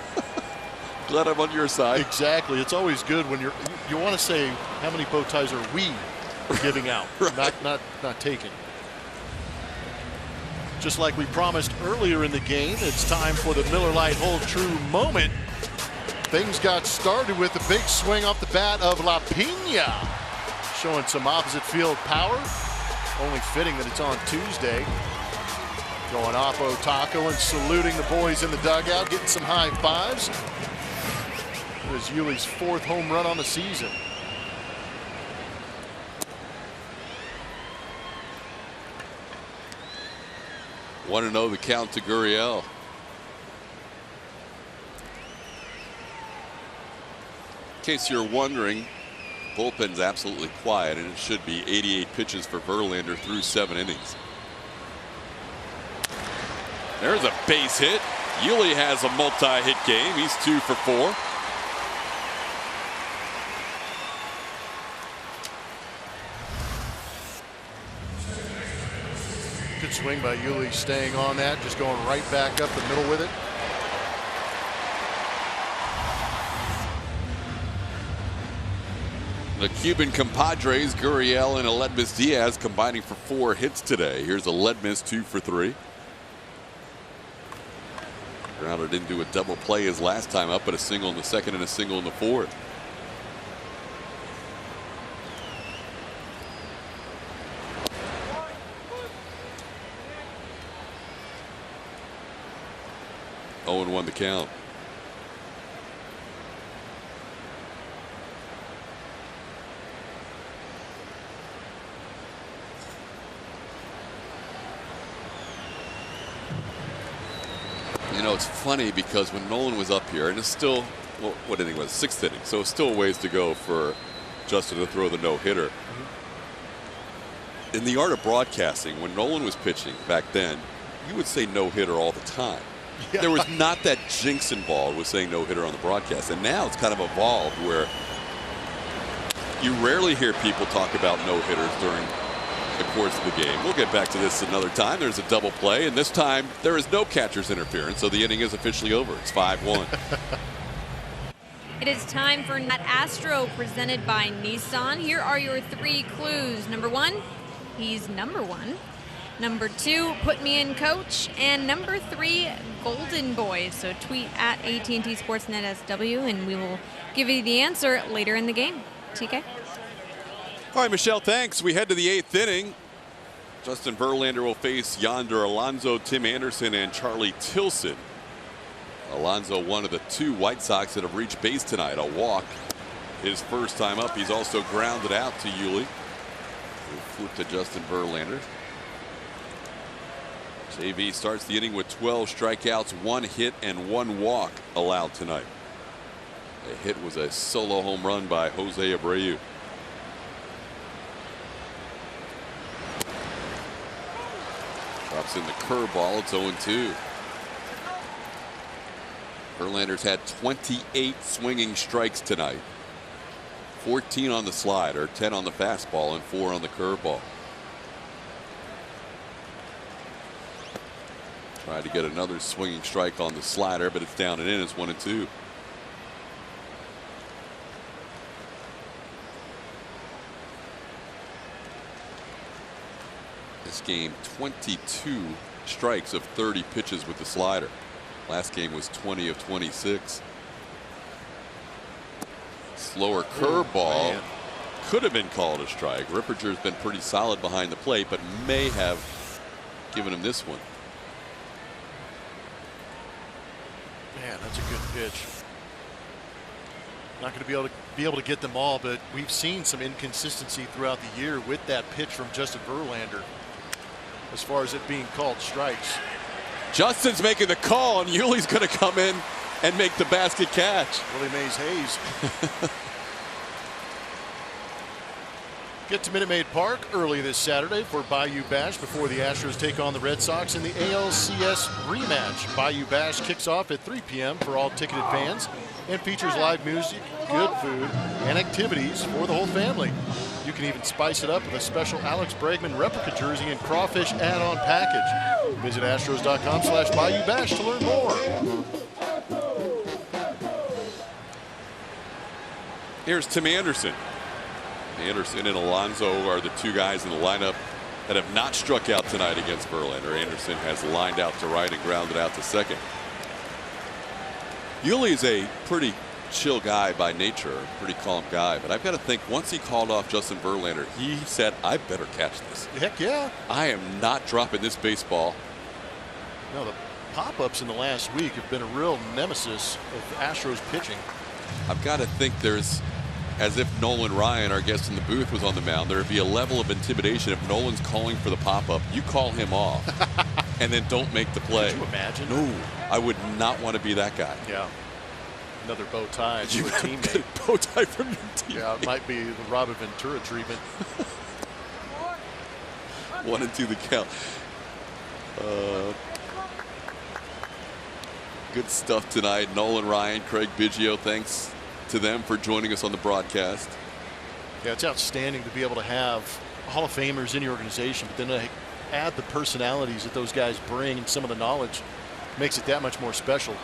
Glad I'm on your side. Exactly. It's always good when you want to say how many bow ties are we giving out, right. not taking. Just like we promised earlier in the game, it's time for the Miller Lite Hold True moment. Things got started with a big swing off the bat of La Pina, showing some opposite field power. Only fitting that it's on Tuesday. Going Oppo Taco and saluting the boys in the dugout, getting some high fives. It was Yuli's 4th home run on the season. Want to know the count to Gurriel. In case you're wondering, bullpen's absolutely quiet, and it should be. 88 pitches for Verlander through 7 innings. There's a base hit. Yuli has a multi-hit game. He's 2 for 4. Good swing by Yuli, staying on that, just going right back up the middle with it. The Cuban compadres, Gurriel and Aledmys Diaz, combining for 4 hits today. Here's Aledmys 2 for 3. Grounder didn't do a double play his last time up, but a single in the 2nd and a single in the 4th. 0-1 the count. You know, it's funny because when Nolan was up here, and it's still, well, what inning was it? 6th inning, so it's still a ways to go for Justin to throw the no-hitter. In the art of broadcasting, when Nolan was pitching back then, you would say no-hitter all the time. Yeah. There was not that jinx involved with saying no-hitter on the broadcast, and now it's kind of evolved where you rarely hear people talk about no-hitters during the course of the game. We'll get back to this another time. There's a double play, and this time there is no catcher's interference, so the inning is officially over. It's 5-1. It is time for Nat Astro presented by Nissan. Here are your 3 clues. Number 1, he's number 1. Number 2, put me in coach. And number 3, golden boy. So tweet at AT&T Sportsnet SW and we will give you the answer later in the game. TK? All right, Michelle, thanks. We head to the 8th inning. Justin Verlander will face Yonder Alonso, Tim Anderson, and Charlie Tilson. Alonso, one of the 2 White Sox that have reached base tonight. A walk his first time up. He's also grounded out to Yuli. We'll flip to Justin Verlander. JV starts the inning with 12 strikeouts, 1 hit, and 1 walk allowed tonight. A hit was a solo home run by Jose Abreu. Drops in the curveball. It's 0-2. Verlander's had 28 swinging strikes tonight. 14 on the slider, 10 on the fastball, and 4 on the curveball. Tried to get another swinging strike on the slider, but it's down and in. It's 1-2. This game, 22 strikes of 30 pitches with the slider. Last game was 20 of 26. Slower curveball could have been called a strike. Ripperger's been pretty solid behind the plate, but may have given him this one. Man, that's a good pitch. Not going to be able to get them all, but we've seen some inconsistency throughout the year with that pitch from Justin Verlander as far as it being called strikes. Justin's making the call, and Yuli's going to come in and make the basket catch. Willie Mays Hayes. Get to Minute Maid Park early this Saturday for Bayou Bash before the Astros take on the Red Sox in the ALCS rematch. Bayou Bash kicks off at 3 p.m. for all ticketed fans and features live music, good food, and activities for the whole family. You can even spice it up with a special Alex Bregman replica jersey and crawfish add-on package. Visit Astros.com/Bayou Bash to learn more. Here's Tim Anderson. Anderson and Alonso are the 2 guys in the lineup that have not struck out tonight against Verlander. Anderson has lined out to right and grounded out to second. Yuli is a pretty chill guy by nature, pretty calm guy, but I've got to think once he called off Justin Verlander, he said, I better catch this. Heck yeah. I am not dropping this baseball. No, the pop-ups in the last week have been a real nemesis of Astros pitching. I've got to think there's, as if Nolan Ryan, our guest in the booth, was on the mound, there would be a level of intimidation if Nolan's calling for the pop-up. You call him off and then don't make the play. Could you imagine? No, I would not want to be that guy. Yeah. Another bow tie to a teammate. Bow tie from your teammate. Yeah, it might be the Robin Ventura treatment. 1-2 the count. Good stuff tonight. Nolan Ryan, Craig Biggio, thanks to them for joining us on the broadcast. Yeah, it's outstanding to be able to have Hall of Famers in your organization, but then add the personalities that those guys bring and some of the knowledge makes it that much more special.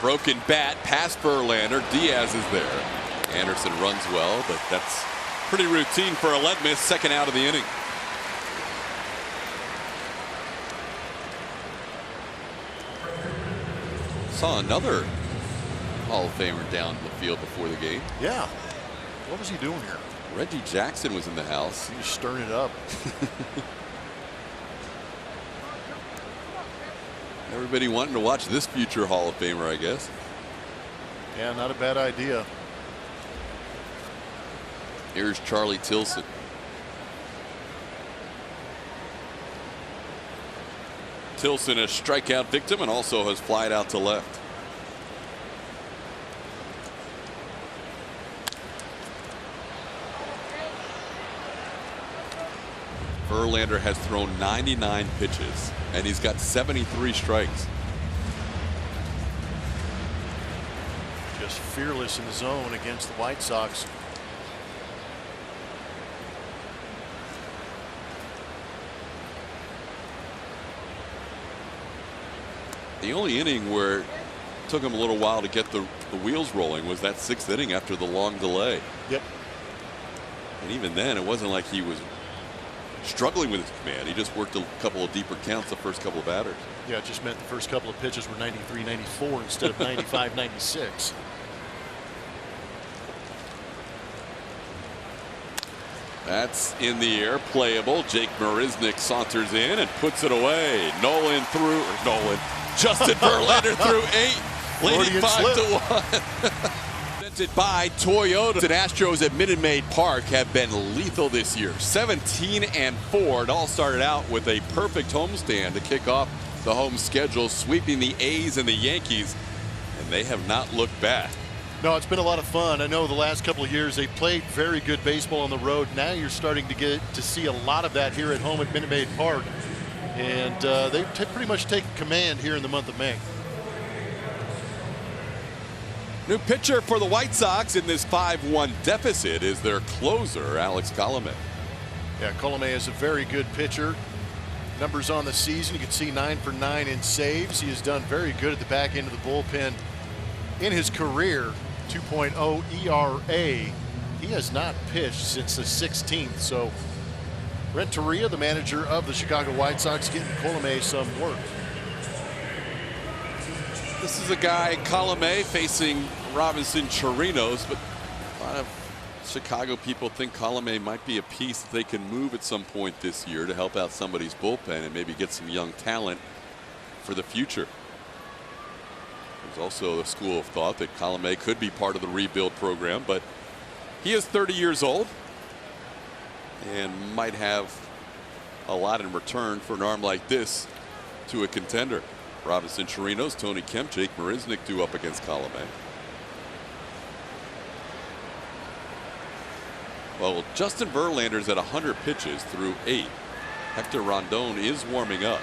Broken bat past Verlander. Diaz is there. Anderson runs well, but that's pretty routine for a let miss. Second out of the inning. Saw another Hall of Famer down in the field before the game. Yeah. What was he doing here? Reggie Jackson was in the house. He was stirring it up. Everybody wanting to watch this future Hall of Famer, I guess. Yeah, not a bad idea. Here's Charlie Tilson. Tilson, a strikeout victim, and also has flied out to left. Verlander has thrown 99 pitches, and he's got 73 strikes. Just fearless in the zone against the White Sox. The only inning where it took him a little while to get the wheels rolling was that 6th inning after the long delay. Yep. And even then, it wasn't like he was struggling with his command. He just worked a couple of deeper counts the first couple of batters. Yeah, it just meant the first couple of pitches were 93, 94 instead of 95, 96. That's in the air, playable. Jake Marisnick saunters in and puts it away. Justin Verlander through 8, leading 5-1. Presented by Toyota. The Astros at Minute Maid Park have been lethal this year. 17-4. It all started out with a perfect homestand to kick off the home schedule, sweeping the A's and the Yankees, and they have not looked back. No, it's been a lot of fun. I know the last couple of years they played very good baseball on the road. Now you're starting to get to see a lot of that here at home at Minute Maid Park. And they've pretty much taken command here in the month of May. New pitcher for the White Sox in this 5-1 deficit is their closer, Alex Colomé. Yeah, Colomé is a very good pitcher. Numbers on the season, you can see 9 for 9 in saves. He has done very good at the back end of the bullpen in his career. 2.0 ERA. He has not pitched since the 16th. So Brent Torria, the manager of the Chicago White Sox, getting Colomé some work. This is a guy, Colomé, facing Robinson Chirinos, but a lot of Chicago people think Colomé might be a piece that they can move at some point this year to help out somebody's bullpen and maybe get some young talent for the future. There's also a school of thought that Colomé could be part of the rebuild program, but he is 30 years old and might have a lot in return for an arm like this to a contender. Robinson Chirinos, Tony Kemp, Jake Marisnick due up against Colomé. Well, Justin Verlander's at 100 pitches through 8. Hector Rondon is warming up.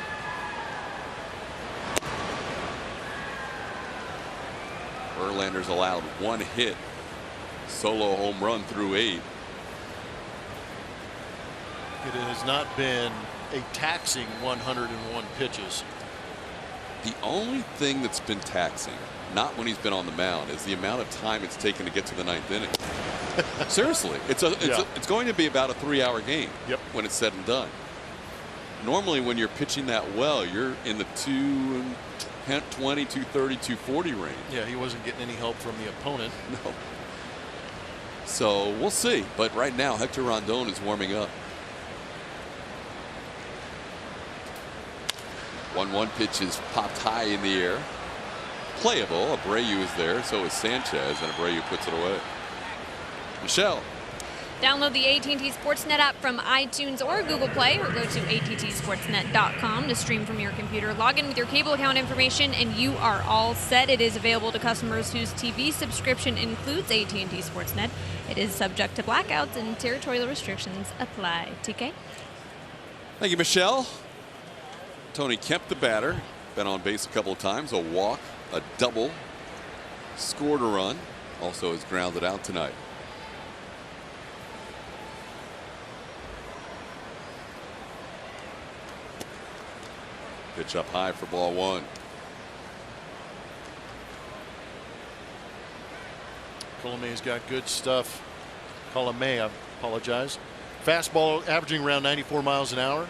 Verlander's allowed 1 hit, solo home run through 8. It has not been a taxing 101 pitches. The only thing that's been taxing, not when he's been on the mound, is the amount of time it's taken to get to the 9th inning. Seriously, it's going to be about a 3-hour game when it's said and done. Normally, when you're pitching that well, you're in the 220, 230, 240 range. Yeah, he wasn't getting any help from the opponent. No. So we'll see. But right now, Hector Rondon is warming up. 1-1 pitch is popped high in the air. Playable. Abreu is there. So is Sanchez, and Abreu puts it away. Michelle. Download the AT&T Sportsnet app from iTunes or Google Play, or go to attsportsnet.com to stream from your computer. Log in with your cable account information, and you are all set. It is available to customers whose TV subscription includes AT&T Sportsnet. It is subject to blackouts and territorial restrictions apply. TK? Thank you, Michelle. Tony Kemp, the batter, been on base a couple of times. A walk, a double, scored a run. Also is grounded out tonight. Pitch up high for ball 1. Colomé's got good stuff. Colomé, I apologize. Fastball averaging around 94 miles an hour.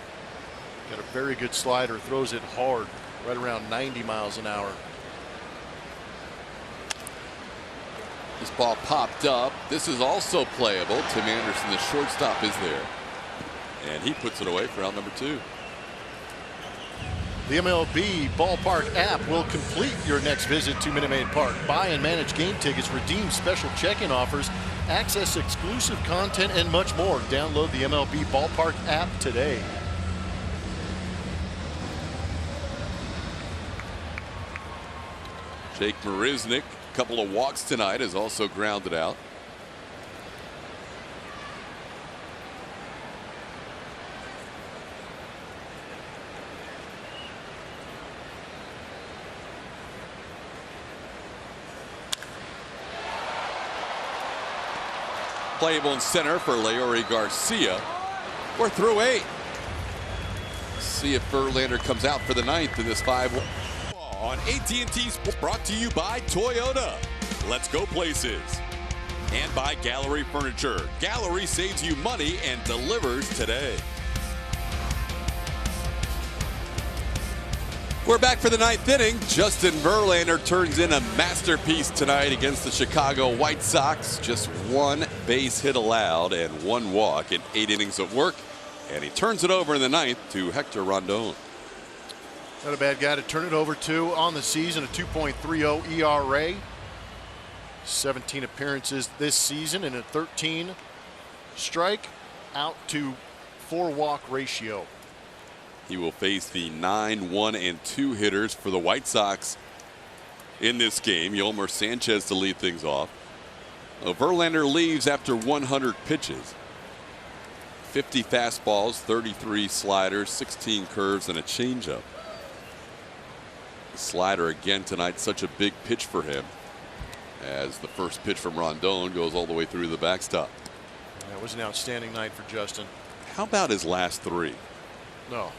Got a very good slider, throws it hard, right around 90 miles an hour. This ball popped up. This is also playable. Tim Anderson, the shortstop, is there. And he puts it away for out number 2. The MLB Ballpark app will complete your next visit to Minute Maid Park. Buy and manage game tickets, redeem special check-in offers, access exclusive content, and much more. Download the MLB Ballpark app today. Jake Marisnick, a couple of walks tonight, is also grounded out. Playable in center for Leori Garcia. We're through 8. See if Verlander comes out for the 9th in this 5-1. On AT&T Sports, brought to you by Toyota. Let's go places. And by Gallery Furniture. Gallery saves you money and delivers today. We're back for the 9th inning. Justin Verlander turns in a masterpiece tonight against the Chicago White Sox. Just 1 base hit allowed and 1 walk in 8 innings of work. And he turns it over in the 9th to Hector Rondon. Not a bad guy to turn it over to on the season. A 2.30 ERA. 17 appearances this season and a 13 strike out to 4 walk ratio. He will face the 9, 1, and 2 hitters for the White Sox in this game. Yolmer Sanchez to lead things off. Verlander leaves after 100 pitches. 50 fastballs, 33 sliders, 16 curves, and a changeup. Slider again tonight, such a big pitch for him, as the first pitch from Rondon goes all the way through the backstop. That was an outstanding night for Justin. How about his last 3? No.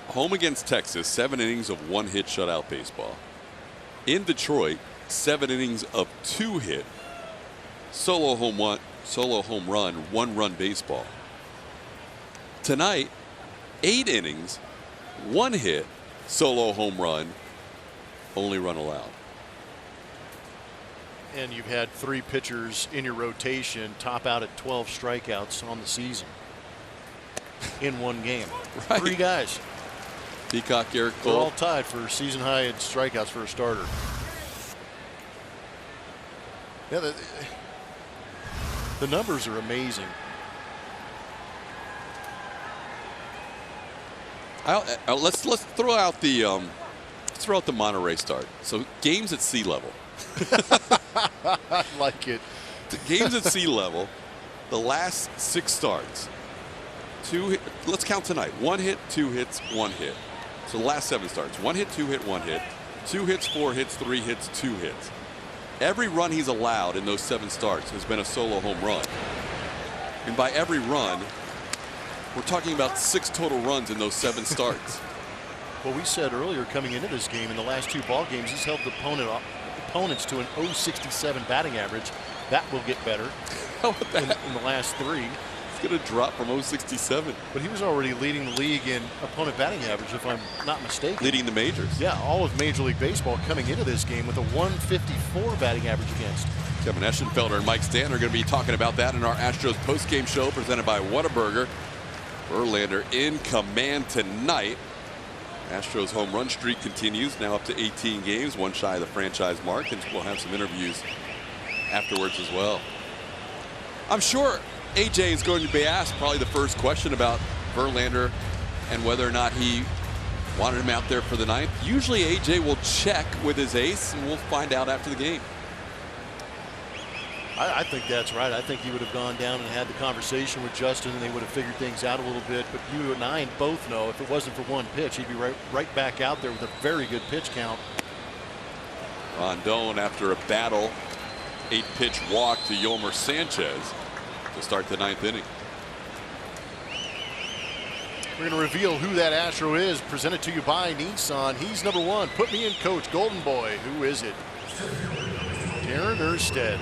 Home against Texas, 7 innings of 1-hit shutout baseball. In Detroit, 7 innings of 2-hit solo home run, 1-run baseball. Tonight, 8 innings, 1 hit, solo home run, only run allowed. And you've had 3 pitchers in your rotation top out at 12 strikeouts on the season in 1 game. Right. 3 guys. Peacock, Garrett They're Cole. all tied for season high in strikeouts for a starter. Yeah, the numbers are amazing. Let's throw out the Monterey start. So games at sea level. I like it. The games at sea level. The last 6 starts. 2 hit, let's count tonight. 1 hit, 2 hits, 1 hit. So the last 7 starts. 1 hit, 2 hit, 1 hit. 2 hits, 4 hits, 3 hits, 2 hits. Every run he's allowed in those 7 starts has been a solo home run. And by every run, we're talking about 6 total runs in those 7 starts. Well, we said earlier coming into this game, in the last 2 ball games, he's held the opponents to an .067 batting average. That will get better in the last 3. It's going to drop from .067. But he was already leading the league in opponent batting average, if I'm not mistaken. Leading the majors. Yeah, all of Major League Baseball coming into this game with a 154 batting average against. Kevin Eschenfelder and Mike Stanton are going to be talking about that in our Astros postgame show presented by Whataburger. Verlander in command tonight. Astros home run streak continues, now up to 18 games, 1 shy of the franchise mark, and we'll have some interviews afterwards as well. I'm sure AJ is going to be asked probably the first question about Verlander and whether or not he wanted him out there for the 9th. Usually AJ will check with his ace, and we'll find out after the game. I think that's right. I think he would have gone down and had the conversation with Justin, and they would have figured things out a little bit. But you and I both know if it wasn't for 1 pitch, he'd be right back out there with a very good pitch count. Rondon, after a battle, 8-pitch walk to Yolmer Sanchez to start the 9th inning. We're going to reveal who that Astro is. Presented to you by Nissan. He's number 1. Put me in, coach. Golden Boy. Who is it? Darren Erstead.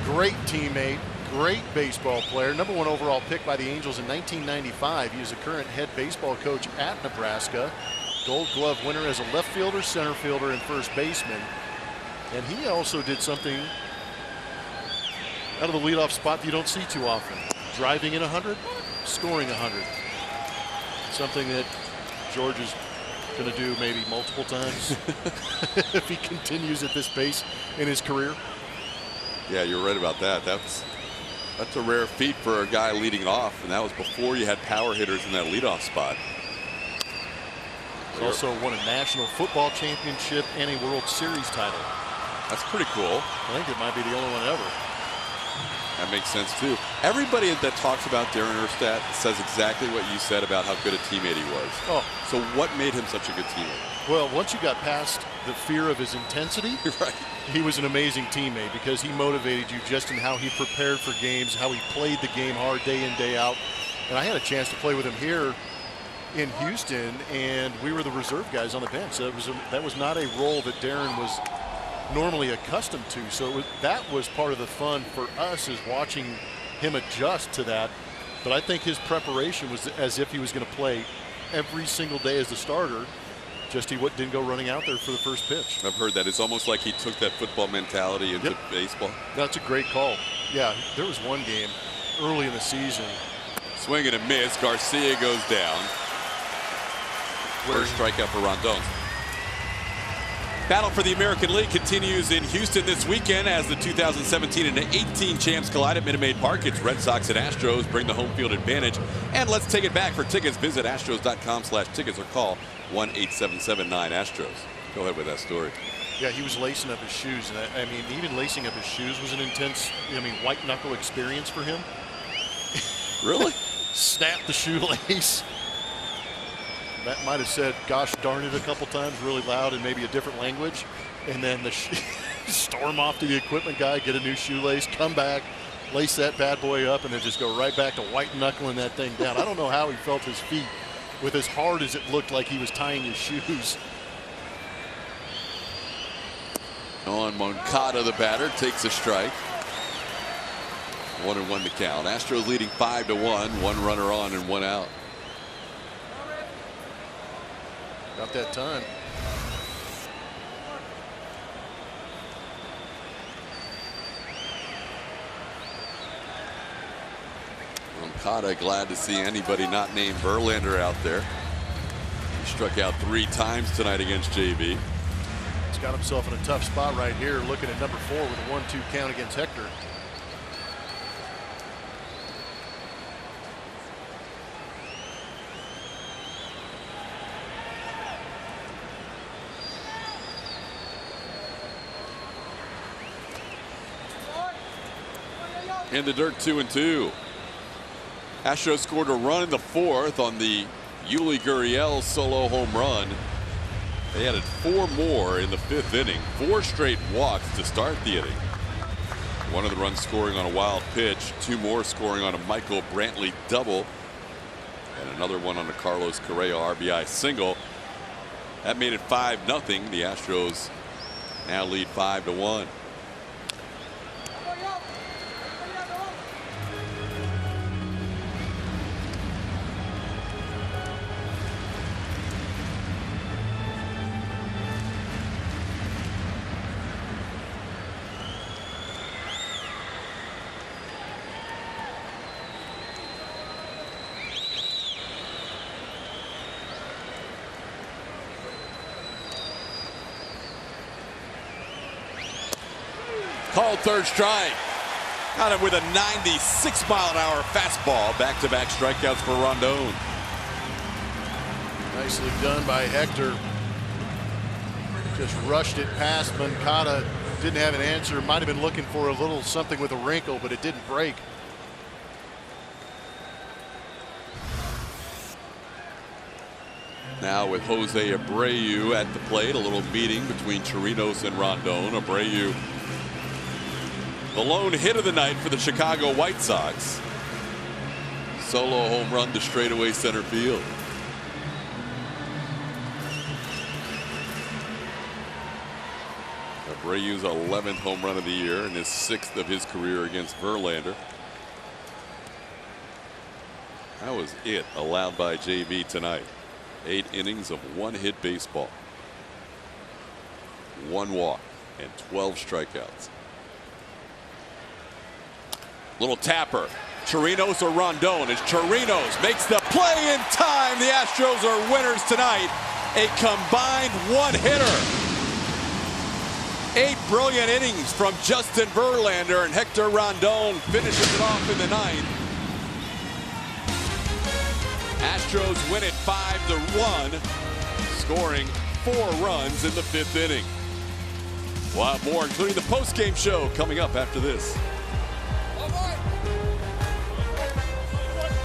Great teammate, great baseball player. Number 1 overall pick by the Angels in 1995. He is a current head baseball coach at Nebraska. Gold Glove winner as a left fielder, center fielder, and first baseman. And he also did something out of the leadoff spot that you don't see too often. Driving in 100, scoring 100. Something that George is going to do maybe multiple times if he continues at this pace in his career. Yeah, you're right about that. That's a rare feat for a guy leading off, and that was before you had power hitters in that leadoff spot. He's also won a National Football Championship and a World Series title. That's pretty cool. I think it might be the only one ever. That makes sense too. Everybody that talks about Darren Erstad says exactly what you said about how good a teammate he was. Oh, so what made him such a good teammate? Well, once you got past the fear of his intensity, right, he was an amazing teammate because he motivated you just in how he prepared for games, how he played the game hard day in, day out. And I had a chance to play with him here in Houston, and we were the reserve guys on the bench. So that was not a role that Darren was normally accustomed to. So that was part of the fun for us, is watching him adjust to that. But I think his preparation was as if he was going to play every single day as the starter. Just he didn't go running out there for the first pitch. I've heard that. It's almost like he took that football mentality into baseball. That's a great call. Yeah, there was one game early in the season. Swing and a miss. Garcia goes down. First strikeout for Rondon. Battle for the American League continues in Houston this weekend as the 2017 and 18 champs collide at Minute Maid Park. It's Red Sox and Astros bring the home field advantage. And let's take it back. For tickets, visit astros.com/tickets or call 1-877-9-ASTROS. Go ahead with that story. Yeah, he was lacing up his shoes. And I mean, even lacing up his shoes was an intense, white knuckle experience for him. Really? Snap the shoelace. That might have said, gosh darn it, a couple times really loud in maybe a different language. And then storm off to the equipment guy, get a new shoelace, come back, lace that bad boy up, and then just go right back to white knuckling that thing down. I don't know how he felt his feet with as hard as it looked like he was tying his shoes. On Moncada, the batter, takes a strike. 1-1 to count. Astros leading 5-1. One runner on and one out. About that time. Moncada glad to see anybody not named Verlander out there. He struck out 3 times tonight against JV. He's got himself in a tough spot right here, looking at number 4 with a 1-2 count against Hector. In the dirt, 2-2. Astros scored a run in the 4th on the Yuli Gurriel solo home run. They added 4 more in the 5th inning. 4 straight walks to start the inning. One of the runs scoring on a wild pitch. 2 more scoring on a Michael Brantley double. And another one on a Carlos Correa RBI single. That made it 5-0. The Astros now lead 5-1. Called third strike. Got him with a 96-mile-an-hour fastball. Back-to-back strikeouts for Rondon. Nicely done by Hector. Just rushed it past Moncada. Didn't have an answer. Might have been looking for a little something with a wrinkle, but it didn't break. Now with Jose Abreu at the plate, a little meeting between Chirinos and Rondon. Abreu, the lone hit of the night for the Chicago White Sox. Solo home run to straightaway center field. Abreu's 11th home run of the year and his 6th of his career against Verlander. That was it allowed by JV tonight. 8 innings of 1-hit baseball. 1 walk and 12 strikeouts. Little tapper Chirinos or Rondon, as Chirinos makes the play in time. The Astros are winners tonight. A combined one-hitter. 8 brilliant innings from Justin Verlander, and Hector Rondon finishes it off in the 9th. Astros win it 5-1, scoring 4 runs in the 5th inning. We'll have more, including the post-game show, coming up after this.